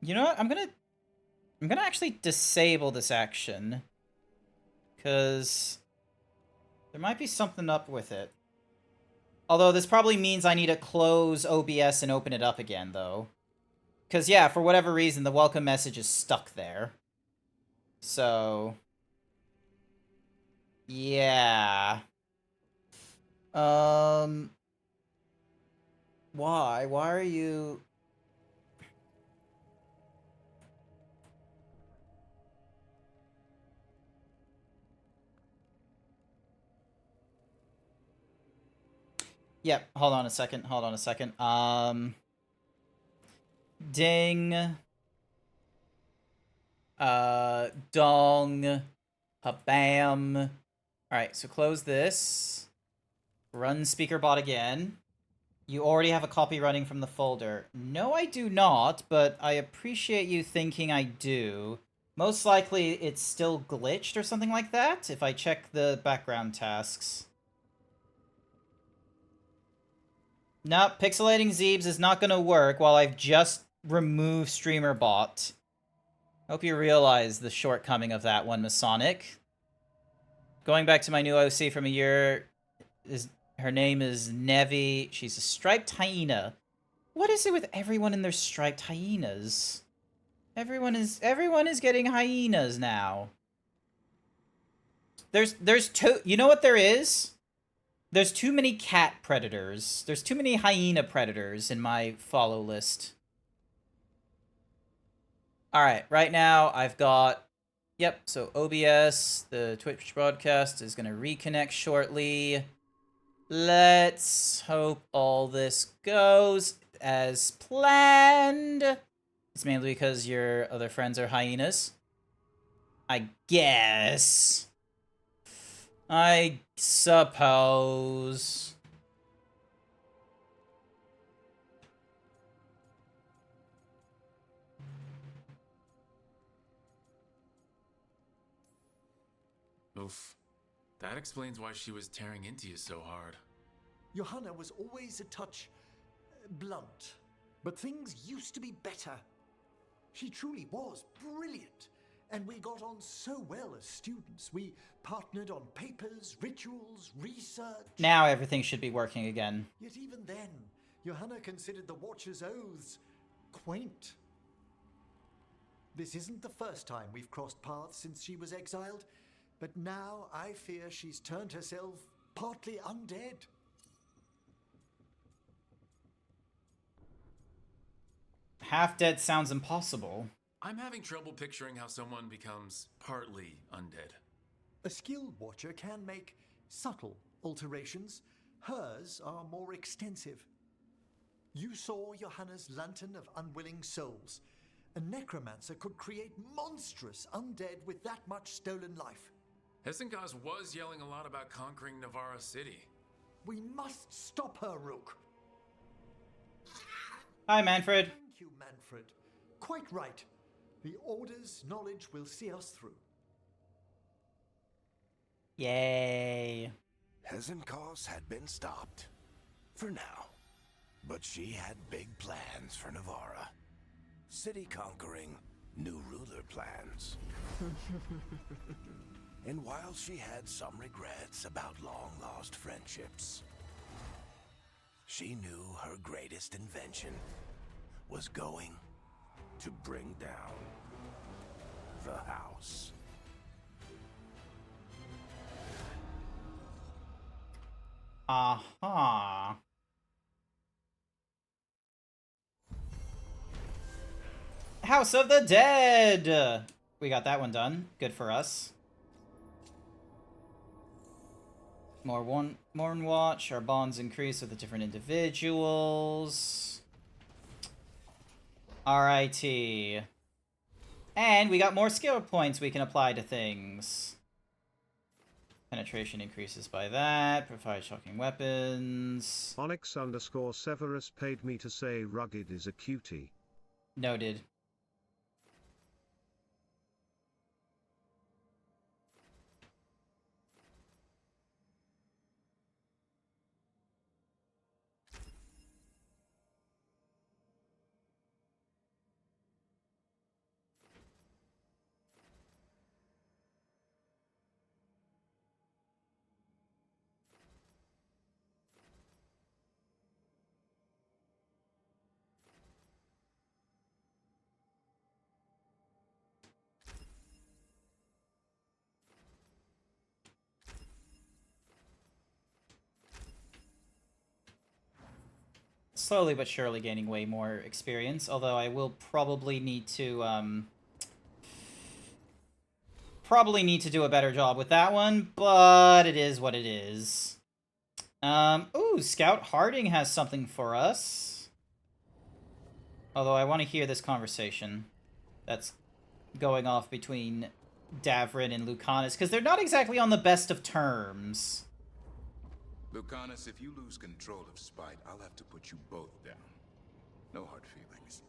You know what? I'm gonna actually disable this action. Because there might be something up with it. Although this probably means I need to close OBS and open it up again, though. Because, yeah, for whatever reason, the welcome message is stuck there. So... Yeah. Why? Why are you... Yep, hold on a second, hold on a second. Ding. Dong. Habam. Alright, so close this. Run speakerbot again. You already have a copy running from the folder. No, I do not, but I appreciate you thinking I do. Most likely it's still glitched or something like that, if I check the background tasks. Nope, pixelating Zeebs is not gonna work while I've just removed streamer bot. Hope you realize the shortcoming of that one, Masonic. Going back to my new OC from a year, her name is Nevi. She's a striped hyena. What is it with everyone and their striped hyenas? Everyone is getting hyenas now. There's two. You know what there is? There's too many cat predators. There's too many hyena predators in my follow list. Alright, right now I've got... Yep, so OBS, the Twitch broadcast, is going to reconnect shortly. Let's hope all this goes as planned. It's mainly because your other friends are hyenas. I guess. I suppose. Oof. That explains why she was tearing into you so hard. Johanna was always a touch blunt, but things used to be better. She truly was brilliant, and we got on so well as students. We partnered on papers, rituals, research. Now everything should be working again. Yet even then, Johanna considered the Watcher's oaths quaint. This isn't the first time we've crossed paths since she was exiled, but now I fear she's turned herself partly undead. Half dead sounds impossible. I'm having trouble picturing how someone becomes partly undead. A skilled watcher can make subtle alterations. Hers are more extensive. You saw Johanna's Lantern of Unwilling Souls. A necromancer could create monstrous undead with that much stolen life. Hessengaz was yelling a lot about conquering Navarra City. We must stop her, Rook. Hi, Manfred. Thank you, Manfred. Quite right. The Order's knowledge will see us through. Yay. Hessengaz had been stopped. For now. But she had big plans for Navarra. City conquering, new ruler plans. And while she had some regrets about long-lost friendships, she knew her greatest invention was going to bring down the house. Aha. House of the Dead! We got that one done. Good for us. More Watch. Our bonds increase with the different individuals. Alrighty. And we got more skill points we can apply to things. Penetration increases by that. Provide shocking weapons. Onyx_Severus paid me to say rugged is a cutie. Noted. Slowly but surely gaining way more experience, although I will probably need to do a better job with that one, but it is what it is. Ooh, Scout Harding has something for us. Although I want to hear this conversation that's going off between Davrin and Lucanus, because they're not exactly on the best of terms. Lucanus, if you lose control of Spite, I'll have to put you both down. No hard feelings.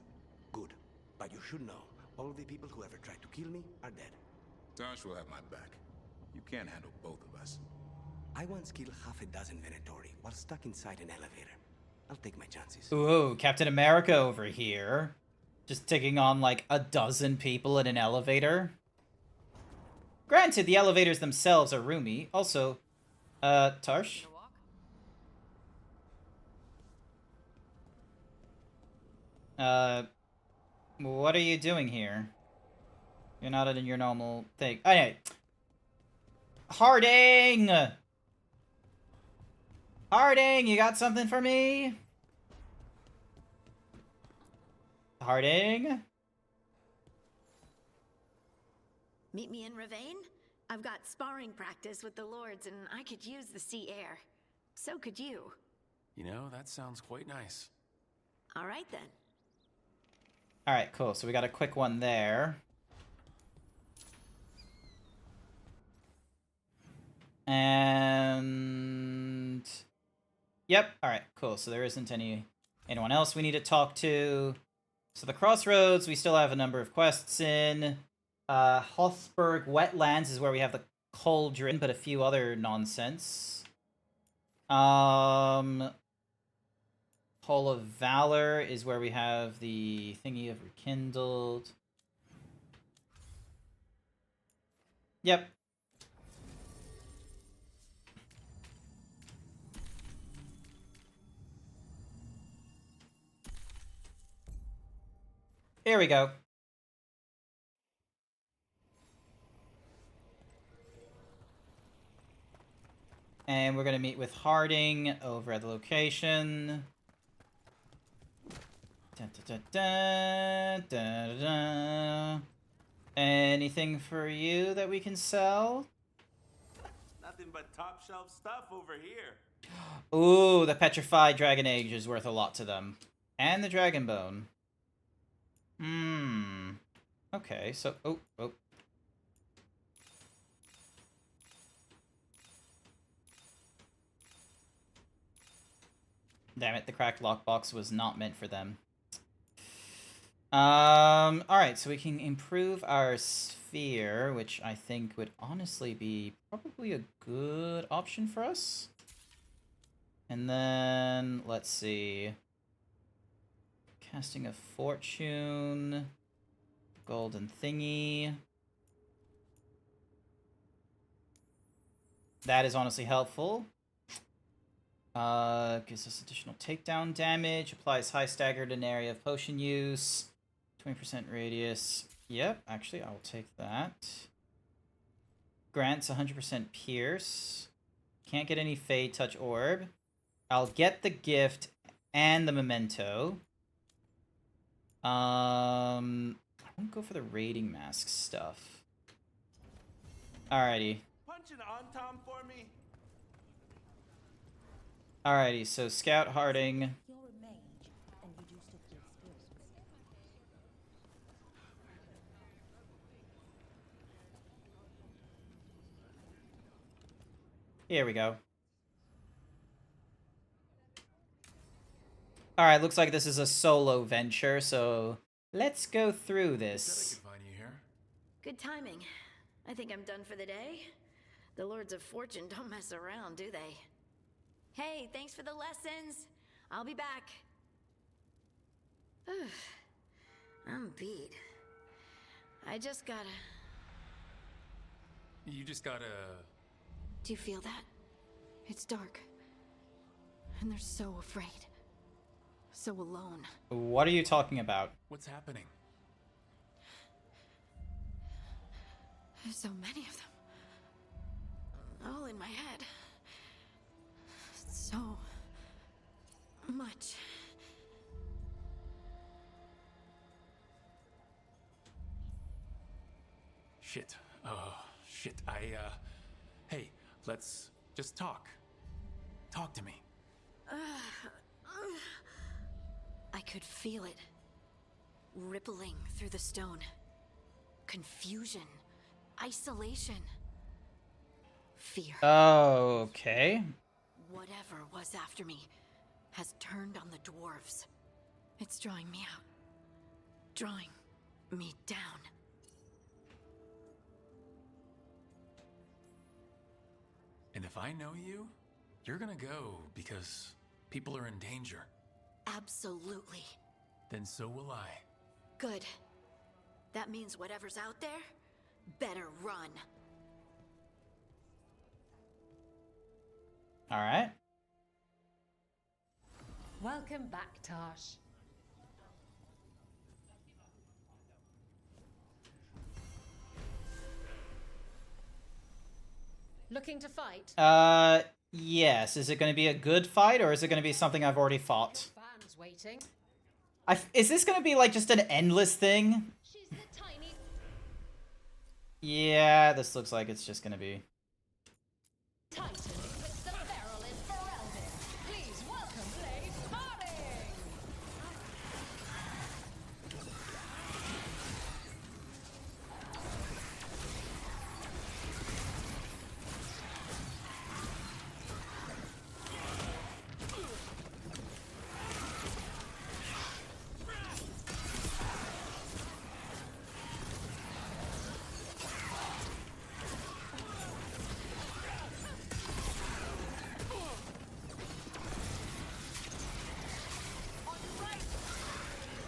Good. But you should know, all the people who ever tried to kill me are dead. Tosh will have my back. You can't handle both of us. I once killed half a dozen Venatori while stuck inside an elevator. I'll take my chances. Ooh, Captain America over here. Just taking on like a dozen people in an elevator. Granted, the elevators themselves are roomy. Also, Tarsh? What are you doing here? You're not in your normal thing. Anyway. Harding! Harding, you got something for me? Harding? Meet me in Ravane? I've got sparring practice with the lords and I could use the sea air. So could you. You know, that sounds quite nice. All right then. Alright, cool. So we got a quick one there. And... Yep, alright, cool. So there isn't anyone else we need to talk to. So the Crossroads, we still have a number of quests in. Hothberg Wetlands is where we have the Cauldron, but a few other nonsense. Hall of Valor is where we have the thingy of Rekindled. Yep. Here we go. And we're gonna meet with Harding over at the location. Dun, dun, dun, dun, dun, dun. Anything for you that we can sell? Nothing but top shelf stuff over here. Ooh, the petrified dragon egg is worth a lot to them. And the dragon bone. Okay, so... Oh. Damn it, the cracked lockbox was not meant for them. Alright, so we can improve our sphere, which I think would honestly be probably a good option for us. And then, let's see. Casting a fortune. Golden thingy. That is honestly helpful. Gives us additional takedown damage. Applies high staggered in area of potion use. 20% radius. Yep, actually, I'll take that. Grants 100% pierce. Can't get any Fade Touch Orb. I'll get the gift and the memento. I won't go for the raiding mask stuff. Alrighty. Punch an on-tom for me. Alrighty, so Scout Harding. Here we go. Alright, looks like this is a solo venture, so let's go through this. Good timing. I think I'm done for the day. The Lords of Fortune don't mess around, do they? Hey, thanks for the lessons. I'll be back. I'm beat. I just gotta... You just gotta... Do you feel that? It's dark. And they're so afraid. So alone. What are you talking about? What's happening? There's so many of them. All in my head. So much. Shit. Oh, shit. Hey, let's just talk. Talk to me. I could feel it. Rippling through the stone. Confusion. Isolation. Fear. Okay. Whatever was after me has turned on the dwarves. It's drawing me out. Drawing me down. And if I know you, you're gonna go because people are in danger. Absolutely. Then so will I. Good. That means whatever's out there better run. All right. Welcome back, Tosh. Looking to fight? Yes. Is it going to be a good fight, or is it going to be something I've already fought? Fans waiting. Is this going to be like just an endless thing? She's the tiny... Yeah, this looks like it's just going to be. Titan puts the barrel in for Elvin. Please welcome Blade Harding.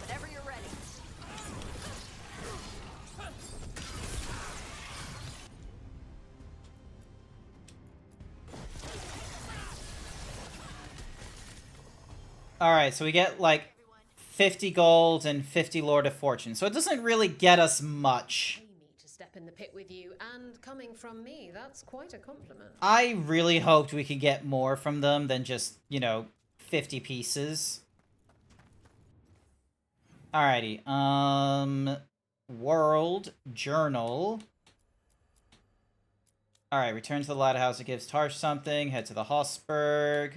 Whenever you're ready. Alright, so we get like 50 gold and 50 Lord of Fortune. So it doesn't really get us much. Pay me to step step in the pit with you, and coming from me, that's quite a compliment. I really hoped we could get more from them than just, you know, 50 pieces. Alrighty, World Journal. Alright, return to the lighthouse. It gives Tarsh something. Head to the Hossberg.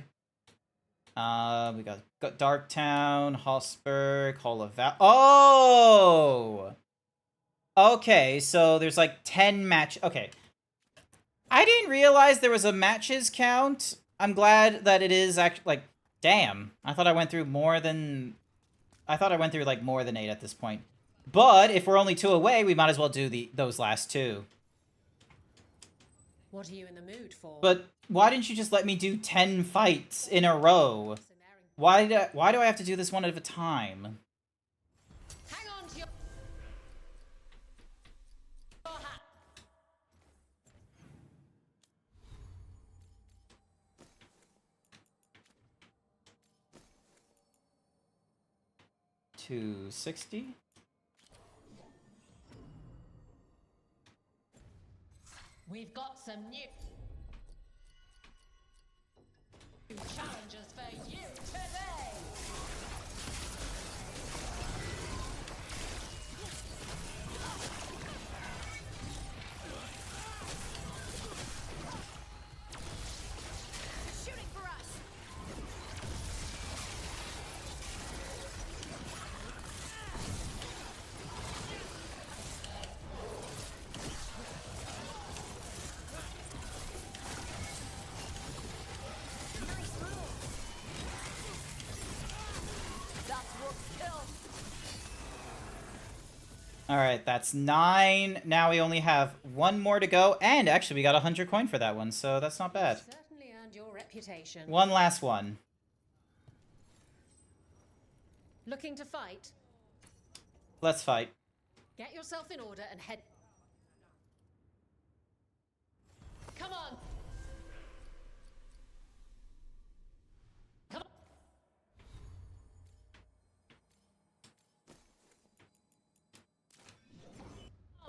We got Darktown, Hossberg, Hall of Val. Oh! Okay, so there's like 10 match. Okay. I didn't realize there was a matches count. I'm glad that it is actually, like, damn. I thought I went through more than... I thought I went through, like, more than 8 at this point. But if we're only 2 away, we might as well do those last 2. What are you in the mood for? But why didn't you just let me do 10 fights in a row? Why do I have to do this one at a time? Hang on to your hat. $260. We've got some new challenges for you today. Shooting for us. Alright, that's 9. Now we only have 1 more to go. And actually, we got 100 coin for that one, so that's not bad. Certainly earned your reputation. One last one. Looking to fight? Let's fight. Get yourself in order and head. Come on.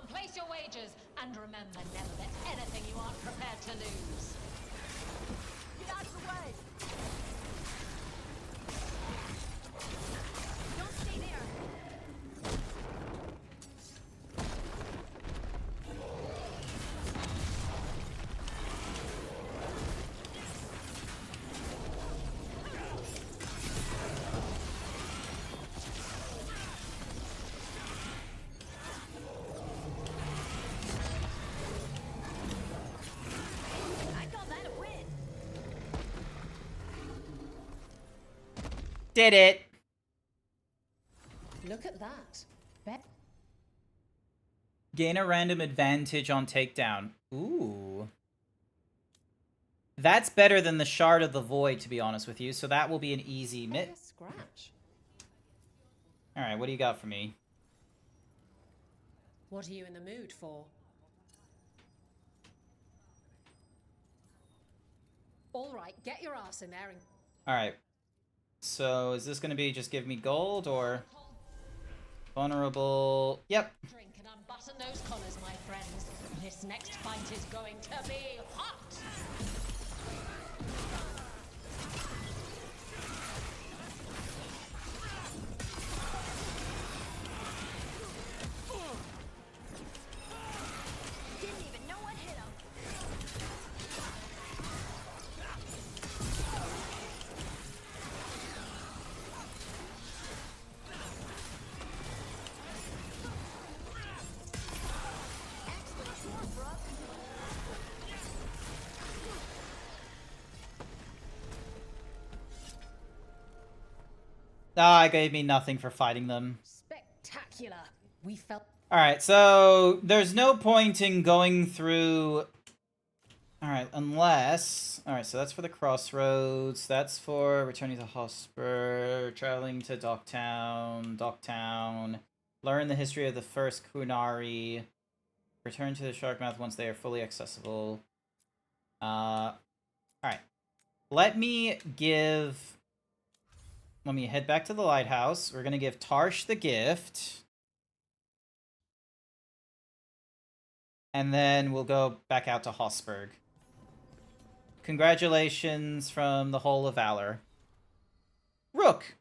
Place your wagers, and remember, never bet anything you aren't prepared to lose. Get out of the way. Don't stay there. Did it! Look at that. Gain a random advantage on takedown. Ooh. That's better than the Shard of the Void, to be honest with you, so that will be an easy mit. Scratch. Alright, what do you got for me? What are you in the mood for? All right, get your ass in there and... Alright. So, is this going to be just give me gold, or... Vulnerable... Yep. Drink and unbutton those collars, my friends. This next fight is going to be hot! Didn't even know what hit him. Ah, it gave me nothing for fighting them. Spectacular. We felt... Alright, so there's no point in going through... Alright, unless... Alright, so that's for the Crossroads. That's for returning to Hosper, traveling to Docktown. Learn the history of the first Kunari. Return to the Sharkmouth once they are fully accessible. Alright. Let me head back to the lighthouse. We're gonna give Tarsh the gift. And then we'll go back out to Hossberg. Congratulations from the whole of Valor. Rook!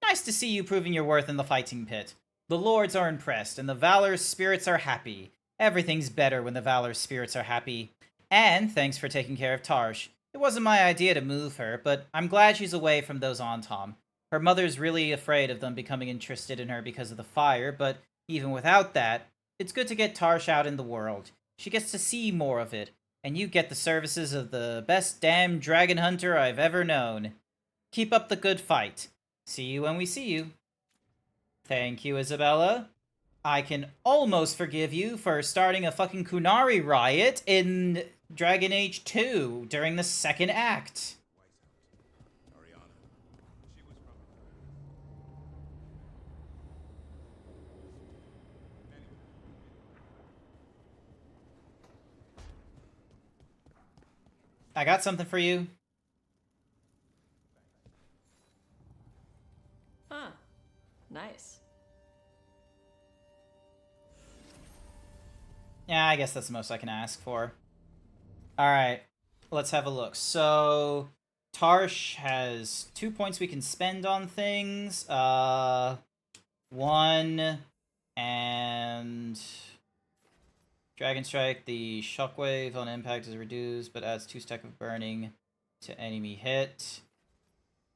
Nice to see you proving your worth in the fighting pit. The lords are impressed, and the Valor's spirits are happy. Everything's better when the Valor's spirits are happy. And thanks for taking care of Tarsh. It wasn't my idea to move her, but I'm glad she's away from those Antom. Her mother's really afraid of them becoming interested in her because of the fire, but even without that, it's good to get Tarsh out in the world. She gets to see more of it, and you get the services of the best damn dragon hunter I've ever known. Keep up the good fight. See you when we see you. Thank you, Isabella. I can almost forgive you for starting a fucking Kunari riot in Dragon Age 2 during the second act. I got something for you. Huh. Nice. Yeah, I guess that's the most I can ask for. Alright, let's have a look. So, Tarsh has 2 points we can spend on things. 1, and... Dragon Strike, the shockwave on impact is reduced, but adds 2 stack of burning to enemy hit.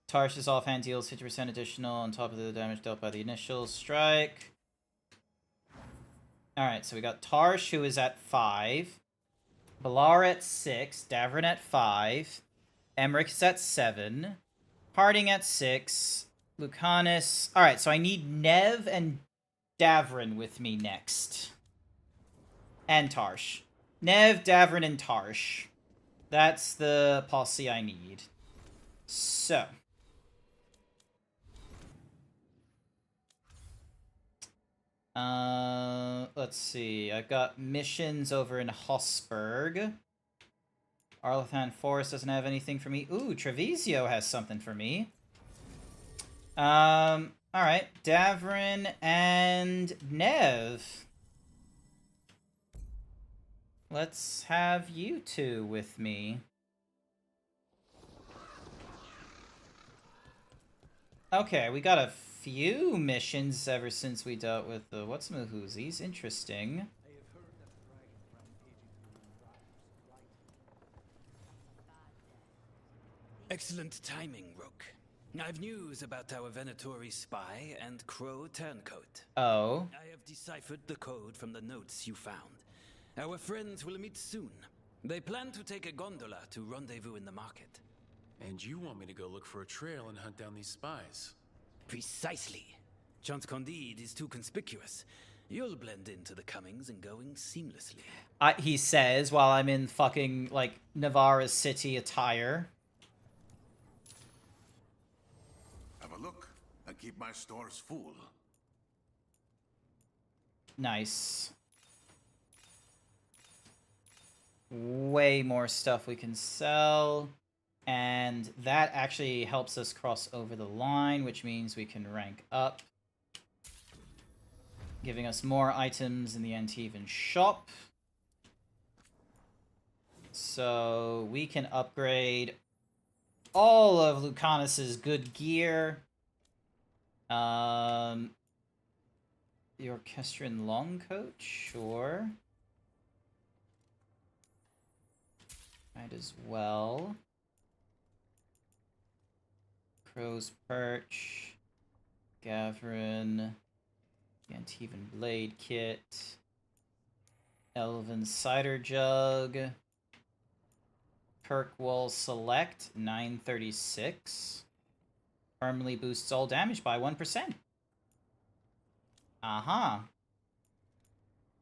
Tarsh's offhand deals 50% additional on top of the damage dealt by the initial strike. Alright, so we got Tarsh, who is at 5. Balar at 6. Davrin at 5. Emmerich is at 7. Harding at 6. Lucanus... Alright, so I need Nev and Davrin with me next. And Tarsh. Nev, Davrin, and Tarsh. That's the posse I need. So... let's see. I've got missions over in Hossberg. Arlathan Forest doesn't have anything for me. Ooh, Trevisio has something for me. Alright. Davrin and Nev. Let's have you two with me. Okay, we got a few missions ever since we dealt with the what's-mahoozies. Interesting. Excellent timing, Rook. I've news about our Venatori spy and Crow turncoat. Oh. I have deciphered the code from the notes you found. Our friends will meet soon. They plan to take a gondola to rendezvous in the market. And you want me to go look for a trail and hunt down these spies? Precisely. Chance Candide is too conspicuous. You'll blend into the comings and goings seamlessly. He says while I'm in fucking, like, Navarra City attire. Have a look. I keep my stores full. Nice. Way more stuff we can sell. And that actually helps us cross over the line, which means we can rank up. Giving us more items in the Antivan shop. So we can upgrade all of Lucanus's good gear. The Orchestrion Longcoat, sure. Might as well. Crow's Perch. Gavrin. Antivan Blade Kit. Elven Cider Jug. Kirkwall Select, 936. Permanently boosts all damage by 1%. Aha.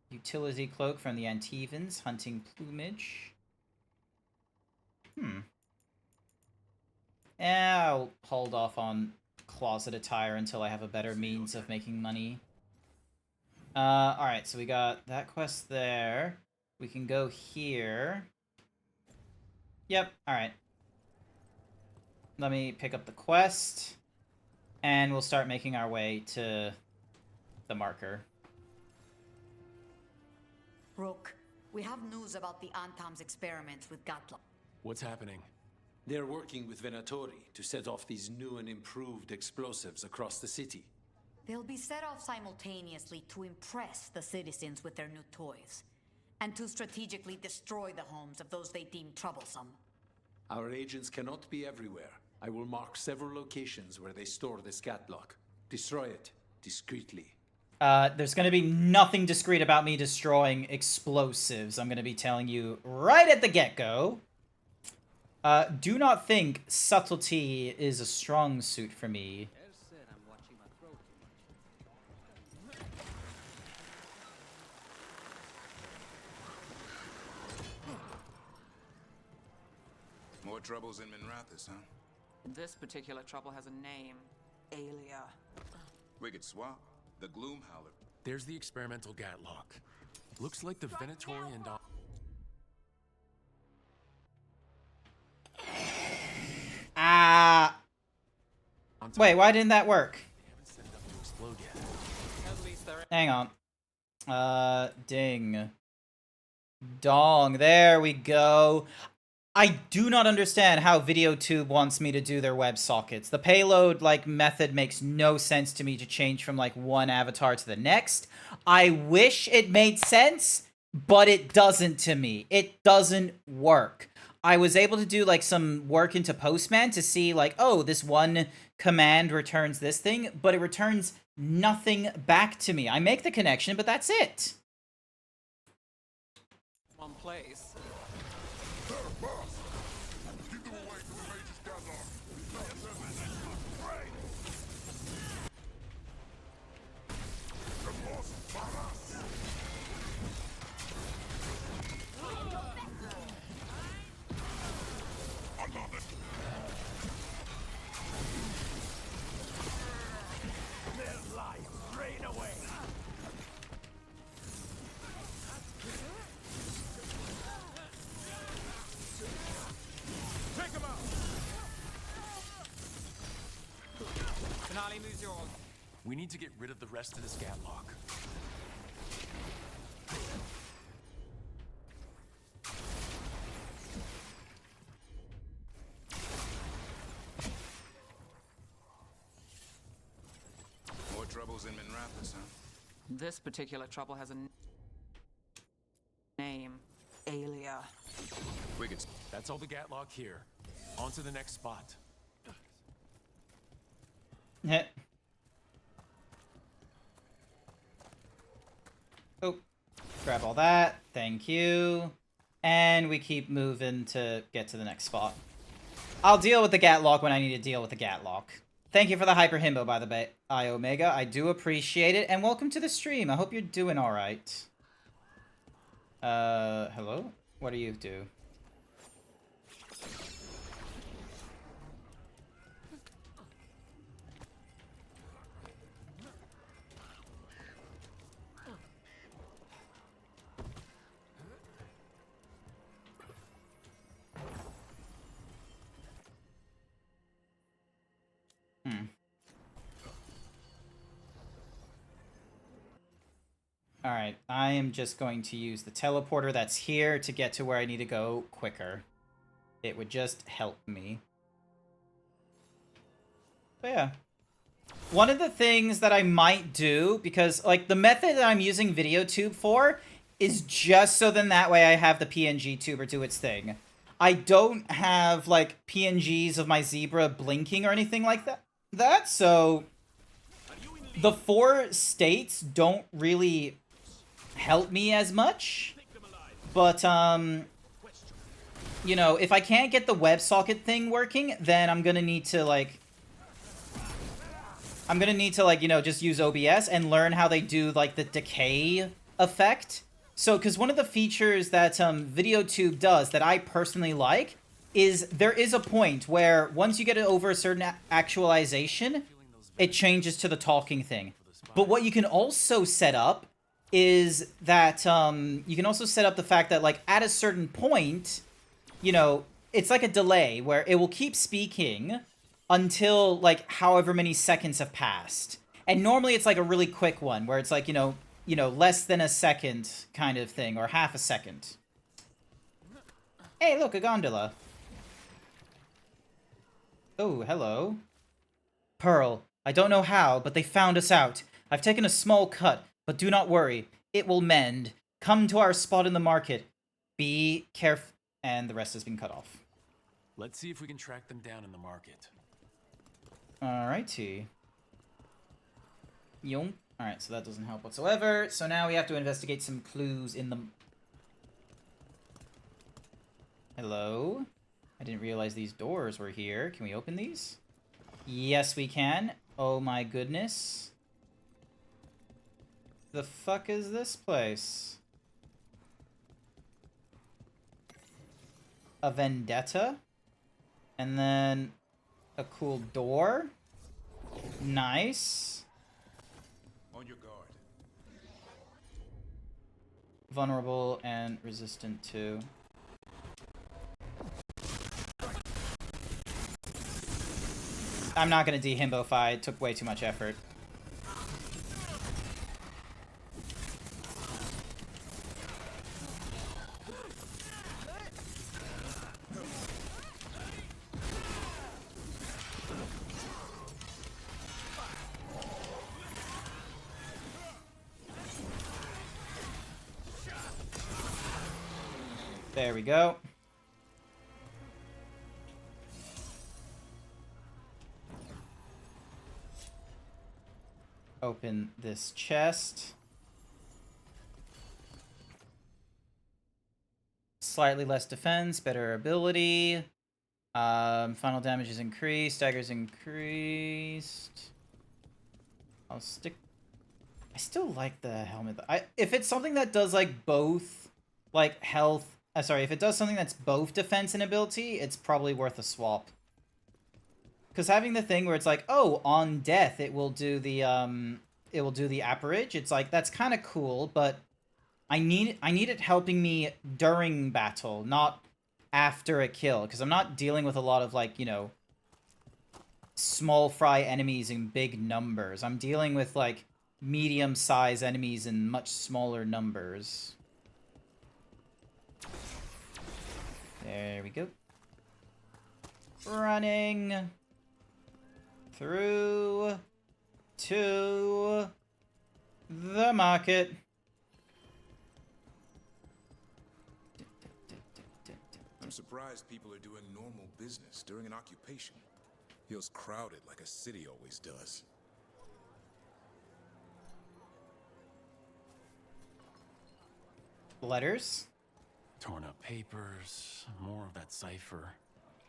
Utility Cloak from the Antivans, Hunting Plumage. I'll hold off on Closet Attire until I have a better means of making money. Alright, so we got that quest there. We can go here. Yep, alright. Let me pick up the quest. And we'll start making our way to the marker. Rook, We have news about the Antam's experiments with Gatla. What's happening? They're working with Venatori to set off these new and improved explosives across the city. They'll be set off simultaneously to impress the citizens with their new toys, and to strategically destroy the homes of those they deem troublesome. Our agents cannot be everywhere. I will mark several locations where they store this catlock. Destroy it discreetly. There's going to be nothing discreet about me destroying explosives. I'm going to be telling you right at the get-go. Do not think subtlety is a strong suit for me. More troubles in Minrathous, huh? This particular trouble has a name. Alia. We could swap. The Gloom Howler. There's the experimental Gatlock. Looks like the Venatori and... Ah. Wait, why didn't that work? Hang on. Ding. Dong. There we go. I do not understand how VideoTube wants me to do their WebSockets. The payload, like, method makes no sense to me to change from, like, one avatar to the next. I wish it made sense, but it doesn't to me. It doesn't work. I was able to do, like, some work into Postman to see, like, oh, this one command returns this thing, but it returns nothing back to me. I make the connection, but that's it. One place. We need to get rid of the rest of this Gatlock. More troubles in Minrathous, huh? This particular trouble has a name. Alia. We can... That's all the Gatlock here. On to the next spot. Heh. Oh, grab all that. Thank you. And we keep moving to get to the next spot. I'll deal with the Gatlock when I need to deal with the Gatlock. Thank you for the Hyper Himbo, by the way, Omega. I do appreciate it. And welcome to the stream. I hope you're doing alright. Hello? What do you do? Alright, I am just going to use the teleporter that's here to get to where I need to go quicker. It would just help me. But yeah. One of the things that I might do, because like the method that I'm using VideoTube for is just so then that way I have the PNGTuber do its thing. I don't have like PNGs of my zebra blinking or anything like that, so the 4 states don't really help me as much, but you know, if I can't get the WebSocket thing working, then I'm gonna need to like you know, just use OBS and learn how they do like the decay effect. So because one of the features that VideoTube does that I personally like is there is a point where once you get it over a certain actualization, it changes to the talking thing. But what you can also set up is that you can also set up the fact that like at a certain point, you know, it's like a delay where it will keep speaking until like however many seconds have passed. And normally it's like a really quick one where it's like, you know, you know, less than a second kind of thing, or half a second. Hey, look, a gondola. Oh, hello. Pearl, I don't know how, but they found us out. I've taken a small cut, but do not worry. It will mend. Come to our spot in the market. Be careful. And the rest has been cut off. Let's see if we can track them down in the market. Alrighty. Yum. Alright, so that doesn't help whatsoever. So now we have to investigate some clues in the... Hello? I didn't realize these doors were here. Can we open these? Yes, we can. Oh my goodness. The fuck is this place? A vendetta? And then a cool door? Nice. On your guard. Vulnerable and resistant to... I'm not gonna dehimbofy, it took way too much effort. There we go. Open this chest. Slightly less defense, better ability. Final damage is increased, daggers increased. I'll stick... I still like the helmet. If it's something that does like both, like health... sorry, if it does something that's both defense and ability, it's probably worth a swap. Because having the thing where it's like, oh, on death it will do the apparage. It's like, that's kind of cool, but I need it helping me during battle, not after a kill. Because I'm not dealing with a lot of, like, you know, small fry enemies in big numbers. I'm dealing with, like, medium-sized enemies in much smaller numbers. There we go. Running through to the market. I'm surprised people are doing normal business during an occupation. Feels crowded like a city always does. Letters? Torn up papers, more of that cipher.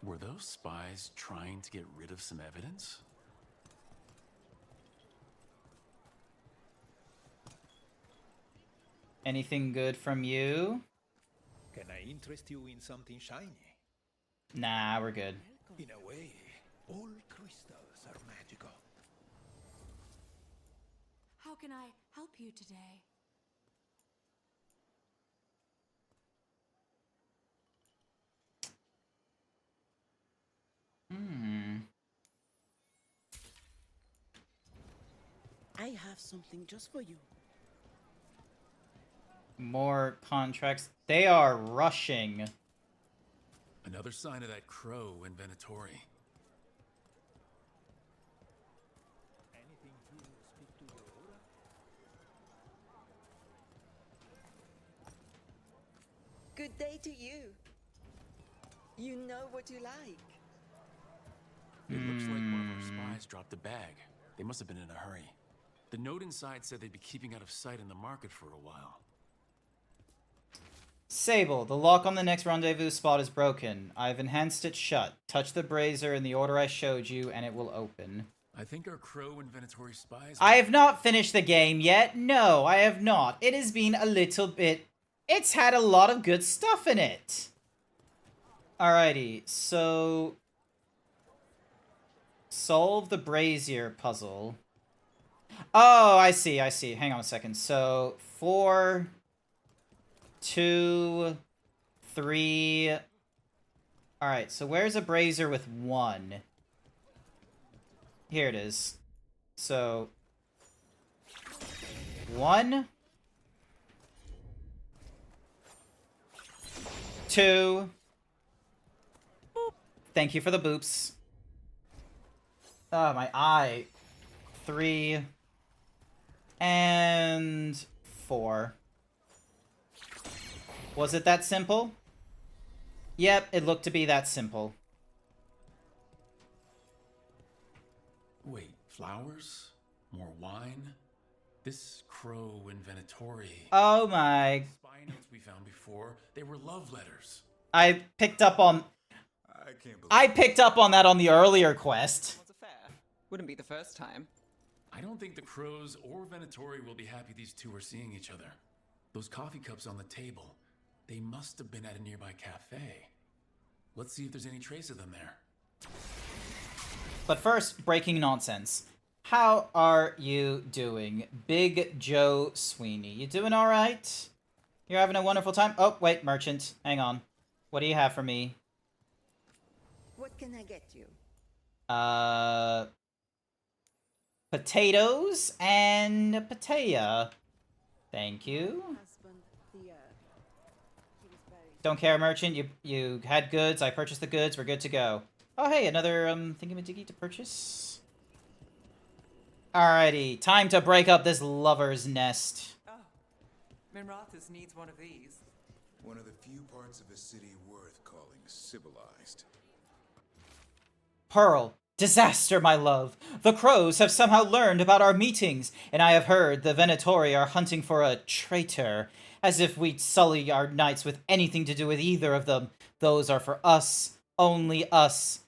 Were those spies trying to get rid of some evidence? Anything good from you? Can I interest you in something shiny? Nah, we're good. In a way, all crystals are magical. How can I help you today? I have something just for you. More contracts. They are rushing. Another sign of that crow in Venatori. Anything here speak to your aura? Good day to you. You know what you like. It looks like one of our spies dropped a bag. They must have been in a hurry. The note inside said they'd be keeping out of sight in the market for a while. Sable, the lock on the next rendezvous spot is broken. I've enhanced it shut. Touch the brazier in the order I showed you, and it will open. I think our crow and Venatori spies... I have not finished the game yet. No, I have not. It has been a little bit... It's had a lot of good stuff in it. Alrighty, so... Solve the brazier puzzle. Oh, I see, I see. Hang on a second. So, 4, 2, 3... Alright, so where's a brazier with 1? Here it is. So... 1, 2. Boop. Thank you for the boops. Oh, my eye. 3. And 4. Was it that simple? Yep, it looked to be that simple. Wait, flowers? More wine? This crow inventory. Oh my. Spy notes we found before, they were love letters. I picked up on that on the earlier quest. Wouldn't be the first time. I don't think the crows or Venatori will be happy these two are seeing each other. Those coffee cups on the table, they must have been at a nearby cafe. Let's see if there's any trace of them there. But first, breaking nonsense. How are you doing, Big Joe Sweeney? You doing alright? You're having a wonderful time? Oh, wait, merchant. Hang on. What do you have for me? What can I get you? Potatoes and a pataya. Thank you. Don't care, merchant. You had goods. I purchased the goods. We're good to go. Oh, hey, another thingamajiggy to purchase. Alrighty, time to break up this lover's nest. Oh, Minrathus needs one of these. One of the few parts of a city worth calling civilized. Pearl, disaster, my love. The crows have somehow learned about our meetings, and I have heard the Venatori are hunting for a traitor, as if we'd sully our nights with anything to do with either of them. Those are for us, only us.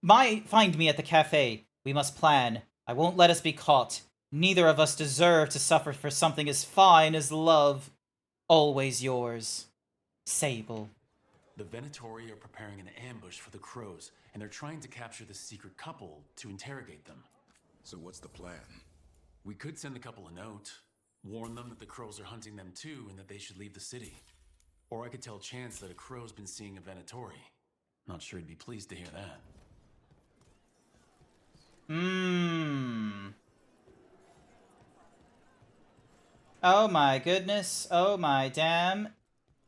Find me at the cafe. We must plan. I won't let us be caught. Neither of us deserve to suffer for something as fine as love. Always yours, Sable. The Venatori are preparing an ambush for the crows, and they're trying to capture the secret couple to interrogate them. So what's the plan? We could send the couple a note, warn them that the crows are hunting them too and that they should leave the city. Or I could tell Chance that a crow's been seeing a Venatori. Not sure he'd be pleased to hear that. Oh my goodness. Oh my damn.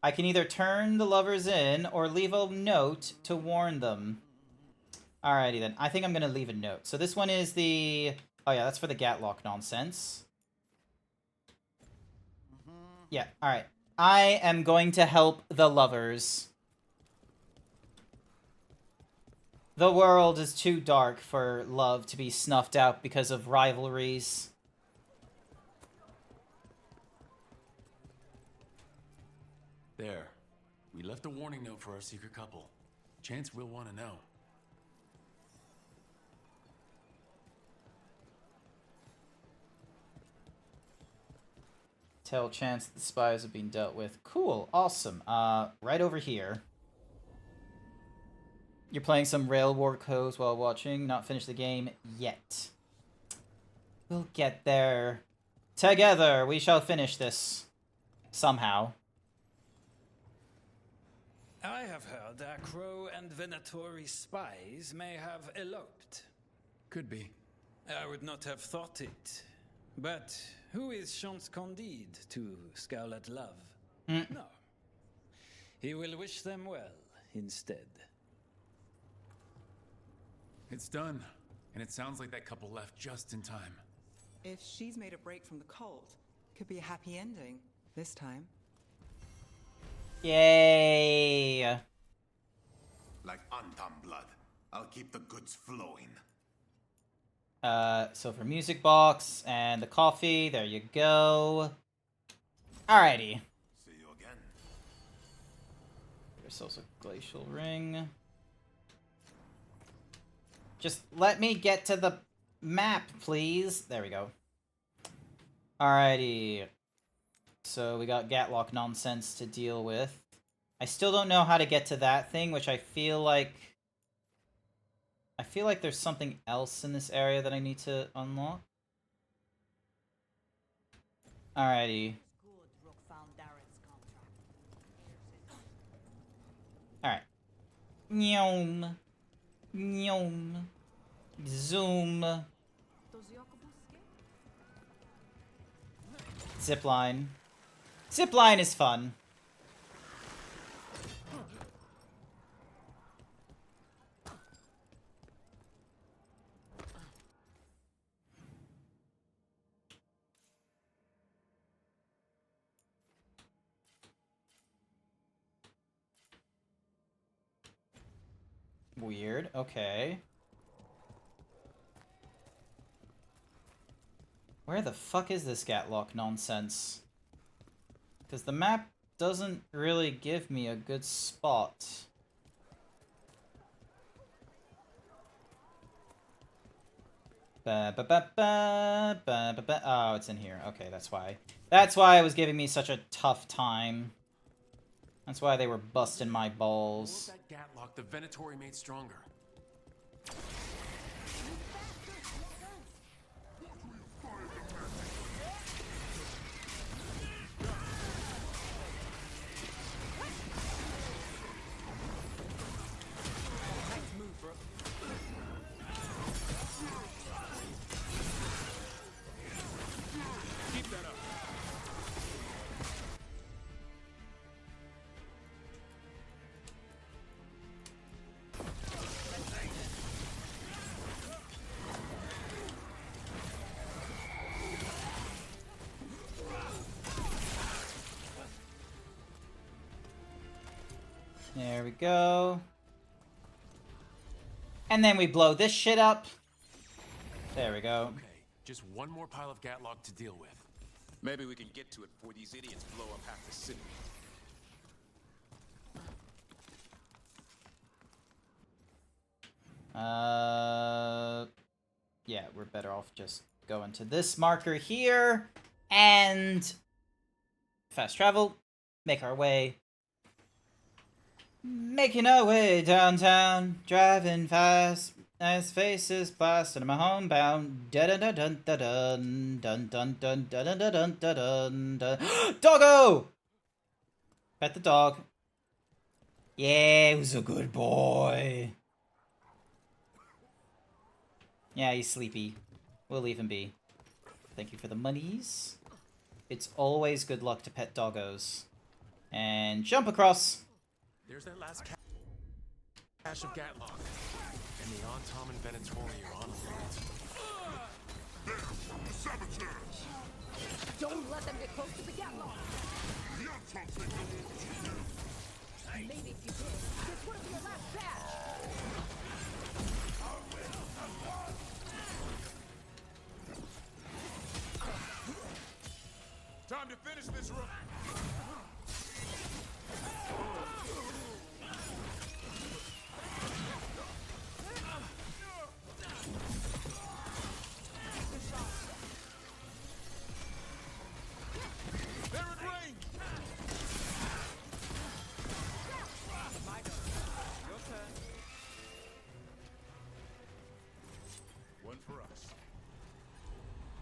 I can either turn the lovers in or leave a note to warn them. Alrighty then. I think I'm gonna leave a note. So this one is the... Oh yeah, that's for the Gatlock nonsense. Yeah, alright. I am going to help the lovers. The world is too dark for love to be snuffed out because of rivalries. There. We left a warning note for our secret couple. Chance will want to know. Tell Chance the spies have been dealt with. Cool. Awesome. Right over here. You're playing some Rail War codes while watching. Not finished the game yet. We'll get there. Together, we shall finish this. Somehow. I have heard that Crow and Venatori spies may have eloped. Could be. I would not have thought it. But who is Chance Candide to scowl at love? No. He will wish them well instead. It's done. And it sounds like that couple left just in time. If she's made a break from the cult, could be a happy ending this time. Yay! Like Antam blood. I'll keep the goods flowing. So for music box and the coffee, there you go. Alrighty. See you again. There's also glacial ring. Just let me get to the map, please. There we go. Alrighty. So we got Gatlock nonsense to deal with. I still don't know how to get to that thing, which I feel like there's something else in this area that I need to unlock. Alrighty. Alright. Nyom. Nyom. Zoom. Zipline. Zipline is fun. weird. Okay. Where the fuck is this Gatlock nonsense? Because the map doesn't really give me a good spot. Ba, ba, ba, ba, ba, ba, ba. Oh, it's in here. Okay, that's why. That's why it was giving me such a tough time. That's why they were busting my balls. That Gatlock the Venatori made stronger. There we go. And then we blow this shit up. There we go. Okay, just one more pile of Gatlock to deal with. Maybe we can get to it before these idiots blow up half the city. Yeah, we're better off just going to this marker here and fast travel, make our way. Making our way downtown, driving fast, as faces blasted in my homebound. Dun dun dun dun dun dun dun dun dun dun dun dun. Doggo! Pet the dog. Yeah, he was a good boy. Yeah, he's sleepy. We'll leave him be. Thank you for the monies. It's always good luck to pet doggos. And jump across. There's that last cache of Gatlock. And the Antom and Venatori are on alert. The saboteurs! Don't let them get close to the Gatlock! The Antom's making Maybe if you did, this would have been your last batch! Time to finish this run.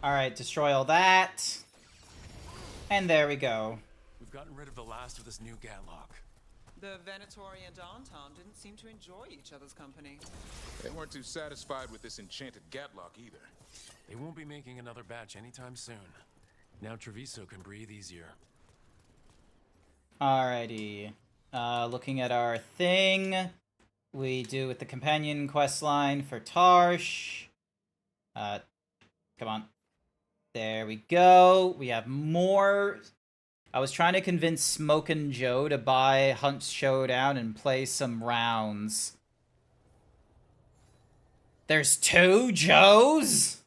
Alright, destroy all that. And there we go. We've gotten rid of the last of this new Gatlock. The Venatori and Anton didn't seem to enjoy each other's company. They weren't too satisfied with this enchanted Gatlock either. They won't be making another batch anytime soon. Now Treviso can breathe easier. Alrighty. Looking at our thing. We do with the companion quest line for Tarsh. Come on. There we go. We have more. I was trying to convince Smokin' Joe to buy Hunt's Showdown and play some rounds. There's 2 Joes?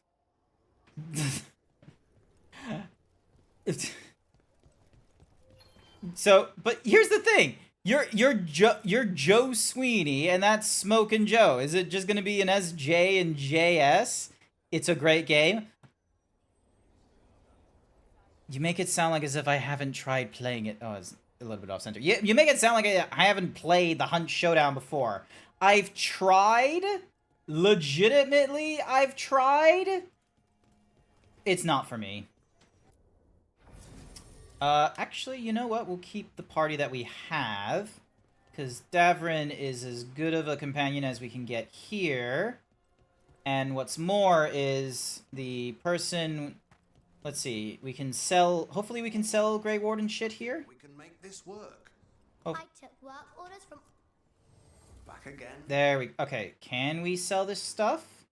So, but here's the thing. You're Joe Sweeney, and that's Smokin' Joe. Is it just gonna be an SJ and JS? It's a great game. You make it sound like as if I haven't tried playing it. Oh, it's a little bit off center. You make it sound like I haven't played the Hunt Showdown before. I've tried. Legitimately, I've tried. It's not for me. Actually, you know what? We'll keep the party that we have. Because Davrin is as good of a companion as we can get here. And what's more is the person... Let's see, we can sell... Hopefully we can sell Grey Warden shit here? We can make this work. Oh. I took work orders from... Back again. There we... Okay, can we sell this stuff?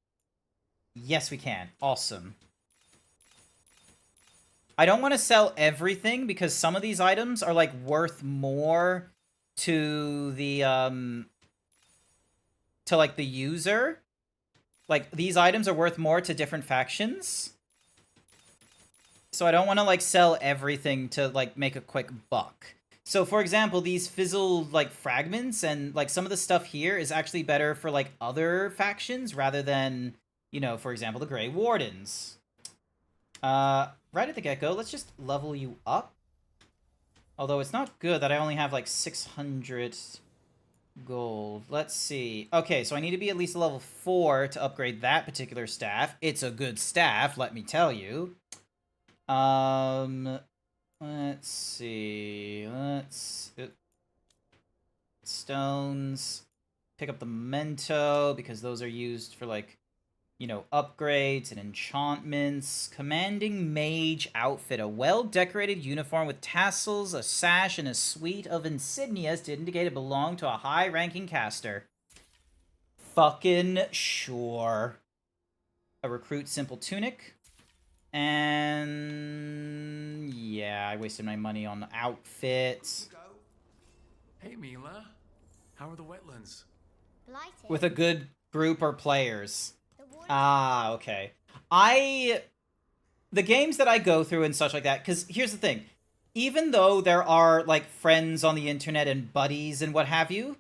Yes, we can. Awesome. I don't want to sell everything because some of these items are, like, worth more to the, to, like, the user. Like, these items are worth more to different factions. So I don't want to, like, sell everything to, like, make a quick buck. So, for example, these fizzled, like, fragments and, like, some of the stuff here is actually better for, like, other factions rather than, you know, for example, the Grey Wardens. Right at the get-go, let's just level you up. Although it's not good that I only have, like, 600 gold. Let's see. Okay, so I need to be at least a level 4 to upgrade that particular staff. It's a good staff, let me tell you. Let's see. Stones. Pick up the memento, because those are used for, like, you know, upgrades and enchantments. Commanding mage outfit. A well-decorated uniform with tassels, a sash, and a suite of insignias to indicate it belonged to a high-ranking caster. Fucking sure. A recruit simple tunic. And yeah, I wasted my money on outfits. Hey, Mila. How are the wetlands? With a good group or players. Ah, okay. The games that I go through and such like that, because here's the thing. Even though there are, like, friends on the internet and buddies and what have you,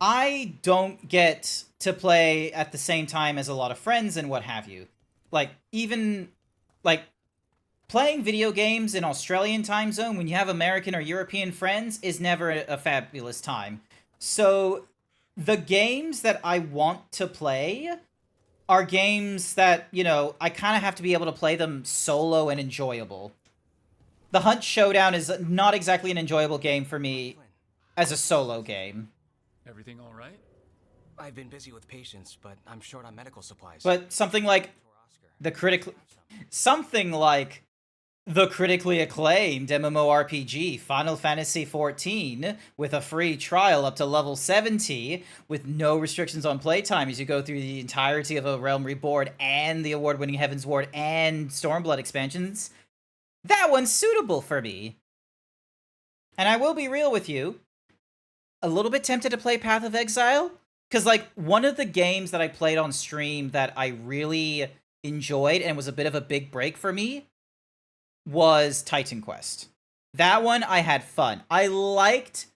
I don't get to play at the same time as a lot of friends and what have you. Like, even, like, playing video games in Australian time zone when you have American or European friends is never a fabulous time. So, the games that I want to play are games that, you know, I kind of have to be able to play them solo and enjoyable. The Hunt Showdown is not exactly an enjoyable game for me as a solo game. Everything all right? I've been busy with patients, but I'm short on medical supplies. But something like the critically acclaimed MMORPG Final Fantasy XIV with a free trial up to level 70 with no restrictions on playtime as you go through the entirety of A Realm Reborn and the award-winning Heaven's Ward and Stormblood expansions, that one's suitable for me. And I will be real with you, a little bit tempted to play Path of Exile, because, like, one of the games that I played on stream that I really enjoyed and was a bit of a big break for me was Titan Quest. That one, I had fun. I liked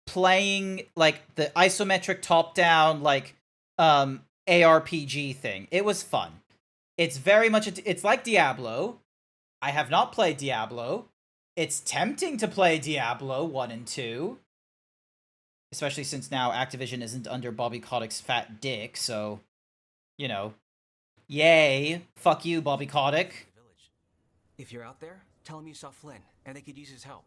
playing, like, the isometric top-down, like, ARPG thing. It was fun. It's very much, it's like Diablo. I have not played Diablo. It's tempting to play Diablo 1 and 2. Especially since now Activision isn't under Bobby Kotick's fat dick, so, you know. Yay. Fuck you, Bobby Kotick. If you're out there, tell him you saw Flynn, and they could use his help.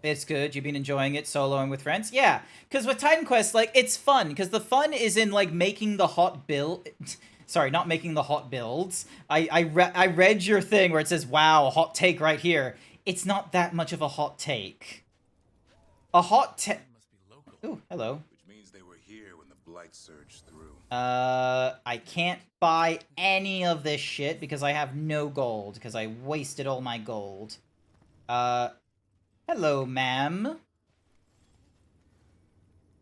It's good. You've been enjoying it soloing with friends? Yeah, because with Titan Quest, like, it's fun, because the fun is in, like, making the hot build... Sorry, not making the hot builds. I read your thing where it says, wow, hot take right here. It's not that much of a hot take. A hot take... Ooh, hello. Which means they were here when the blight surged through. I can't buy any of this shit because I have no gold, because I wasted all my gold. Hello, ma'am.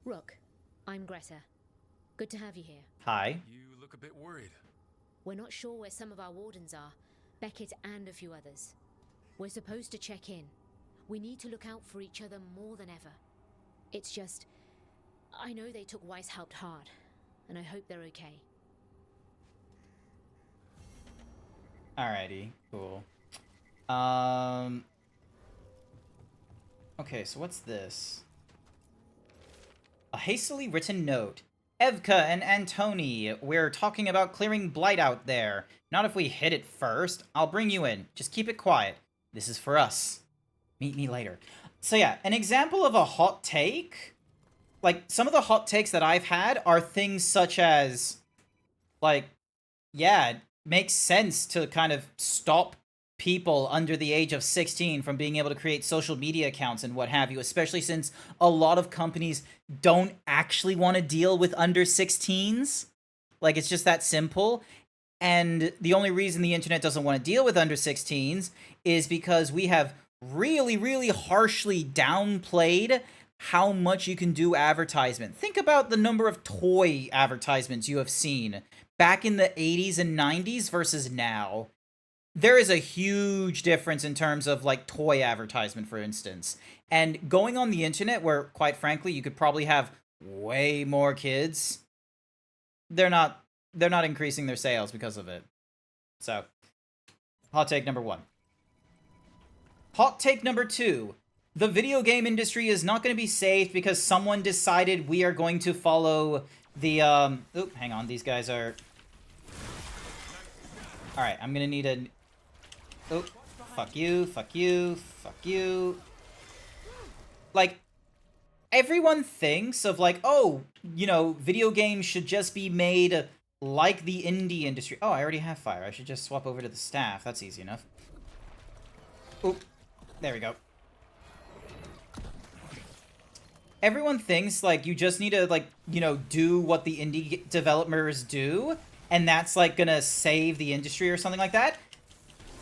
Rook, I'm Greta. Good to have you here. Hi. You look a bit worried. We're not sure where some of our wardens are. Beckett and a few others. We're supposed to check in. We need to look out for each other more than ever. It's just... I know they took Weishaupt hard, and I hope they're okay. Alrighty, cool. Okay, so what's this? A hastily written note. Evka and Antoni, we're talking about clearing blight out there. Not if we hit it first. I'll bring you in. Just keep it quiet. This is for us. Meet me later. So yeah, an example of a hot take. Like, some of the hot takes that I've had are things such as, like, yeah, it makes sense to kind of stop people under the age of 16 from being able to create social media accounts and what have you, especially since a lot of companies don't actually want to deal with under 16s. Like, it's just that simple. And the only reason the internet doesn't want to deal with under 16s is because we have really, really harshly downplayed how much you can do advertisement. Think about the number of toy advertisements you have seen back in the 80s and 90s versus now. There is a huge difference in terms of, like, toy advertisement, for instance. And going on the internet, where, quite frankly, you could probably have way more kids, they're not increasing their sales because of it. So, hot take number 1. Hot take number 2. The video game industry is not going to be saved because someone decided we are going to follow the, Oop, hang on, these guys are... Alright, I'm gonna need a... Oh, fuck you, fuck you, fuck you. Like, everyone thinks of, like, oh, you know, video games should just be made like the indie industry. Oh, I already have fire. I should just swap over to the staff. That's easy enough. Oop, there we go. Everyone thinks, like, you just need to, like, you know, do what the indie developers do, and that's, like, gonna save the industry or something like that.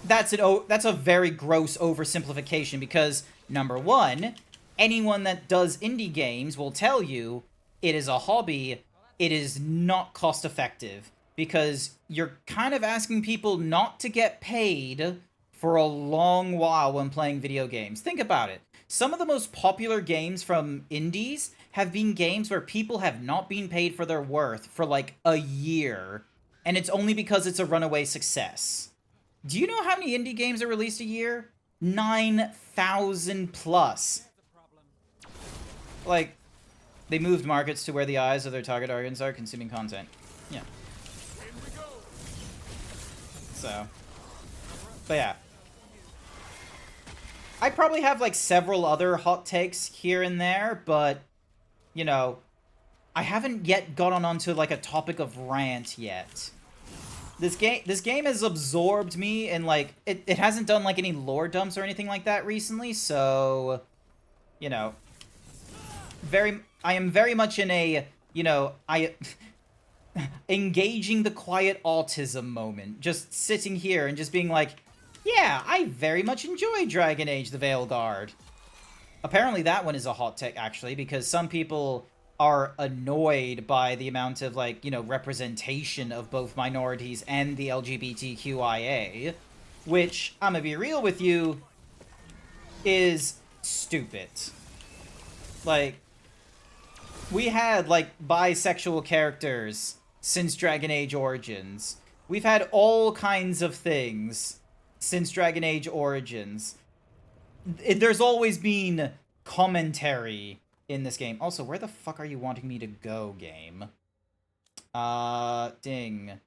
That's a very gross oversimplification because, number one, anyone that does indie games will tell you it is a hobby, it is not cost effective, because you're kind of asking people not to get paid for a long while when playing video games. Think about it. Some of the most popular games from indies have been games where people have not been paid for their worth for like a year, and it's only because it's a runaway success. Do you know how many indie games are released a year? 9,000 plus. Like, they moved markets to where the eyes of their target audience are consuming content. Yeah. So. But yeah. I probably have, like, several other hot takes here and there, but, you know, I haven't yet gotten onto, like, a topic of rant yet. This game has absorbed me, and, like, it hasn't done, like, any lore dumps or anything like that recently, so, you know, I am very much in a, you know, engaging the quiet autism moment, just sitting here and just being like, yeah, I very much enjoy Dragon Age the Veilguard. Apparently that one is a hot take, actually, because some people are annoyed by the amount of, like, you know, representation of both minorities and the LGBTQIA, which, I'm gonna be real with you, is stupid. Like, we had, like, bisexual characters since Dragon Age Origins. We've had all kinds of things since Dragon Age Origins. There's always been commentary in this game. Also, where the fuck are you wanting me to go, game? Ding.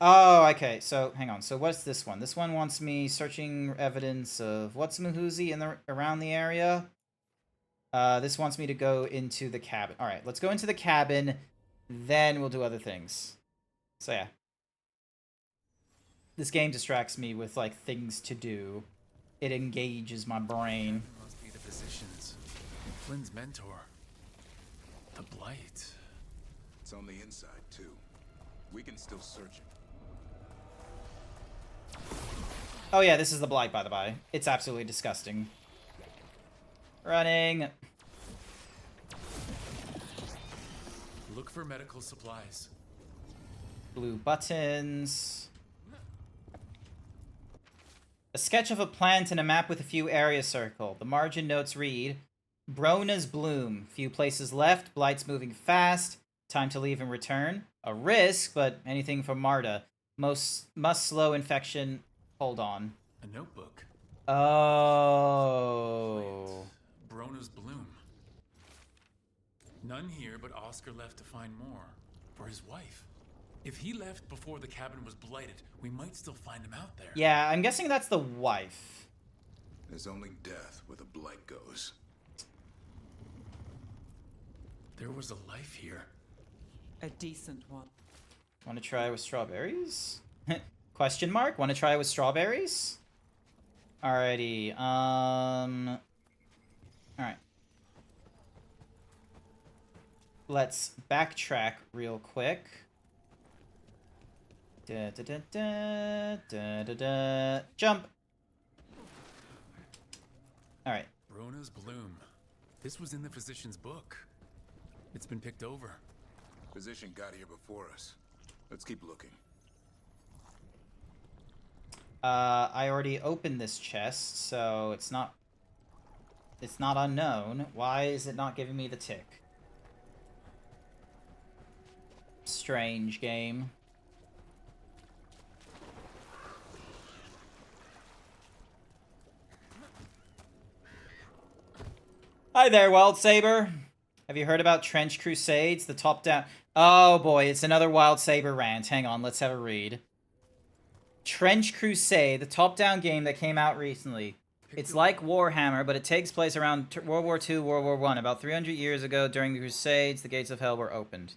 Oh, okay, so, hang on. So, what's this one? This one wants me searching evidence of what's Mahuzi around the area. This wants me to go into the cabin. Alright, let's go into the cabin, then we'll do other things. So, yeah. This game distracts me with, like, things to do. It engages my brain. Must be the physicians. Flynn's mentor. The Blight. It's on the inside, too. We can still search it. Oh yeah, this is the Blight, by the by. It's absolutely disgusting. Running. Look for medical supplies. Blue buttons. A sketch of a plant and a map with a few areas circled. The margin notes read, Brona's bloom. Few places left. Blight's moving fast. Time to leave and return. A risk, but anything from Marta. Must slow infection. Hold on. A notebook. Oh. Brona's bloom. None here, but Oscar left to find more. For his wife. If he left before the cabin was blighted, we might still find him out there. Yeah, I'm guessing that's the wife. There's only death where the blight goes. There was a life here. A decent one. Want to try with strawberries? Question mark? Want to try with strawberries? Alrighty, alright. Let's backtrack real quick. Da, da, da, da, da, da, da. Jump! Alright. Brona's bloom. This was in the physician's book. It's been picked over. Physician got here before us. Let's keep looking. I already opened this chest, so it's not unknown. Why is it not giving me the tick? Strange game. Hi there, Wild Saber. Have you heard about Trench Crusades? The top-down... Oh boy, it's another Wild Saber rant. Hang on, let's have a read. Trench Crusade, the top-down game that came out recently. It's like Warhammer, but it takes place around World War II, World War I. About 300 years ago, during the Crusades, the gates of hell were opened.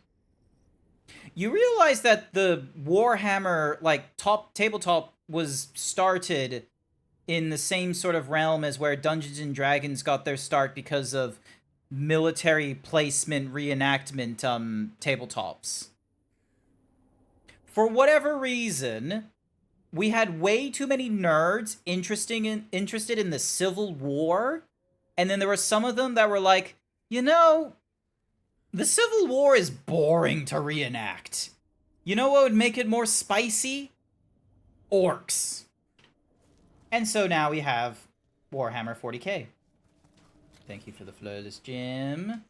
You realize that the Warhammer, like, tabletop was started in the same sort of realm as where Dungeons & Dragons got their start because of military placement reenactment tabletops. For whatever reason, we had way too many nerds interested in the Civil War, and then there were some of them that were like, you know, the Civil War is boring to reenact. You know what would make it more spicy? Orcs. And so now we have Warhammer 40k. Thank you for the flawless gem.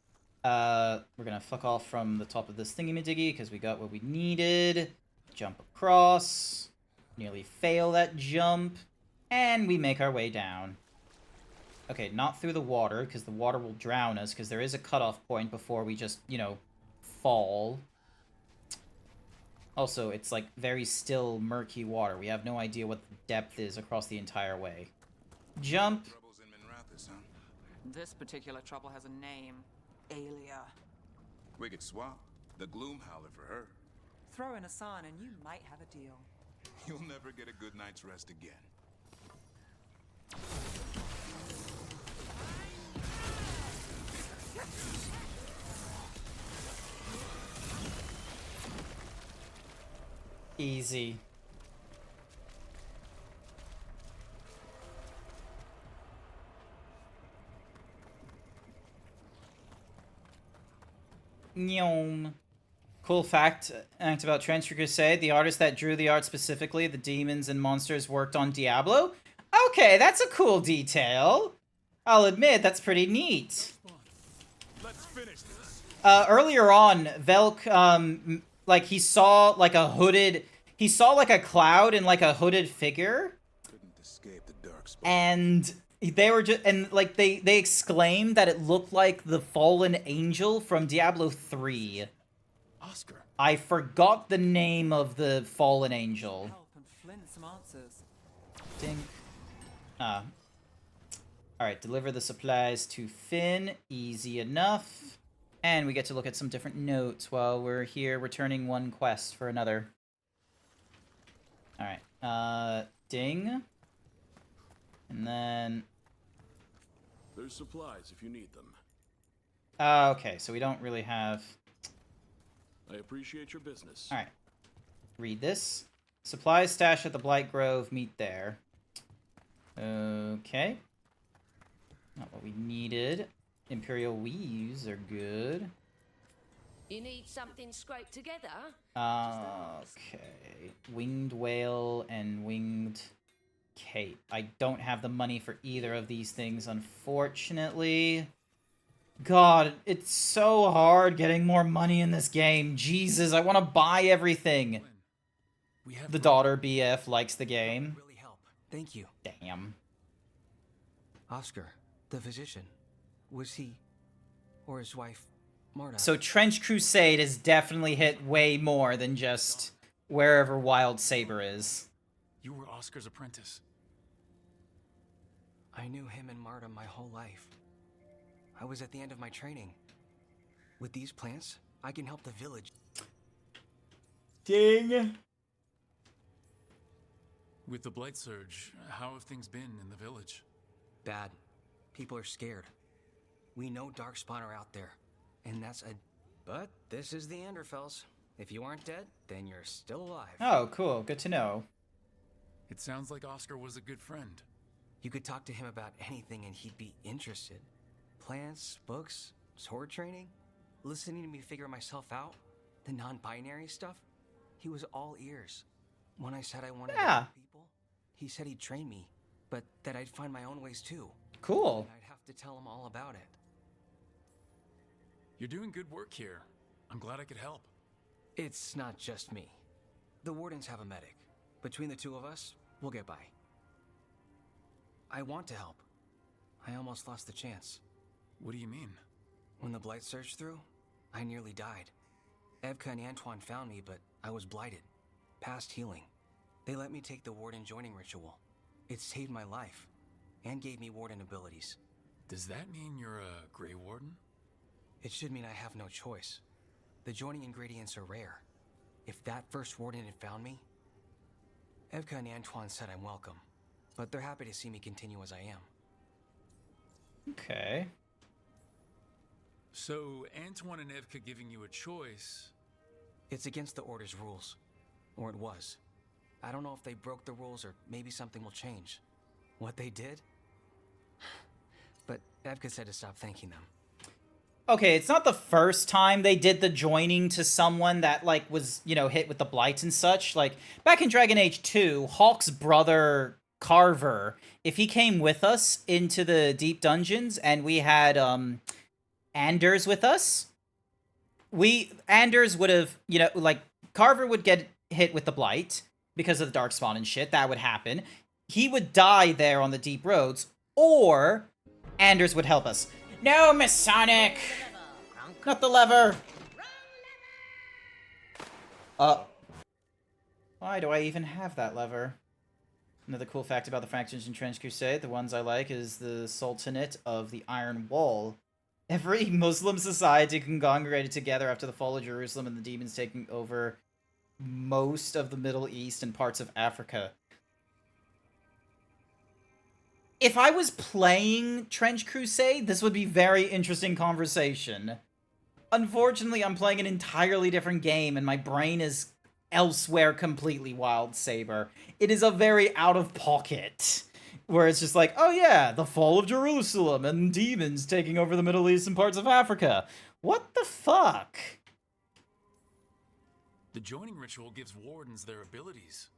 We're gonna fuck off from the top of this thingy-majiggy because we got what we needed. Jump across. Nearly fail that jump. And we make our way down. Okay, not through the water, because the water will drown us, because there is a cutoff point before we just, you know, fall. Also, it's like very still, murky water. We have no idea what the depth is across the entire way. Jump. This particular trouble has a name. Alia. We could swap. The Gloom Howler for her. Throw in Hassan and you might have a deal. You'll never get a good night's rest again. Easy. Nyom. Cool fact about Trench Crusade. The artist that drew the art specifically, the demons and monsters, worked on Diablo. Okay, that's a cool detail. I'll admit, that's pretty neat. Let's finish this. Earlier on, Velk, like, he saw, like, a hooded... He saw, like, a cloud and, like, a hooded figure. Couldn't escape the dark spot. And they were just... And, like, they exclaimed that it looked like the fallen angel from Diablo 3. Oscar. I forgot the name of the fallen angel. Help and Flynn some answers. Ding. Alright, deliver the supplies to Finn. Easy enough. And we get to look at some different notes while we're here returning one quest for another. Alright, ding. And then... There's supplies if you need them. Okay, so we don't really have... I appreciate your business. Alright. Read this. Supplies stashed at the Blight Grove. Meet there. Okay. Not what we needed. Imperial weaves are good. You need something scraped together? Okay. Winged whale and winged cape. I don't have the money for either of these things, unfortunately. God, it's so hard getting more money in this game. Jesus, I want to buy everything. The daughter BF likes the game. Really help. Thank you. Damn. Oscar, the physician, was he or his wife Marta? So Trench Crusade has definitely hit way more than just wherever Wild Saber is. You were Oscar's apprentice. I knew him and Marta my whole life. I was at the end of my training. With these plants, I can help the village. Ding. With the Blight Surge, how have things been in the village? Bad. People are scared. We know Darkspawn are out there, and that's a... But this is the Anderfells. If you aren't dead, then you're still alive. Oh, cool. Good to know. It sounds like Oscar was a good friend. You could talk to him about anything and he'd be interested. plants, books, sword training, listening to me figure myself out, the non-binary stuff. He was all ears. When I said I wanted to help people, he said he'd train me, but that I'd find my own ways too. Cool. And I'd have to tell him all about it. You're doing good work here. I'm glad I could help. It's not just me. The wardens have a medic. Between the two of us, we'll get by. I want to help. I almost lost the chance. What do you mean? When the blight surged through, I nearly died. Evka and Antoine found me, but I was blighted. Past healing. They let me take the warden joining ritual. It saved my life, and gave me warden abilities. Does that mean you're a Grey Warden? It should mean I have no choice. The joining ingredients are rare. If that first warden had found me... Evka and Antoine said I'm welcome, but they're happy to see me continue as I am. Okay. So, Antoine and Evka giving you a choice... It's against the Order's rules. Or it was. I don't know if they broke the rules or maybe something will change. What they did? But Evka said to stop thanking them. Okay, it's not the first time they did the joining to someone that, like, was, you know, hit with the blight and such. Like, back in Dragon Age 2, Hawk's brother, Carver, if he came with us into the deep dungeons and we had, Anders with us, Anders would have, you know, like, Carver would get hit with the blight because of the Darkspawn and shit. That would happen. He would die there on the deep roads, or Anders would help us. No, Miss Sonic! Not the lever! Why do I even have that lever? Another cool fact about the factions in Trench Crusade, the ones I like, is the Sultanate of the Iron Wall. Every Muslim society congregated together after the fall of Jerusalem and the demons taking over most of the Middle East and parts of Africa. If I was playing Trench Crusade, this would be very interesting conversation. Unfortunately, I'm playing an entirely different game, and my brain is elsewhere completely, Wild Saber. It is a very out-of-pocket, where it's just like, oh yeah, the fall of Jerusalem and demons taking over the Middle East and parts of Africa. What the fuck? The joining ritual gives wardens their abilities.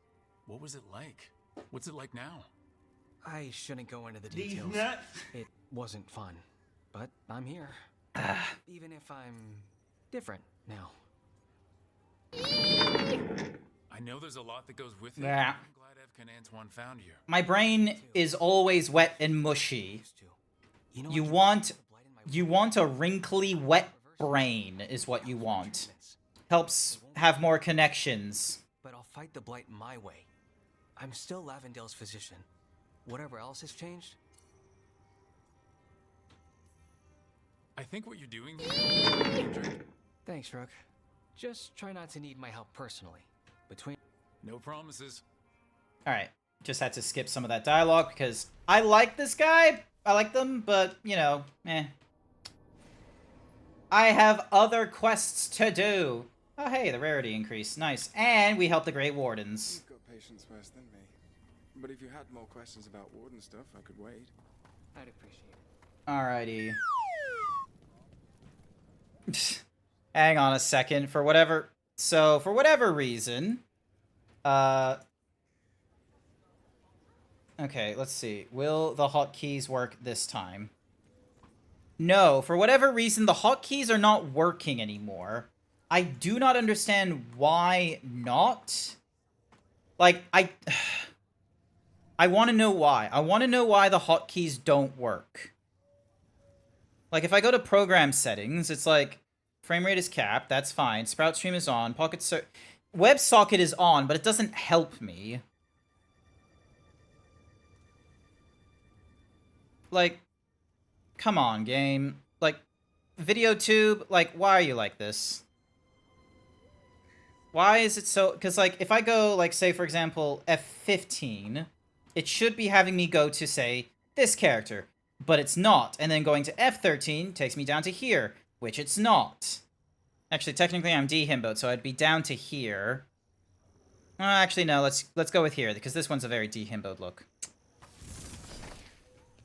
What was it like? What's it like now? I shouldn't go into the details. It wasn't fun, but I'm here. Even if I'm different now. I know there's a lot that goes with it. Yeah. I'm glad Evka and Antoine found you. My brain is always wet and mushy. You want a wrinkly, wet brain is what you want. Helps have more connections. But I'll fight the blight my way. I'm still Lavendale's physician. Whatever else has changed? I think what you're doing here... Thanks, Rook. Just try not to need my help personally. No promises. Alright, just had to skip some of that dialogue because I like this guy. I like them, but, you know, eh. I have other quests to do. Oh, hey, the rarity increased. Nice. And we helped the Great Wardens. You've got patience worse than me. But if you had more questions about Warden stuff, I could wait. I'd appreciate it. Alrighty. Hang on a second. For whatever reason... Okay, let's see. Will the hotkeys work this time? No, for whatever reason, the hotkeys are not working anymore. I do not understand why not. Like, I want to know why. I want to know why the hotkeys don't work. Like, if I go to program settings, it's like, frame rate is capped, that's fine. Sprout stream is on. WebSocket is on, but it doesn't help me. Like, come on, game. Like, VideoTube, like, why are you like this? Why is it so... Because, like, if I go, like, say, for example, F15, it should be having me go to, say, this character. But it's not. And then going to F13 takes me down to here, which it's not. Actually, technically, I'm dehimboed, so I'd be down to here. Actually, no, let's go with here, because this one's a very dehimboed look.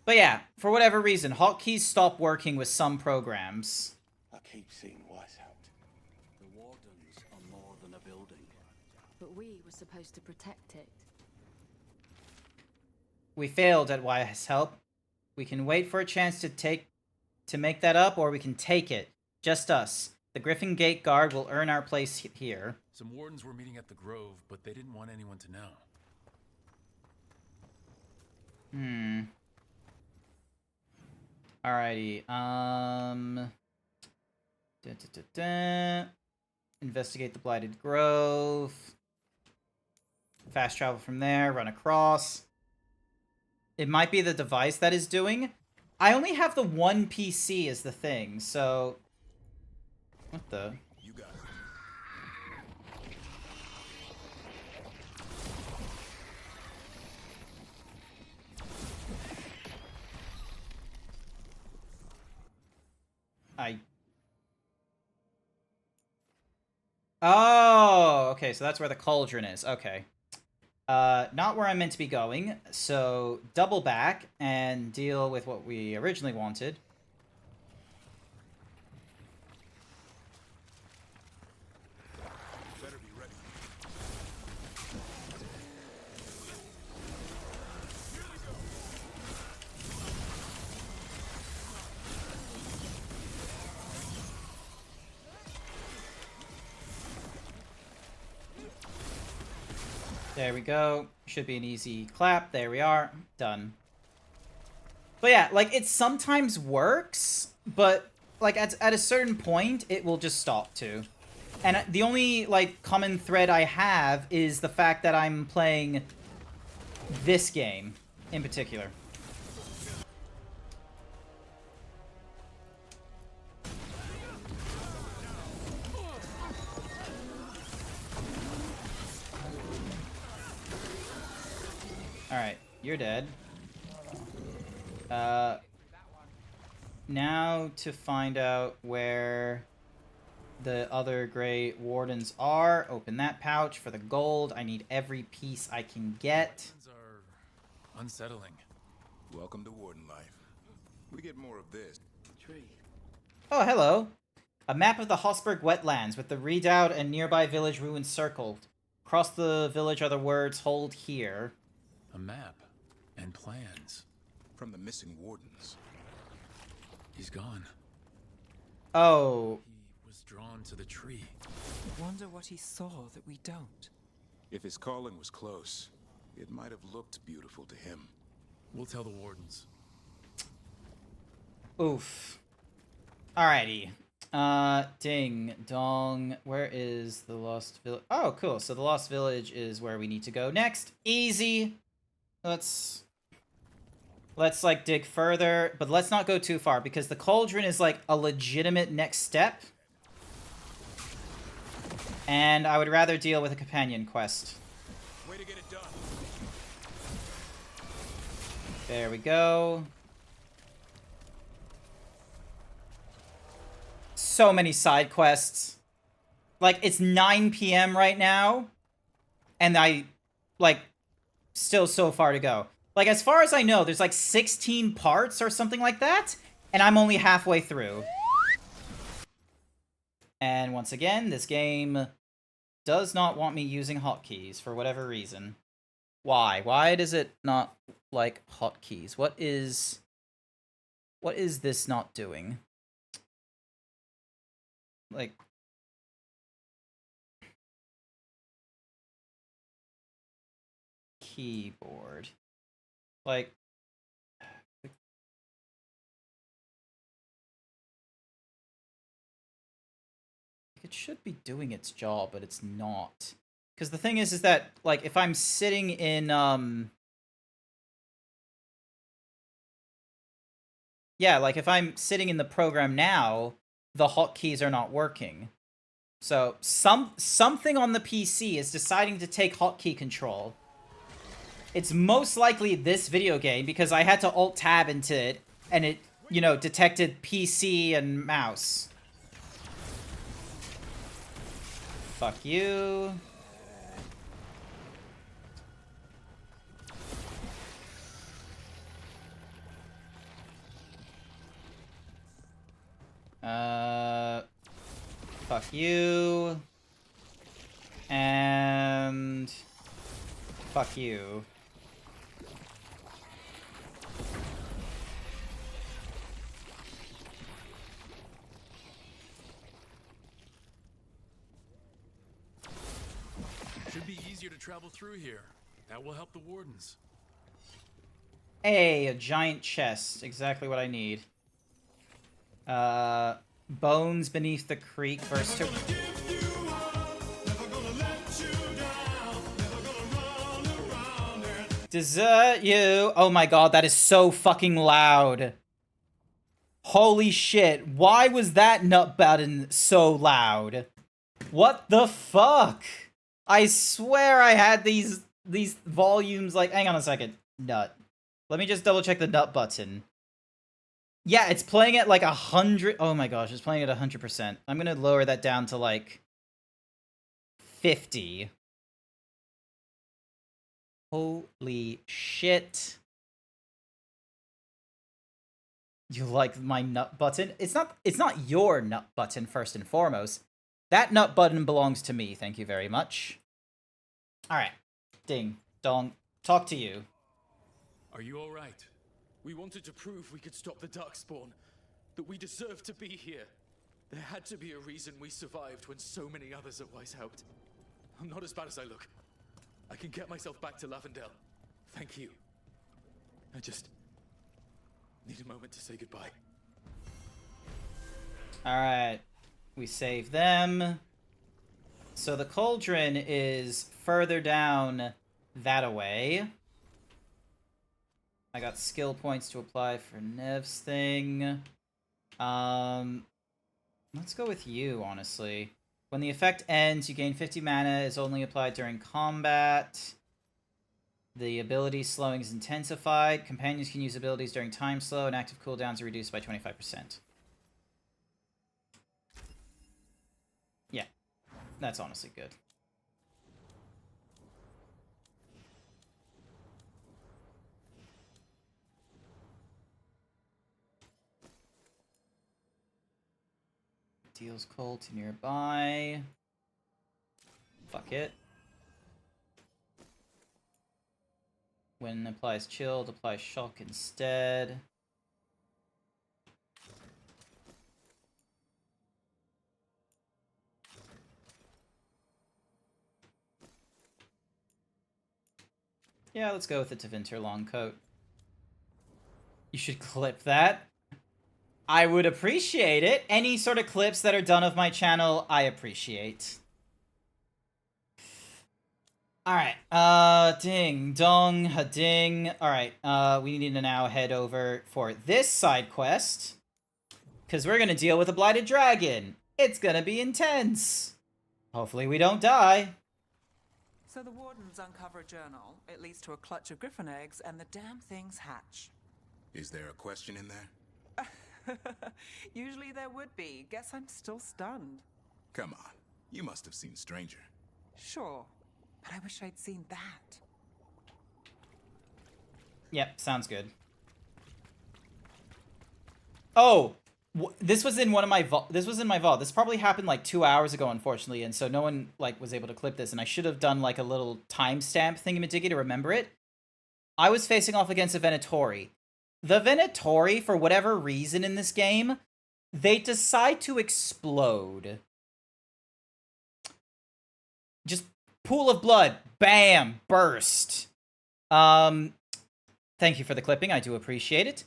But yeah, for whatever reason, hotkeys stop working with some programs. I keep seeing what's out. The wardens are more than a building. But we were supposed to protect it. We failed at Wise Help. We can wait for a chance to make that up, or we can take it. Just us. The Griffin Gate Guard will earn our place here. Some wardens were meeting at the Grove, but they didn't want anyone to know. Alrighty, investigate the Blighted Grove. Fast travel from there, run across. It might be the device that is doing. I only have the one PC as the thing, so... What the... You got it. Oh, okay, so that's where the cauldron is. Okay. Not where I'm meant to be going, so double back and deal with what we originally wanted. Better be ready. There we go. Should be an easy clap. There we are. Done. But yeah, like, it sometimes works, but, like, at a certain point, it will just stop, too. And the only, like, common thread I have is the fact that I'm playing this game in particular. Alright, you're dead. Now to find out where the other gray wardens are. Open that pouch for the gold. I need every piece I can get. Are unsettling. Welcome to Warden life. We get more of this. Tree. Oh, hello. A map of the Hosberg wetlands with the redoubt and nearby village ruins circled. Across the village are the words, hold here. A map and plans. From the missing wardens. He's gone. Oh. He was drawn to the tree. Wonder what he saw that we don't. If his calling was close, it might have looked beautiful to him. We'll tell the wardens. Oof. Alrighty. Ding dong. Where is the Lost Village? Oh, cool. So the Lost Village is where we need to go next. Easy. Let's like dig further, but let's not go too far because the cauldron is like a legitimate next step. And I would rather deal with a companion quest. Way to get it done. There we go. So many side quests. Like, it's 9 p.m. right now, and like, still so far to go. Like, as far as I know, there's like 16 parts or something like that, and I'm only halfway through. And once again, this game does not want me using hotkeys for whatever reason. Why? Why does it not like hotkeys? What is this not doing? Like, keyboard. Like, it should be doing its job, but it's not. Because the thing is that, like, if I'm sitting in, yeah, like, if I'm sitting in the program now, the hotkeys are not working. So, something on the PC is deciding to take hotkey control. It's most likely this video game, because I had to Alt-Tab into it, and it, you know, detected PC and mouse. Fuck you. Fuck you. And fuck you. Should be easier to travel through here. That will help the wardens. Hey, a giant chest. Exactly what I need. Bones beneath the creek. Verse 2. Desert you. Oh my god, that is so fucking loud. Holy shit. Why was that nut button so loud? What the fuck? I swear I had these volumes like... Hang on a second. Nut. Let me just double check the nut button. Yeah, it's playing at like 100... Oh my gosh, it's playing at 100%. I'm gonna lower that down to like 50. Holy shit. You like my nut button? It's not your nut button first and foremost. That nut button belongs to me, thank you very much. Alright. Ding. Dong. Talk to you. Are you alright? We wanted to prove we could stop the Darkspawn. That we deserve to be here. There had to be a reason we survived when so many others at Weiss helped. I'm not as bad as I look. I can get myself back to Lavendel. Thank you. I just need a moment to say goodbye. Alright. We save them. So the cauldron is further down that away. I got skill points to apply for Nev's thing. Let's go with you, honestly. When the effect ends, you gain 50 mana. Is only applied during combat. The ability slowing is intensified. Companions can use abilities during time slow, and active cooldowns are reduced by 25%. Yeah, that's honestly good. Deals cold to nearby. Fuck it. When applies chilled, applies shock instead. Yeah, let's go with the Tevinter long coat. You should clip that. I would appreciate it. Any sort of clips that are done of my channel, I appreciate. Alright, ding, dong, ha-ding. Alright, we need to now head over for this side quest. Because we're gonna deal with a blighted dragon. It's gonna be intense. Hopefully we don't die. So the wardens uncover a journal. It leads to a clutch of griffin eggs, and the damn things hatch. Is there a question in there? Usually there would be. Guess I'm still stunned. Come on. You must have seen Stranger. Sure, but I wish I'd seen that. Yep, sounds good. Oh, this was in one of my this was in my vault. This probably happened like 2 hours ago, unfortunately, and so no one like was able to clip this. And I should have done like a little timestamp thingamajiggy to remember it. I was facing off against a Venatori. The Venatori, for whatever reason in this game, they decide to explode. Just pool of blood, bam, burst. Thank you for the clipping, I do appreciate it.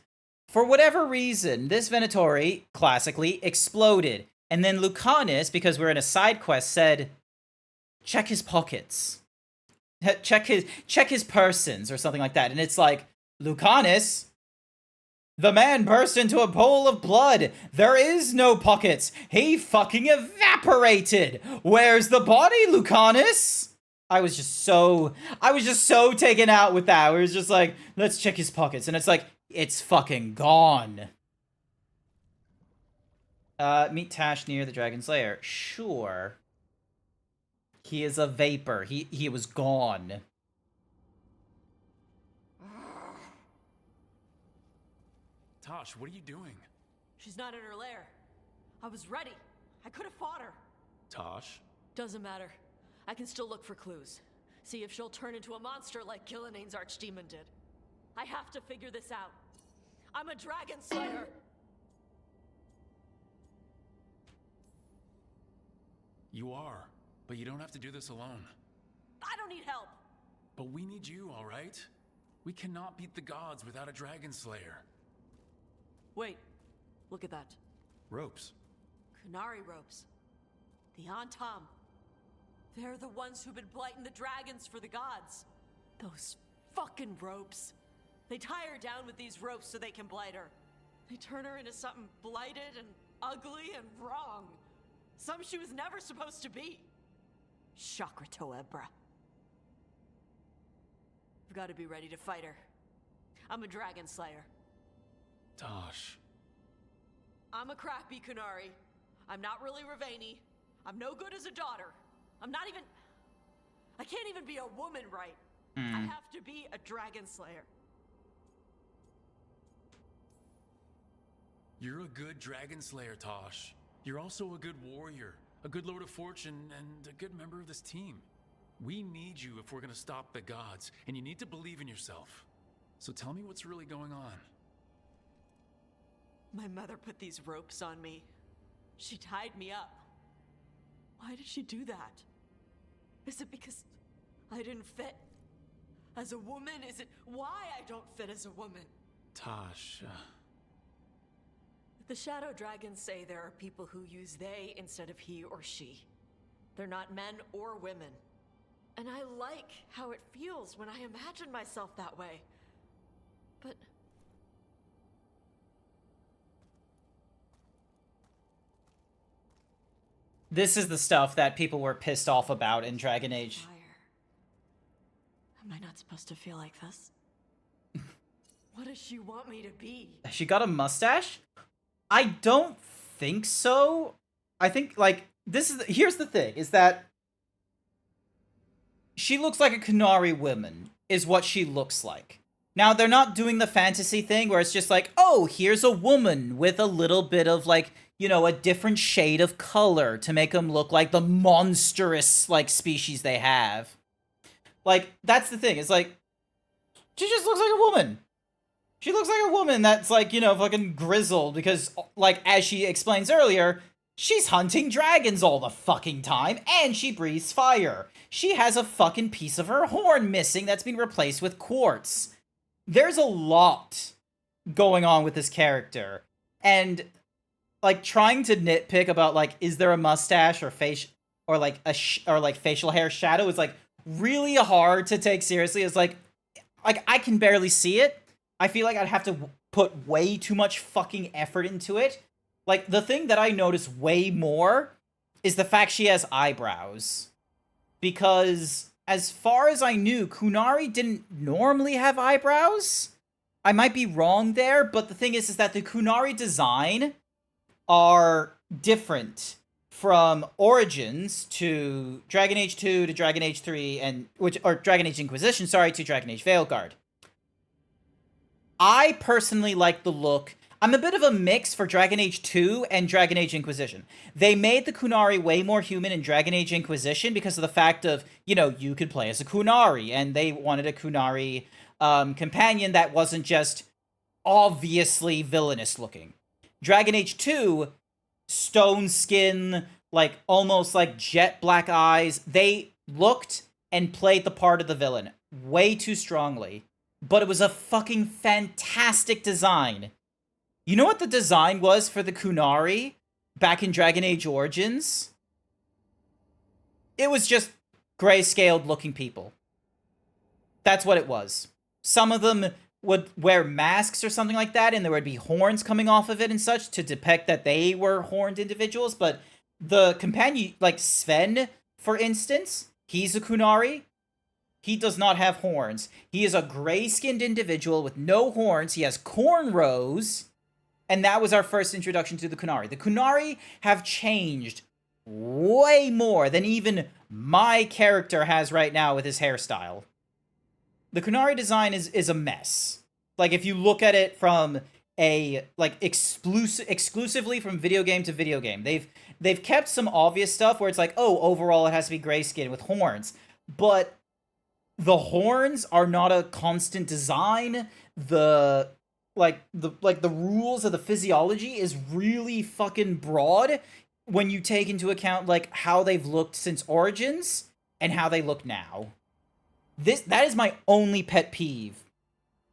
For whatever reason, this Venatori, classically, exploded. And then Lucanus, because we're in a side quest, said, check his pockets. Check his persons, or something like that. And it's like, Lucanus, the man burst into a pool of blood. There is no pockets. He fucking evaporated. Where's the body, Lucanus? I was just so taken out with that. We was just like, let's check his pockets. And it's like, it's fucking gone. Meet Tash near the Dragon's Lair. Sure. He is a vapor. He was gone. Tosh, what are you doing? She's not in her lair. I was ready. I could have fought her. Tosh? Doesn't matter. I can still look for clues. See if she'll turn into a monster like Killiane's archdemon did. I have to figure this out. I'm a dragon slayer! You are, but you don't have to do this alone. I don't need help! But we need you, all right? We cannot beat the gods without a dragon slayer. Wait, look at that. Ropes. Kunari ropes. The Antam. They're the ones who've been blighting the dragons for the gods. Those fucking ropes. They tie her down with these ropes so they can blight her. They turn her into something blighted and ugly and wrong. Some she was never supposed to be. Chakra Toebra. I've got to be ready to fight her. I'm a dragon slayer. Tosh. I'm a crappy Kunari. I'm not really Ravani. I'm no good as a daughter. I'm not even... I can't even be a woman right. I have to be a dragon slayer. You're a good dragon slayer, Tosh. You're also a good warrior, a good Lord of Fortune, and a good member of this team. We need you if we're gonna stop the gods, and you need to believe in yourself. So tell me what's really going on. My mother put these ropes on me. She tied me up. Why did she do that? Is it because I didn't fit as a woman? Is it why I don't fit as a woman? Tosh, The Shadow Dragons say there are people who use they instead of he or she. They're not men or women. And I like how it feels when I imagine myself that way. But... This is the stuff that people were pissed off about in Dragon Age. Am I not supposed to feel like this? What does she want me to be? She got a mustache? I don't think so. I think, like, this is... Here's the thing, is that... She looks like a Kunari woman, is what she looks like. Now, they're not doing the fantasy thing where it's just like, oh, here's a woman with a little bit of, like, you know, a different shade of color to make them look like the monstrous, like, species they have. Like, that's the thing. It's like, she just looks like a woman. She looks like a woman that's, like, you know, fucking grizzled because, like, as she explains earlier, she's hunting dragons all the fucking time, and she breathes fire. She has a fucking piece of her horn missing that's been replaced with quartz. There's a lot going on with this character. And, like, trying to nitpick about, like, is there a mustache or face, or, like, facial hair shadow is, like, really hard to take seriously. It's like, I can barely see it. I feel like I'd have to put way too much fucking effort into it. Like, the thing that I notice way more is the fact she has eyebrows. Because, as far as I knew, Kunari didn't normally have eyebrows. I might be wrong there, but the thing is that the Kunari design are different from Origins to Dragon Age 2 to Dragon Age 3, or Dragon Age Inquisition, sorry, to Dragon Age Veilguard. I personally like the look. I'm a bit of a mix for Dragon Age 2 and Dragon Age Inquisition. They made the Kunari way more human in Dragon Age Inquisition because of the fact of, you know, you could play as a Kunari, and they wanted a Kunari companion that wasn't just obviously villainous looking. Dragon Age 2, stone skin, like, almost like jet black eyes. They looked and played the part of the villain way too strongly. But it was a fucking fantastic design. You know what the design was for the Kunari back in Dragon Age Origins? It was just grayscaled looking people. That's what it was. Some of them would wear masks or something like that, and there would be horns coming off of it and such to depict that they were horned individuals, but the companion, like Sven, for instance, he's a Kunari. He does not have horns. He is a gray-skinned individual with no horns. He has cornrows. And that was our first introduction to the Kunari. The Kunari have changed way more than even my character has right now with his hairstyle. The Kunari design is a mess. Like, if you look at it from a like exclusively from video game to video game. They've kept some obvious stuff where it's like, oh, overall it has to be gray skin with horns, but the horns are not a constant design. The rules of the physiology is really fucking broad when you take into account like how they've looked since Origins and how they look now. That is my only pet peeve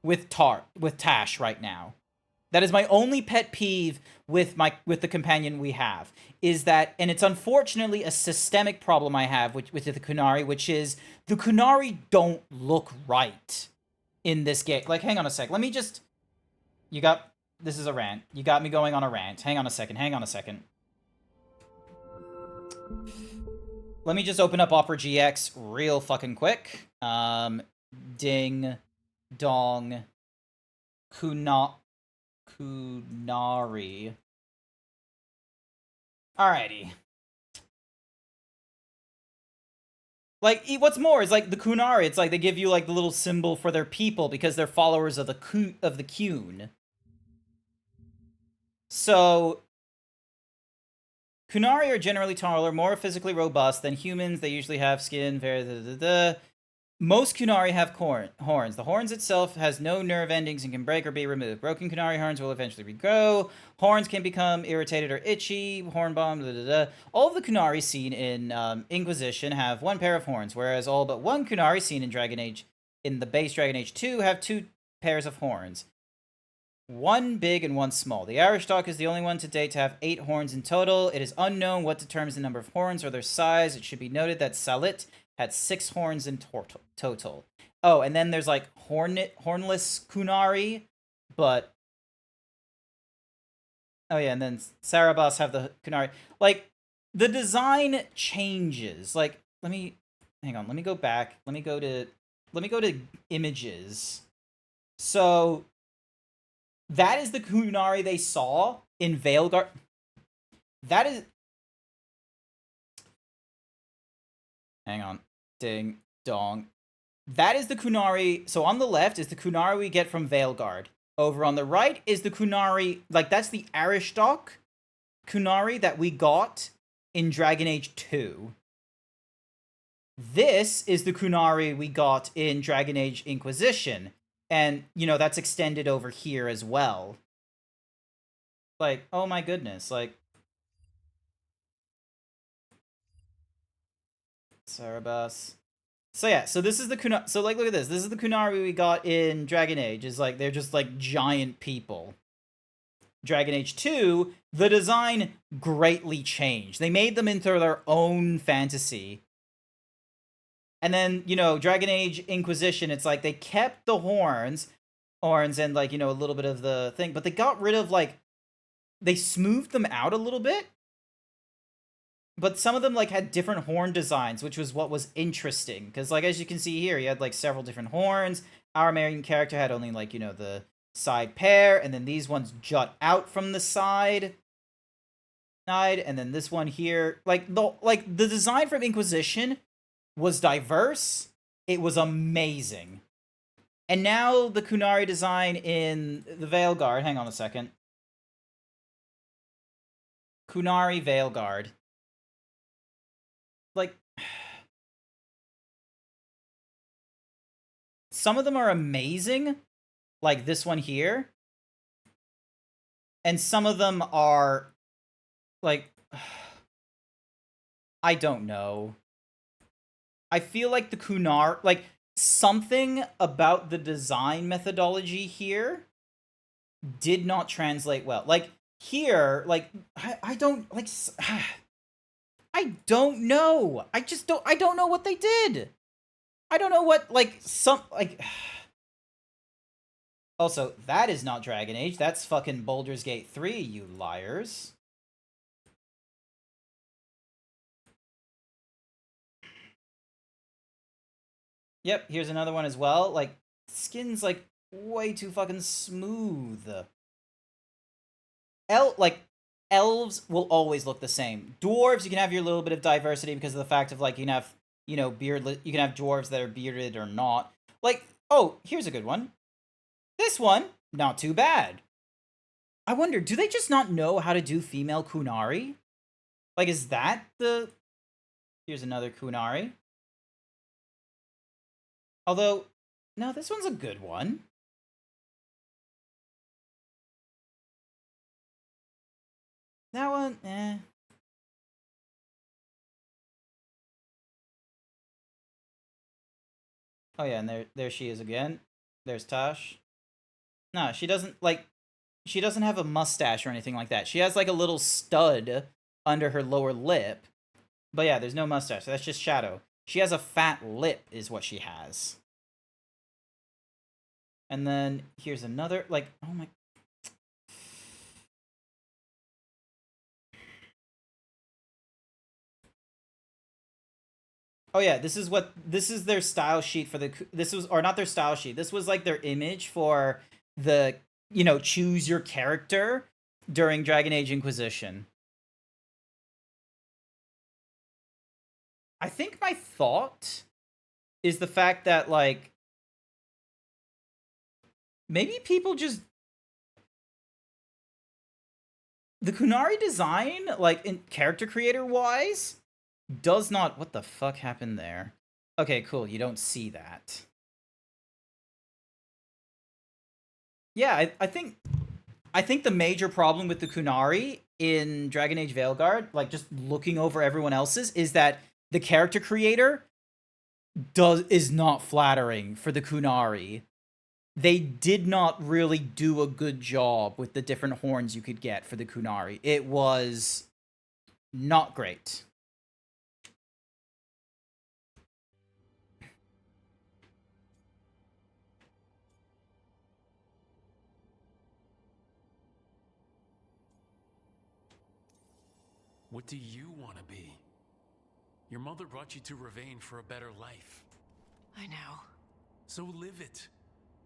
with Tash right now. That is my only pet peeve with the companion we have, is that, and it's unfortunately a systemic problem I have with the Kunari, which is the Kunari don't look right in this game. Like, hang on a sec. Let me just... This is a rant. You got me going on a rant. Hang on a second. Let me just open up Opera GX real fucking quick. Ding dong Kunari. Alrighty. Like, what's more is, like, the Kunari, it's like they give you, like, the little symbol for their people because they're followers of the Qun. So, Kunari are generally taller, more physically robust than humans. They usually have skin, Most Kunari have horns. The horns itself has no nerve endings and can break or be removed. Broken Kunari horns will eventually regrow. Horns can become irritated or itchy. Horn bomb, All of the Kunari seen in Inquisition have one pair of horns, whereas all but one Kunari seen in the base Dragon Age 2 have two pairs of horns. One big and one small. The Arishtok is the only one to date to have 8 horns in total. It is unknown what determines the number of horns or their size. It should be noted that Salit had 6 horns in total. Oh, and then there's like hornless Kunari, but... Oh yeah, and then Sarabas have the Kunari. Like, the design changes. Like, hang on, let me go back. Let me go to images. So, that is the Kunari they saw in Veilguard. That is... Hang on. Ding dong. That is the Kunari. So on the left is the Kunari we get from Veilguard. Over on the right is the Kunari, like, that's the Arishtok Kunari that we got in Dragon Age 2. This is the Kunari we got in Dragon Age Inquisition. And, you know, that's extended over here as well. Like, oh my goodness, like... Sarabas. So yeah, so this is the Kunari. So like, look at this. This is the Kunari we got in Dragon Age. Is like, they're just like giant people. Dragon Age 2, the design greatly changed. They made them into their own fantasy. And then, you know, Dragon Age Inquisition, it's like they kept the horns and like, you know, a little bit of the thing, but they got rid of like, they smoothed them out a little bit. But some of them, like, had different horn designs, which was what was interesting. Because, like, as you can see here, he had, like, several different horns. Our main character had only, like, you know, the side pair. And then these ones jut out from the side. And then this one here. The design from Inquisition was diverse. It was amazing. And now the Kunari design in the Veilguard. Hang on a second. Kunari Veilguard. Like, some of them are amazing, like this one here, and some of them are, like, I don't know. I feel like the Kunari, like, something about the design methodology here did not translate well. Like, here, like, I don't, like... I don't know. I don't know what they did. I don't know what, like, Also, that is not Dragon Age. That's fucking Baldur's Gate 3, you liars. Yep, here's another one as well. Like, skin's, like, way too fucking smooth. Elves will always look the same. Dwarves, you can have your little bit of diversity because of the fact of, like, you can have, you know, you can have dwarves that are bearded or not. Like, oh, here's a good one. This one, not too bad. I wonder, do they just not know how to do female Kunari? Like, is that the... Here's another Kunari. Although, no, this one's a good one. That one, eh. Oh yeah, and there she is again. There's Tosh. No, she doesn't, like, she doesn't have a mustache or anything like that. She has, like, a little stud under her lower lip. But yeah, there's no mustache. So that's just shadow. She has a fat lip is what she has. And then here's another, like, oh my... Oh yeah, this is their style sheet for the, or not their style sheet. This was like their image for the, you know, choose your character during Dragon Age Inquisition. I think my thought is the fact that, like, maybe people just... The Kunari design, like, in character creator-wise, does not... What the fuck happened there? Okay, cool. You don't see that. Yeah, I think the major problem with the Kunari in Dragon Age Veilguard, like, just looking over everyone else's, is that the character creator is not flattering for the Kunari. They did not really do a good job with the different horns you could get for the Kunari. It was not great. What do you want to be? Your mother brought you to Ravane for a better life. I know. So live it.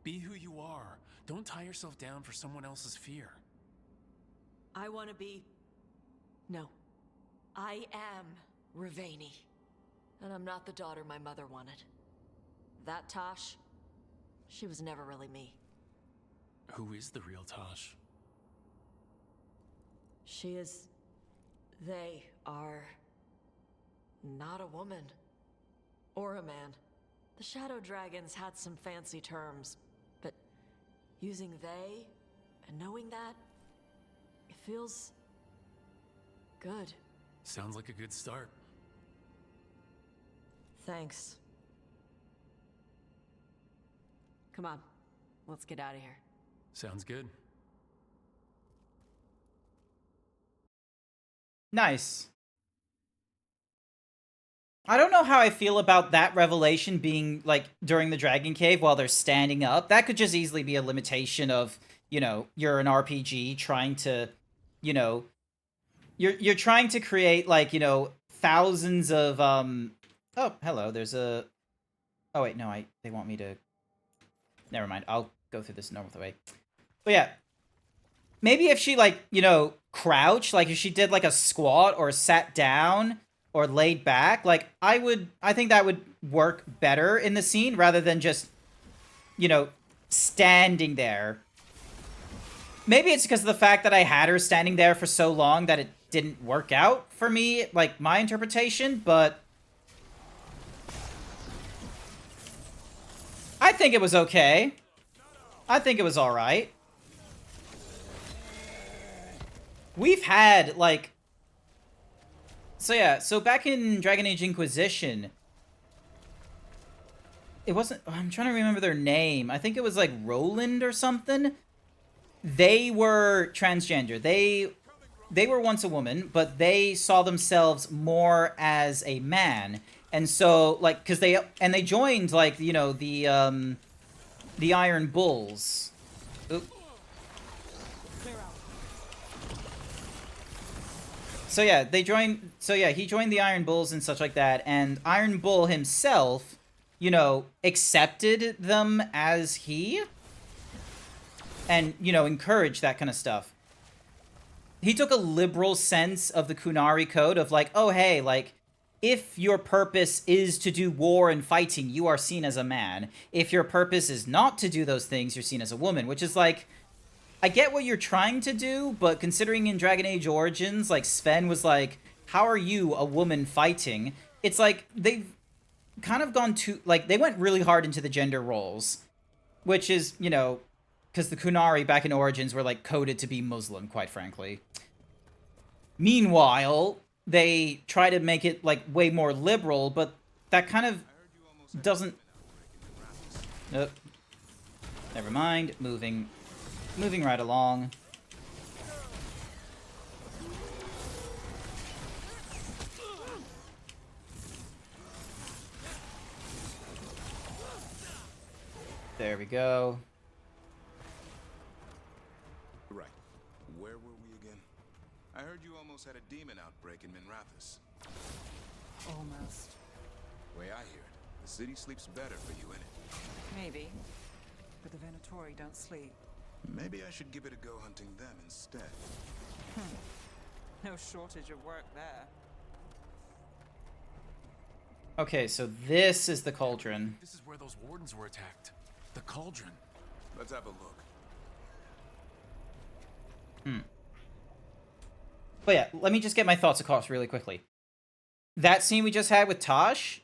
Be who you are. Don't tie yourself down for someone else's fear. I want to be... No. I am Ravani. And I'm not the daughter my mother wanted. That Tosh, she was never really me. Who is the real Tosh? She is... They are... not a woman. Or a man. The Shadow Dragons had some fancy terms, but using they and knowing that, it feels... good. Sounds like a good start. Thanks. Come on, let's get out of here. Sounds good. Nice. I don't know how I feel about that revelation being, like, during the Dragon Cave while they're standing up. That could just easily be a limitation of, you know, you're an RPG trying to, you know, you're trying to create, like, you know, thousands of, oh, hello, there's a, oh, wait, no, they want me to, never mind, I'll go through this normal way. But yeah, maybe if she, like, you know, crouched, like, if she did, like, a squat or sat down or laid back, like, I think that would work better in the scene rather than just, you know, standing there. Maybe it's because of the fact that I had her standing there for so long that it didn't work out for me, like, my interpretation, but I think it was okay. I think it was alright. We've had, like... So yeah, so back in Dragon Age Inquisition, it wasn't... I'm trying to remember their name. I think it was, like, Roland or something. They were transgender. They were once a woman, but they saw themselves more as a man. And so, like, because they joined, like, you know, the Iron Bulls. Oop. So yeah, he joined the Iron Bulls and such like that, and Iron Bull himself, you know, accepted them as he, and, you know, encouraged that kind of stuff. He took a liberal sense of the Kunari code of, like, oh, hey, like, if your purpose is to do war and fighting, you are seen as a man. If your purpose is not to do those things, you're seen as a woman, which is, like, I get what you're trying to do, but considering in Dragon Age Origins, like, Sven was like, how are you, a woman, fighting? It's like, they've kind of gone too, like, they went really hard into the gender roles, which is, you know, because the Kunari back in Origins were, like, coded to be Muslim, quite frankly. Meanwhile, they try to make it, like, way more liberal, but that kind of doesn't... Nope. Never mind. Moving right along. There we go. Right. Where were we again? I heard you almost had a demon outbreak in Minrathous. Almost. Way I hear it, the city sleeps better for you, innit? Maybe. But the Venatori don't sleep. Maybe I should give it a go hunting them instead. No shortage of work there. Okay, so this is the cauldron. This is where those wardens were attacked. The cauldron. Let's have a look. But yeah, let me just get my thoughts across really quickly. That scene we just had with Tosh,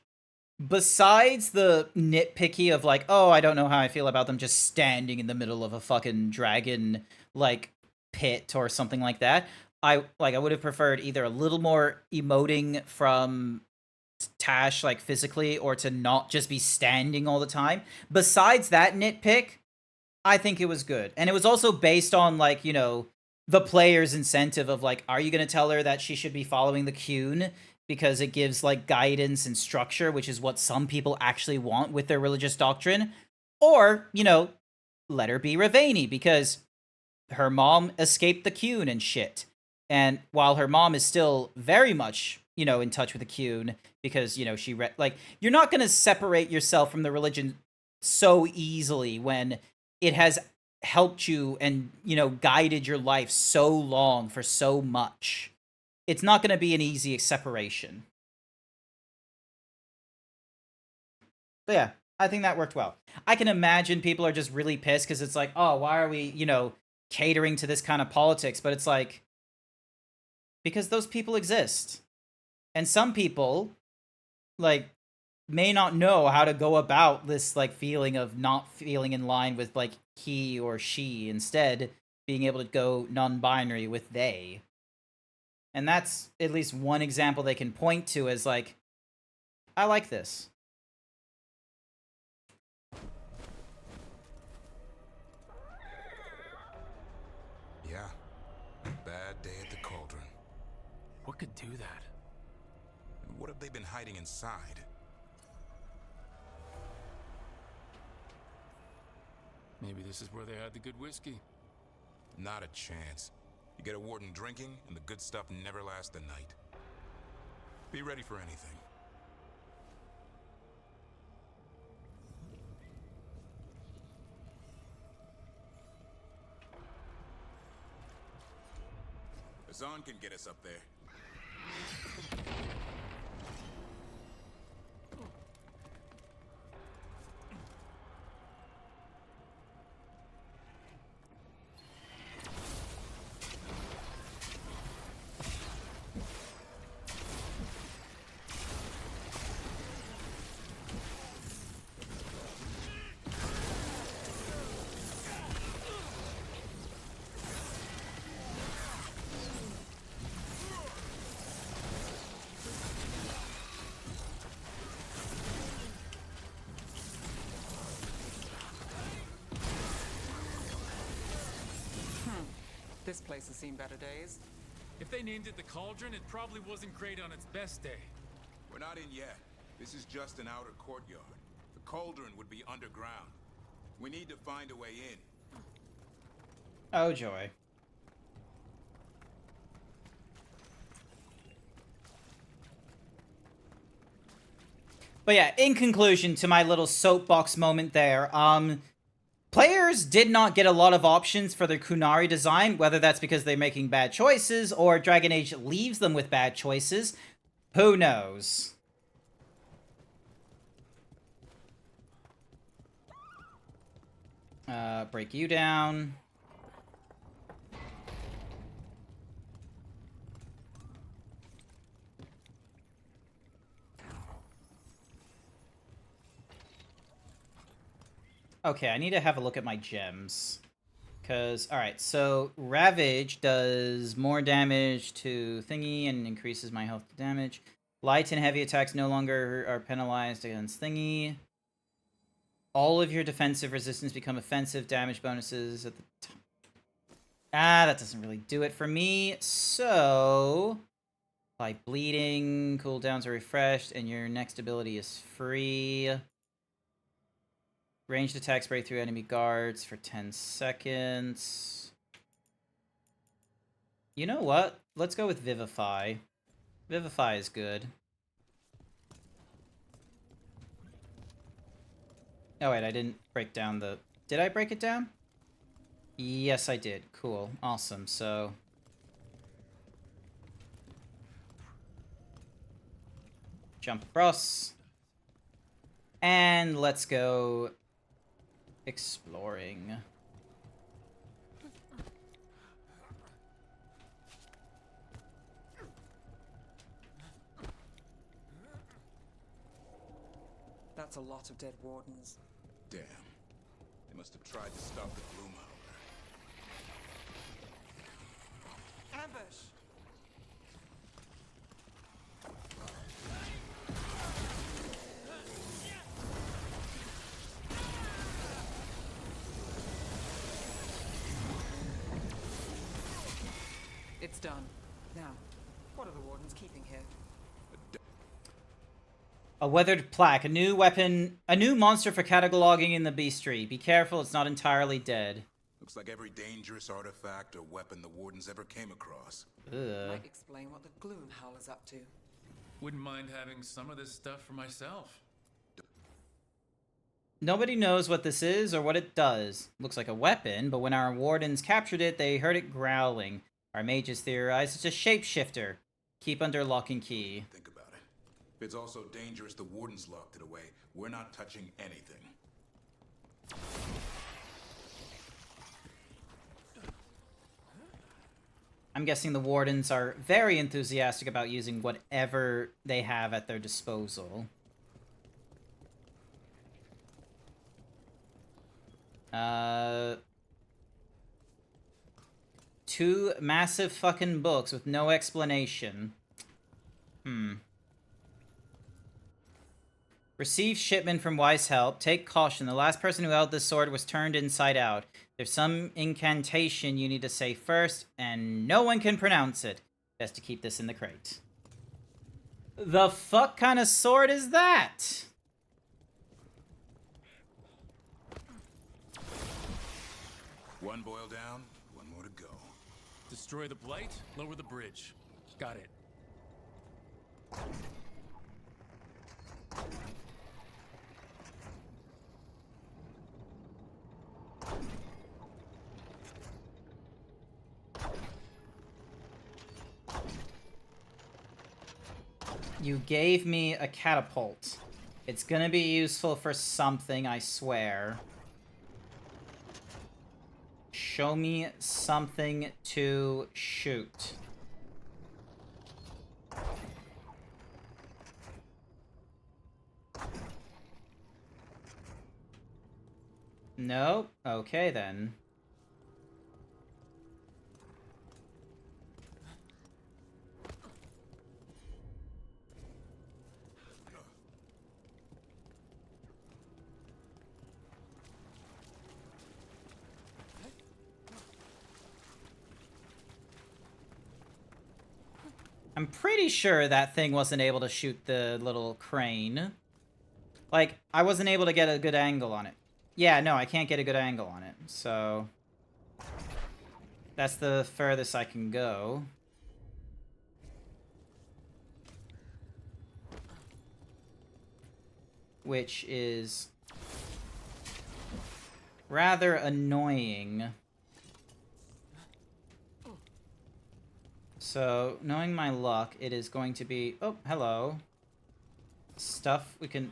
besides the nitpicky of like, oh, I don't know how I feel about them just standing in the middle of a fucking dragon, like, pit or something like that, I would have preferred either a little more emoting from Tash, like, physically, or to not just be standing all the time. Besides that nitpick, I think it was good. And it was also based on, like, you know, the player's incentive of, like, are you going to tell her that she should be following the Qun because it gives, like, guidance and structure, which is what some people actually want with their religious doctrine? Or, you know, let her be Ravani because her mom escaped the Qun and shit. And while her mom is still very much, you know, in touch with the Qun because, you know, she like, you're not going to separate yourself from the religion so easily when it has helped you and, you know, guided your life so long for so much. It's not going to be an easy separation. But yeah, I think that worked well. I can imagine people are just really pissed because it's like, oh, why are we, you know, catering to this kind of politics? But it's like, because those people exist. And some people, like, may not know how to go about this, like, feeling of not feeling in line with, like, he or she, instead being able to go non-binary with they. And that's at least one example they can point to as, like, I like this. Yeah. Bad day at the cauldron. What could do that? What have they been hiding inside? Maybe this is where they had the good whiskey. Not a chance. You get a warden drinking, and the good stuff never lasts the night. Be ready for anything. Azan can get us up there. This place has seen better days. If they named it the Cauldron, it probably wasn't great on its best day. We're not in yet. This is just an outer courtyard. The cauldron would be underground. We need to find a way in. Oh, joy. But yeah, in conclusion to my little soapbox moment there, players did not get a lot of options for their Kunari design, whether that's because they're making bad choices or Dragon Age leaves them with bad choices. Who knows? Break you down. Okay, I need to have a look at my gems. Because, alright, so Ravage does more damage to Thingy and increases my health to damage. Light and heavy attacks no longer are penalized against Thingy. All of your defensive resistance become offensive damage bonuses at the top. Ah, that doesn't really do it for me. So, by bleeding, cooldowns are refreshed, and your next ability is free. Ranged attacks break through enemy guards for 10 seconds. You know what? Let's go with Vivify. Vivify is good. Oh wait, I didn't break down the... Did I break it down? Yes, I did. Cool. Awesome. So... Jump across. And let's go... exploring. That's a lot of dead wardens. Damn. They must have tried to stop the Gloomhowler. Ambush! It's done. Now, what are the wardens keeping here? A weathered plaque. A new weapon. A new monster for cataloging in the bestiary. Be careful, it's not entirely dead. Looks like every dangerous artifact or weapon the Wardens ever came across. Ugh. Might explain what the Gloomhowler's up to. Wouldn't mind having some of this stuff for myself. Nobody knows what this is or what it does. Looks like a weapon, but when our wardens captured it, they heard it growling. Our mages theorize it's a shapeshifter. Keep under lock and key. Think about it. If it's also dangerous the Wardens locked it away, we're not touching anything. I'm guessing the wardens are very enthusiastic about using whatever they have at their disposal. Two massive fucking books with no explanation. Receive shipment from Wise Help. Take caution. The last person who held this sword was turned inside out. There's some incantation you need to say first, and no one can pronounce it. Best to keep this in the crate. The fuck kind of sword is that? One boil down, one more to go. Destroy the blight, lower the bridge. Got it. You gave me a catapult. It's gonna be useful for something, I swear. Show me something to shoot. Nope. Okay, then. I'm pretty sure that thing wasn't able to shoot the little crane. Like, I wasn't able to get a good angle on it. Yeah, no, I can't get a good angle on it, so... That's the furthest I can go. Which is... rather annoying. So, knowing my luck, it is going to be... Oh, hello. Stuff we can...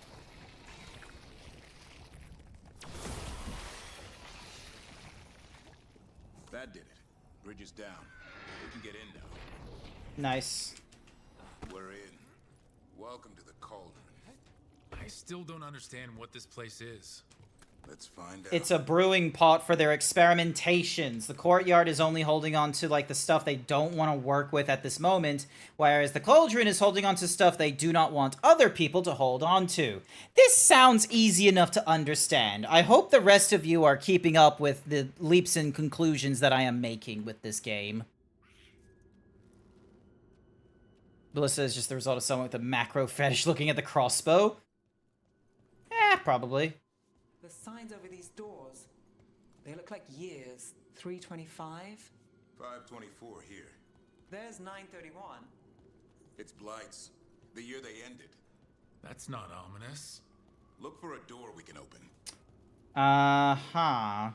That did it. Bridge is down. We can get in now. Nice. We're in. Welcome to the Cauldron. I still don't understand what this place is. Let's find out. It's a brewing pot for their experimentations. The courtyard is only holding on to, like, the stuff they don't want to work with at this moment, whereas the cauldron is holding on to stuff they do not want other people to hold on to. This sounds easy enough to understand. I hope the rest of you are keeping up with the leaps and conclusions that I am making with this game. Melissa is just the result of someone with a macro fetish looking at the crossbow. Probably. The signs over these doors, they look like years. 325? 524 here. There's 931. It's Blight's. The year they ended. That's not ominous. Look for a door we can open. Uh-huh.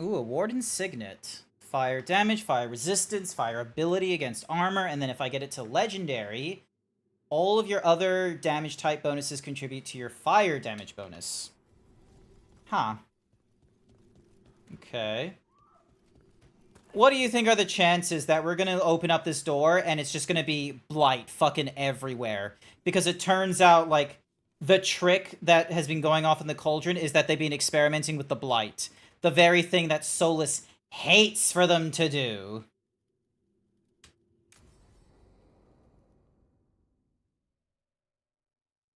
Ooh, a Warden's Signet. Fire damage, fire resistance, fire ability against armor, and then if I get it to legendary, all of your other damage type bonuses contribute to your fire damage bonus. Huh. Okay. What do you think are the chances that we're gonna open up this door and it's just gonna be blight fucking everywhere? Because it turns out, like, the trick that has been going off in the cauldron is that they've been experimenting with the blight. The very thing that Solus hates for them to do.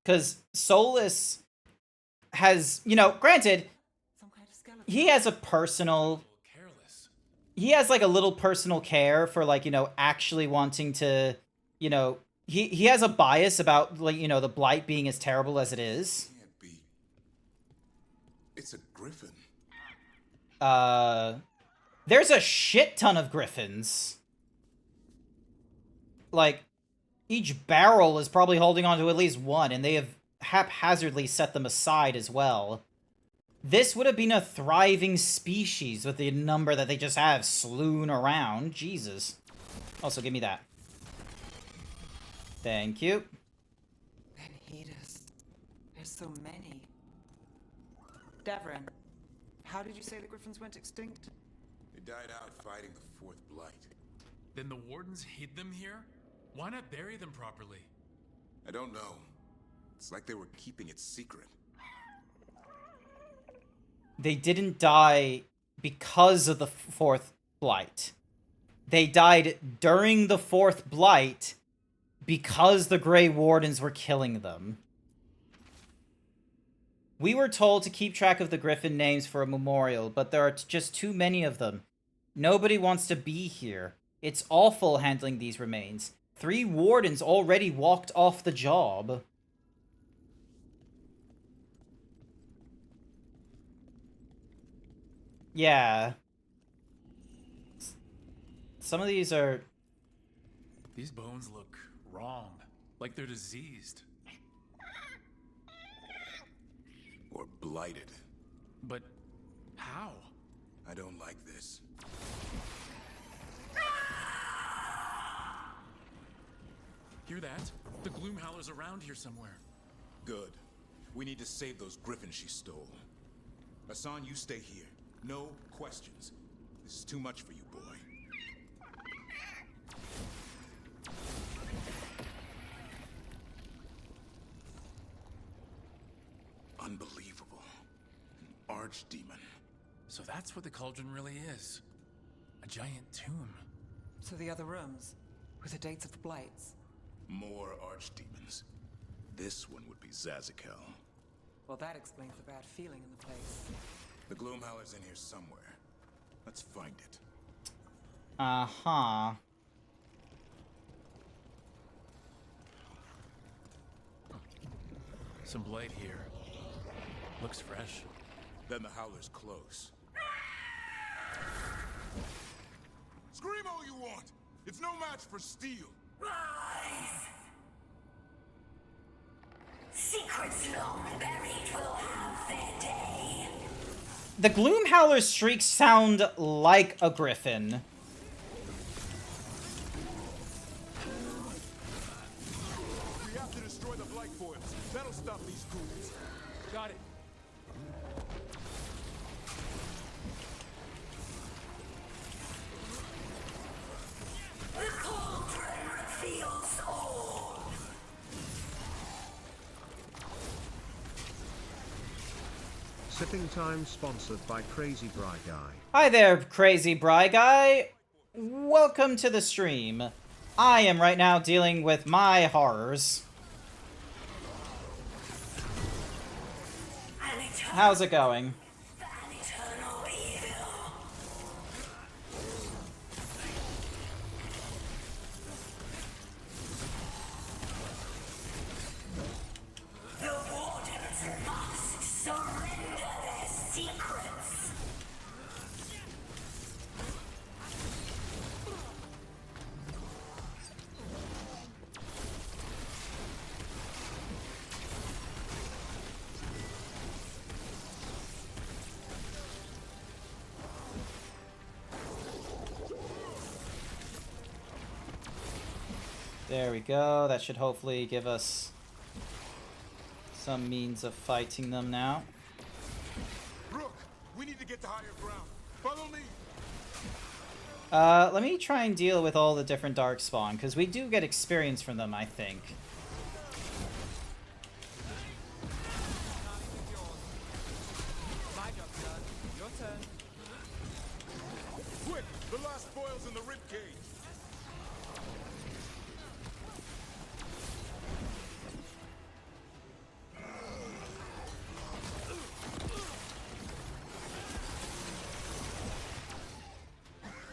Because Solus has, you know, granted, he has a personal... He has, like, a little personal care for, like, you know, actually wanting to, you know... He has a bias about, like, you know, the blight being as terrible as it is. Can't be. It's a griffin. There's a shit ton of griffins. Like, each barrel is probably holding on to at least one, and they have haphazardly set them aside as well. This would have been a thriving species with the number that they just have slewn around. Jesus. Also, give me that. Thank you. Benitez. There's so many. Davrin, how did you say the griffins went extinct? They died out fighting the fourth blight. Then the wardens hid them here? Why not bury them properly? I don't know. It's like they were keeping it secret. They didn't die because of the fourth blight. They died during the fourth blight because the Grey Wardens were killing them. We were told to keep track of the griffin names for a memorial, but there are just too many of them. Nobody wants to be here. It's awful handling these remains. 3 wardens already walked off the job. Yeah. Some of these are... These bones look wrong. Like they're diseased. Or blighted. But how? I don't like this. Hear that? The Gloomhowler's around here somewhere. Good. We need to save those griffins she stole. Hassan, you stay here. No questions. This is too much for you, boy. Unbelievable. An archdemon. So that's what the cauldron really is. A giant tomb. So the other rooms, with the dates of the blights. More archdemons. This one would be Zazakel. Well, that explains the bad feeling in the place. The Gloomhowler's in here somewhere. Let's find it. Uh-huh. Some blight here. Looks fresh. Then the Howler's close. Scream all you want! It's no match for steel! Rise! Secrets long buried will have their day. The Gloomhowler's shrieks sound like a griffin. We have to destroy the blight foils. That'll stop these ghouls. Got it. The cauldron reveals all. Sipping Time sponsored by Crazy Bry Guy. Hi there, Crazy Bry Guy. Welcome to the stream. I am right now dealing with my horrors. How's it going? The Wardens must surrender their secrets. There we go. That should hopefully give us some means of fighting them now. Rook, we need to get to higher ground. Follow me. Let me try and deal with all the different Darkspawn, because we do get experience from them, I think. My job's done. Your turn. Quick, the last foil's in the rib cage.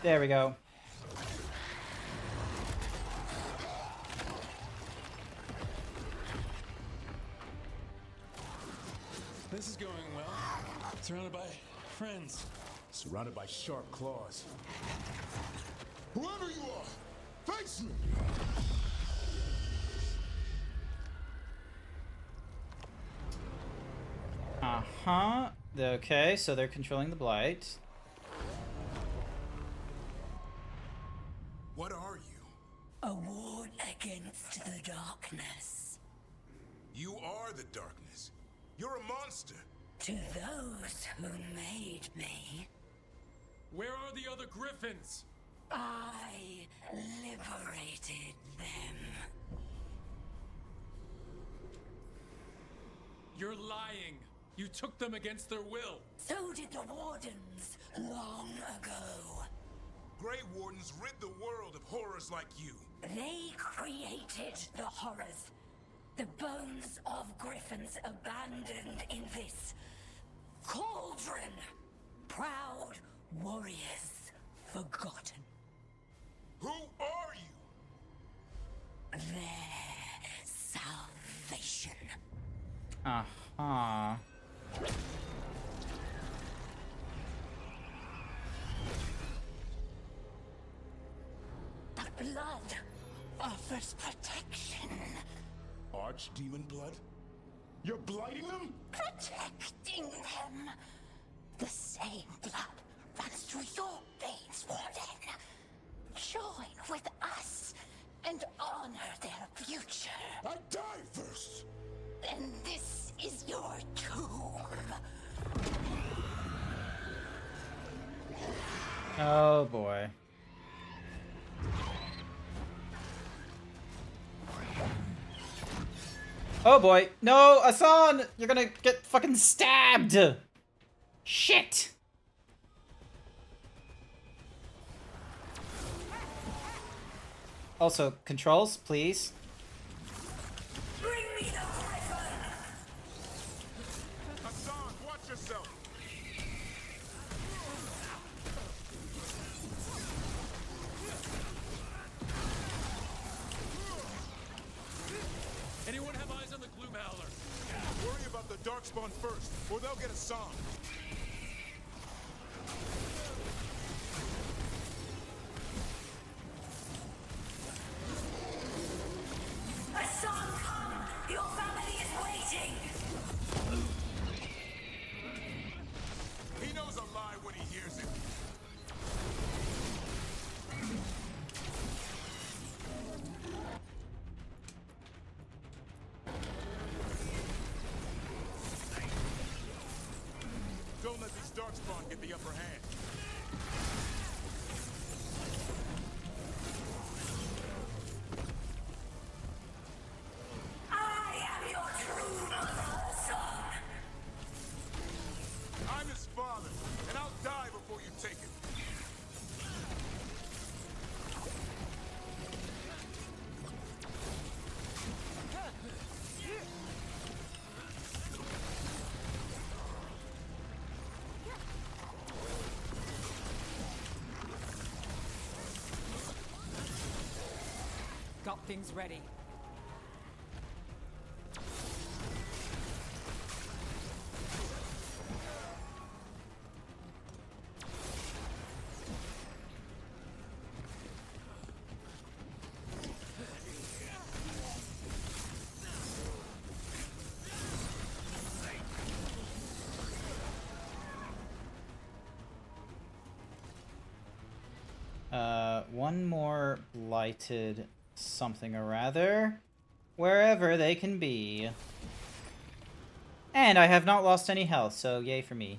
There we go. This is going well. Surrounded by friends. Surrounded by sharp claws. Whoever you are, face me! Uh-huh. Okay, so they're controlling the Blight. What are you? A ward against the darkness. You are the darkness. You're a monster. To those who made me, Where are the other Griffins? I liberated them. You're lying. You took them against their will. So did the Wardens long ago. Grey Wardens rid the world of horrors like you. They created the horrors. The bones of griffins abandoned in this cauldron. Proud warriors forgotten. Who are you? Their salvation. Uh-huh. The blood offers protection. Archdemon blood? You're blighting them? Protecting them. The same blood runs through your veins, Warden. Join with us and honor their future. I die first! Then this is your tomb. Oh boy. Oh boy. No, Asan! You're gonna get fucking stabbed! Shit! Also, controls, please. Bring me the griffin! Hassan, watch yourself! Anyone have eyes on the Gloom Howler? Worry about the Darkspawn first, or they'll get Hassan. Hassan, come! Your family is waiting! He knows a lie when he hears it. Don't let these darkspawn get the upper hand. I am your true mother, son. I'm his father, and I'll die before you take it. Got things ready. One more blighted something or rather, wherever they can be. And I have not lost any health, so yay for me.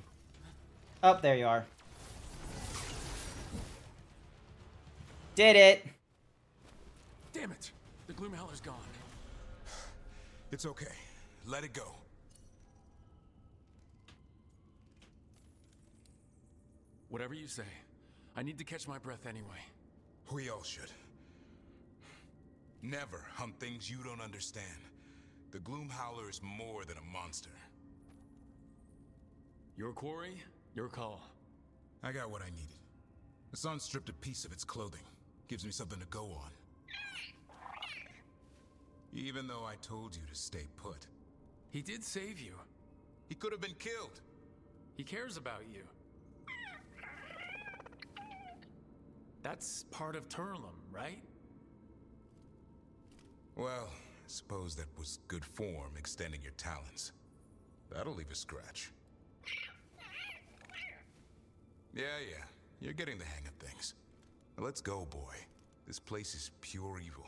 Oh, there you are. Did it! Damn it! The Gloomhowler's gone. It's okay. Let it go. Whatever you say. I need to catch my breath anyway. We all should. Never hunt things you don't understand. The Gloomhowler is more than a monster. Your quarry, your call. I got what I needed. The sun stripped a piece of its clothing. Gives me something to go on. Even though I told you to stay put. He did save you. He could have been killed. He cares about you. That's part of Turlum, right? Well, I suppose that was good form, extending your talons. That'll leave a scratch. Yeah, you're getting the hang of things. Now let's go, boy. This place is pure evil.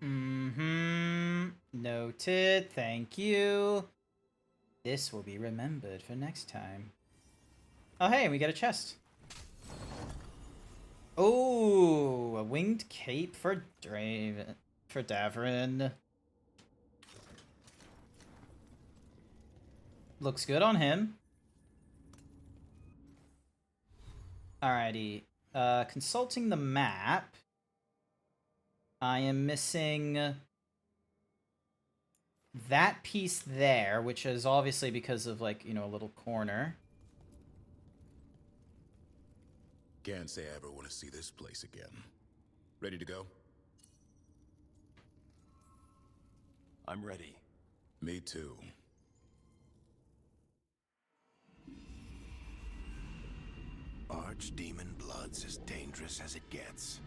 Mm-hmm. Noted. Thank you. This will be remembered for next time. Oh, hey, we get a chest. Oh, a winged cape for Davrin. Looks good on him. Alrighty. Consulting the map. I am missing that piece there, which is obviously because of, like, you know, a little corner. Can't say I ever want to see this place again. Ready to go? I'm ready. Me too. Archdemon blood's as dangerous as it gets.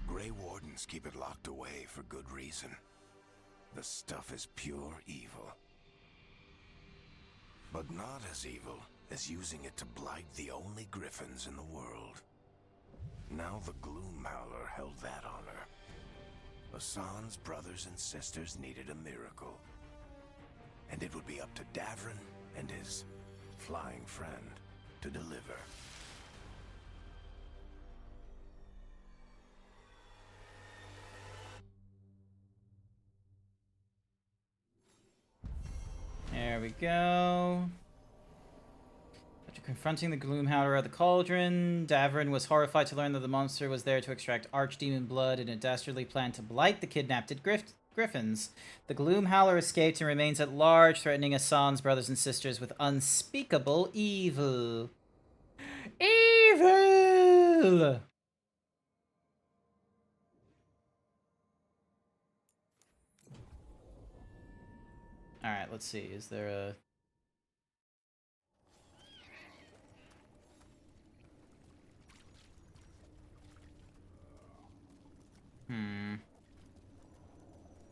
Grey Wardens keep it locked away for good reason. The stuff is pure evil. But not as evil as using it to blight the only griffins in the world. Now the Gloomhowler held that honor. Hassan's brothers and sisters needed a miracle. And it would be up to Davrin and his flying friend to deliver. There we go. After confronting the Gloomhowler at the cauldron, Davrin was horrified to learn that the monster was there to extract Archdemon blood in a dastardly plan to blight the kidnapped griffins. The Gloomhowler escaped and remains at large, threatening Hassan's brothers and sisters with unspeakable evil. Evil! Alright, let's see. Is there a...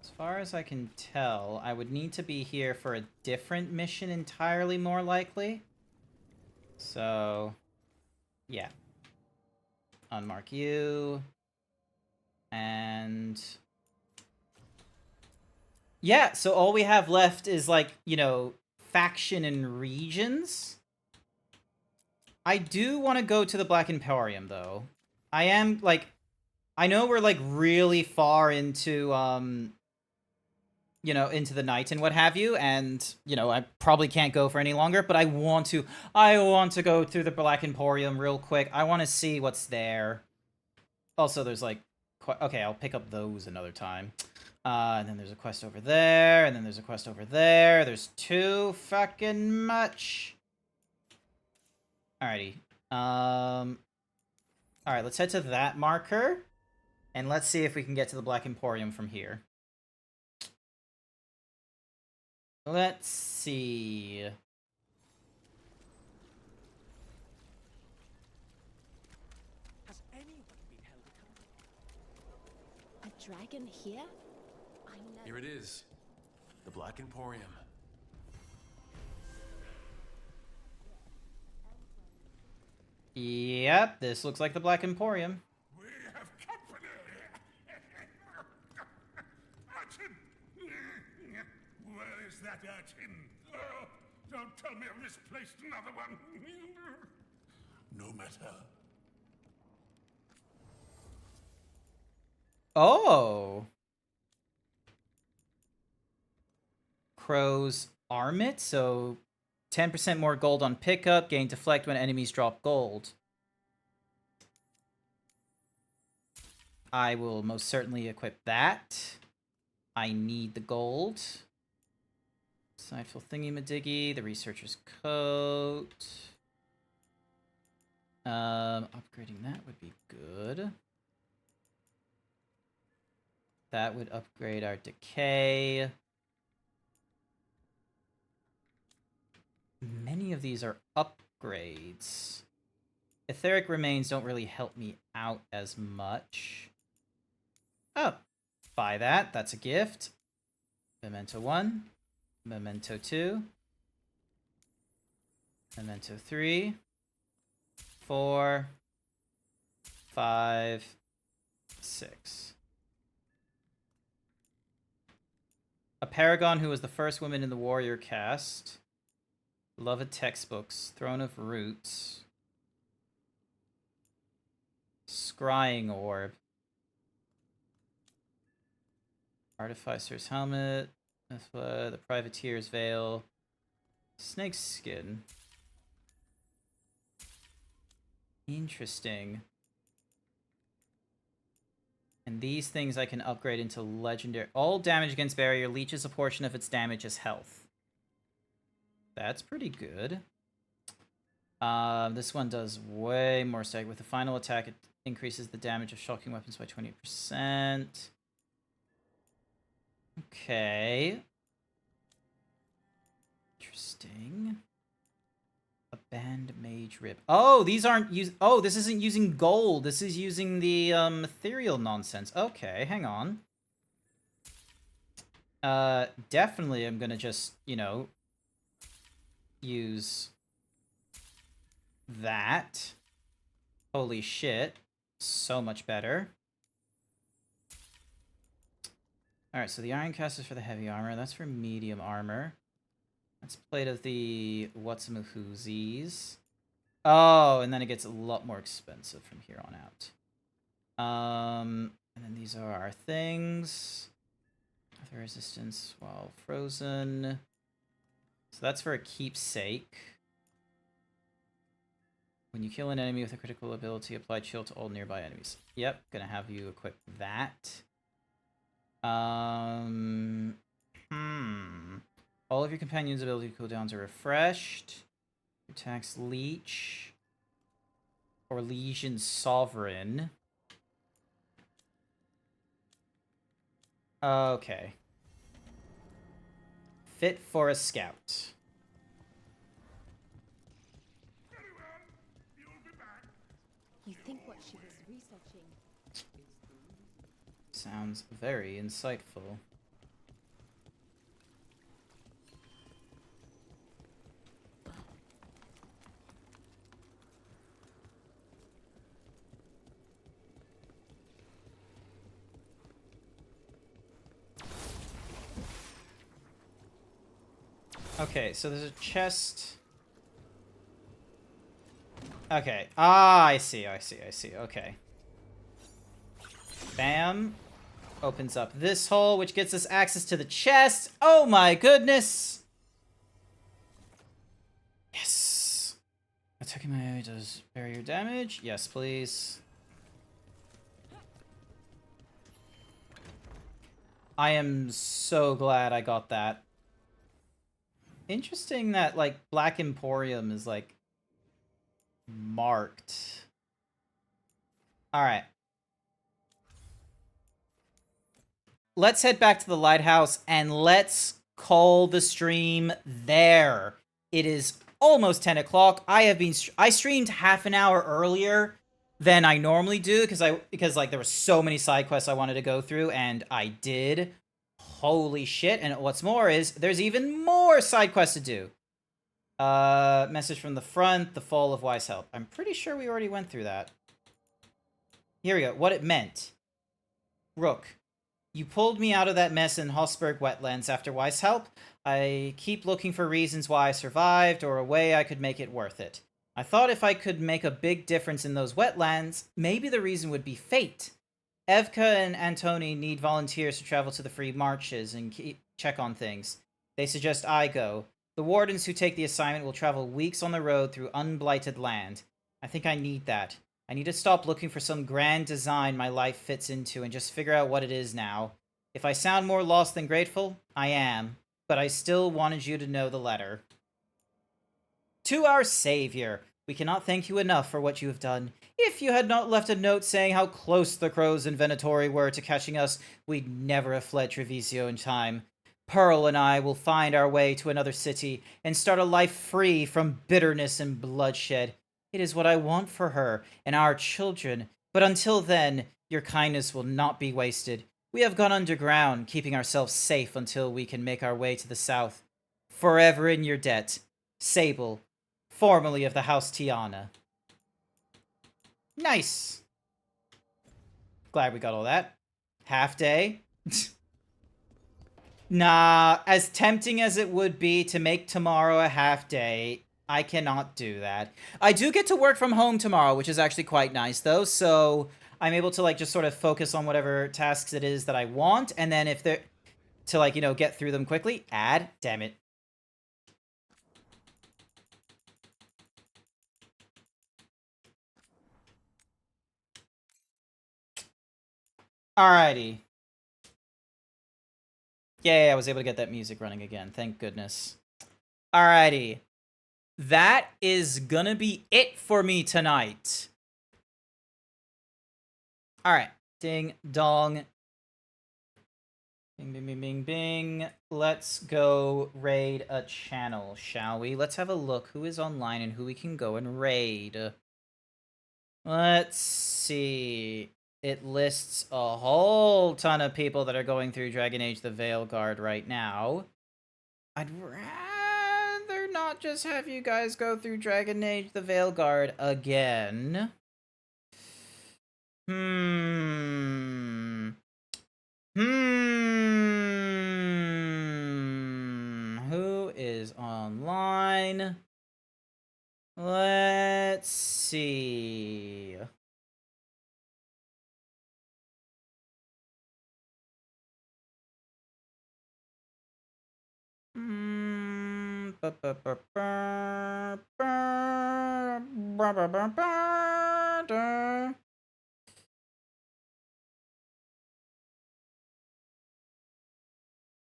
As far as I can tell, I would need to be here for a different mission entirely, more likely. So, yeah. Unmark you. And... yeah, so all we have left is, like, you know, faction and regions. I do want to go to the Black Emporium, though. I am, like... I know we're, like, really far into, you know, into the night and what have you, and, you know, I probably can't go for any longer, but I want to go through the Black Emporium real quick. I want to see what's there. Also, there's, like... Okay, I'll pick up those another time. And then there's a quest over there, and then there's a quest over there. There's too fucking much. Alrighty. Alright, let's head to that marker. And let's see if we can get to the Black Emporium from here. Let's see. Has anyone been held accountable? A dragon here? I know. Here it is. The Black Emporium. Yep, this looks like the Black Emporium. We have company! Urchin! Where is that urchin? Oh, don't tell me I've misplaced another one. No matter. Oh. Crow's Armit, so 10% more gold on pickup, gain deflect when enemies drop gold. I will most certainly equip that. I need the gold. Sideful thingy-madiggy, the researcher's coat. Upgrading that would be good. That would upgrade our decay. Many of these are upgrades. Etheric remains don't really help me out as much. Oh, buy that. That's a gift. Memento 1. Memento 2. Memento 3. 4. 5. 6. A paragon who was the first woman in the warrior caste. Beloved textbooks. Throne of Roots. Scrying orb. Artificer's helmet. The privateer's veil. Snake skin. Interesting. And these things I can upgrade into legendary. All damage against barrier leeches a portion of its damage as health. That's pretty good. This one does way more stag. With the final attack, it increases the damage of shocking weapons by 20%. Okay. Interesting. A band mage rib. Oh, these aren't use. Oh, this isn't using gold. This is using the ethereal nonsense. Okay, hang on. Definitely I'm gonna just, you know, use that. Holy shit. So much better. Alright, so the iron cast is for the heavy armor. That's for medium armor. That's plate of the whatsamahoozies. Oh, and then it gets a lot more expensive from here on out. And then these are our things. The resistance while frozen. So that's for a keepsake. When you kill an enemy with a critical ability, apply chill to all nearby enemies. Yep, gonna have you equip that. All of your companions' ability cooldowns are refreshed. Attacks Leech. Or Legion Sovereign. Okay. Fit for a scout. You think what she was researching? Sounds very insightful. Okay, so there's a chest. Okay. Ah, I see. Okay. Bam. Opens up this hole, which gets us access to the chest. Oh my goodness! Yes! Attacking my area does barrier damage. Yes, please. I am so glad I got that. Interesting that, like, Black Emporium is, like, marked. Alright. Let's head back to the lighthouse and let's call the stream there. It is almost 10 o'clock. I streamed half an hour earlier than I normally do because like there were so many side quests I wanted to go through, and I did. Holy shit. And what's more is there's even more side quests to do. Message from the front, the fall of Weishelp. I'm pretty sure we already went through that. Here we go. What it meant. Rook. You pulled me out of that mess in Hossberg wetlands after Weishelp. I keep looking for reasons why I survived or a way I could make it worth it. I thought if I could make a big difference in those wetlands, maybe the reason would be fate. Evka and Antoni need volunteers to travel to the free marches and check on things. They suggest I go. The wardens who take the assignment will travel weeks on the road through unblighted land. I think I need that. I need to stop looking for some grand design my life fits into and just figure out what it is now. If I sound more lost than grateful, I am. But I still wanted you to know the letter. To our savior, we cannot thank you enough for what you have done. If you had not left a note saying how close the crows and Venatori were to catching us, we'd never have fled Trevisio in time. Pearl and I will find our way to another city and start a life free from bitterness and bloodshed. It is what I want for her and our children, but until then, your kindness will not be wasted. We have gone underground, keeping ourselves safe until we can make our way to the south. Forever in your debt. Sable, formerly of the House Tiana. Nice! Glad we got all that. Half day. Nah, as tempting as it would be to make tomorrow a half day, I cannot do that. I do get to work from home tomorrow, which is actually quite nice, though, so I'm able to, like, just sort of focus on whatever tasks it is that I want, and then if they're... to, like, you know, get through them quickly. Damn it. Alrighty. Yay, I was able to get that music running again. Thank goodness. Alrighty. That is gonna be it for me tonight. Alright. Ding, dong. Bing, bing, bing, bing, bing. Let's go raid a channel, shall we? Let's have a look who is online and who we can go and raid. Let's see. It lists a whole ton of people that are going through Dragon Age the Veilguard right now. I'd rather not just have you guys go through Dragon Age the Veilguard again. Who is online? Let's see.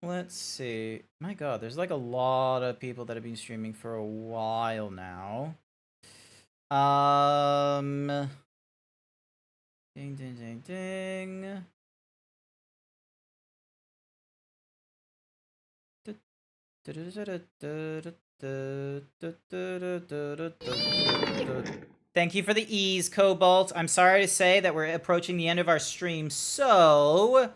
Let's see. My god, there's like a lot of people that have been streaming for a while now. Ding, ding, ding, ding. Thank you for the ease, Cobalt. I'm sorry to say that we're approaching the end of our stream, so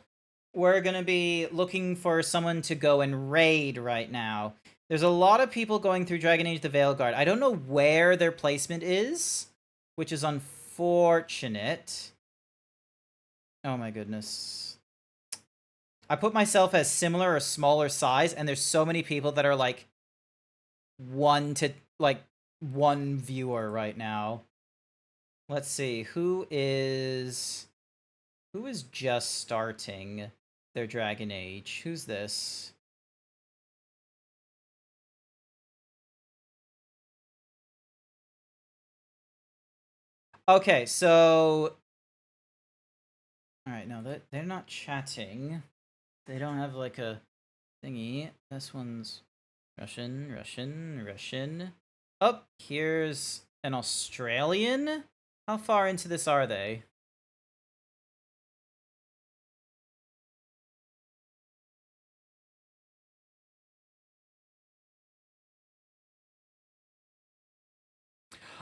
we're gonna be looking for someone to go and raid right now. There's a lot of people going through Dragon Age the Veilguard. I don't know where their placement is, which is unfortunate. Oh my goodness. I put myself as similar or smaller size, and there's so many people that are, like, one viewer right now. Let's see, who is just starting their Dragon Age? Who's this? Okay, so all right, no, they're not chatting. They don't have like a thingy. This one's Russian. Oh, here's an Australian. How far into this are they?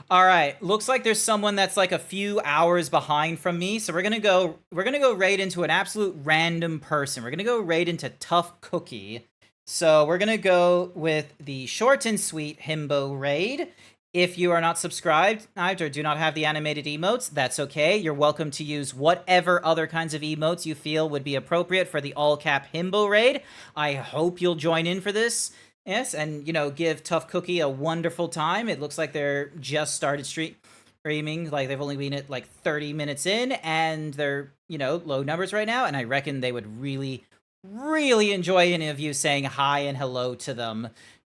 All right, looks like there's someone that's like a few hours behind from me. So we're gonna go right into an absolute random person. We're gonna go right into Tough Cookie. So we're gonna go with the short and sweet Himbo raid. If you are not subscribed or do not have the animated emotes, that's okay. You're welcome to use whatever other kinds of emotes you feel would be appropriate for the all-cap Himbo raid. I hope you'll join in for this. Yes, and, you know, give Tough Cookie a wonderful time. It looks like they're just started streaming. Like, they've only been at, like, 30 minutes in, and they're, you know, low numbers right now, and I reckon they would really, really enjoy any of you saying hi and hello to them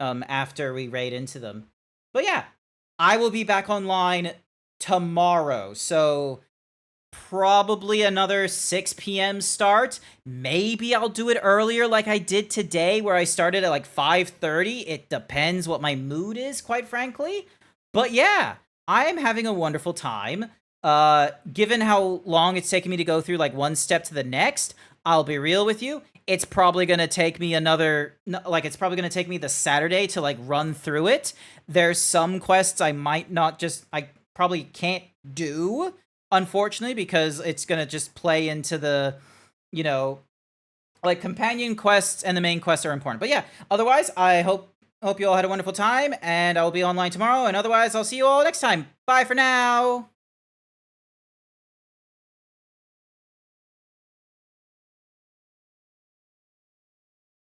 after we raid into them. But yeah, I will be back online tomorrow, so probably another 6 p.m. start. Maybe I'll do it earlier like I did today where I started at like 5:30. It depends what my mood is, quite frankly. But yeah, I'm having a wonderful time. Given how long it's taken me to go through like one step to the next, I'll be real with you. It's probably going to take me it's probably going to take me the Saturday to like run through it. There's some quests I probably can't do, unfortunately, because it's going to just play into the, you know, like companion quests and the main quests are important. But yeah, otherwise, I hope you all had a wonderful time, and I'll be online tomorrow, and otherwise, I'll see you all next time. Bye for now!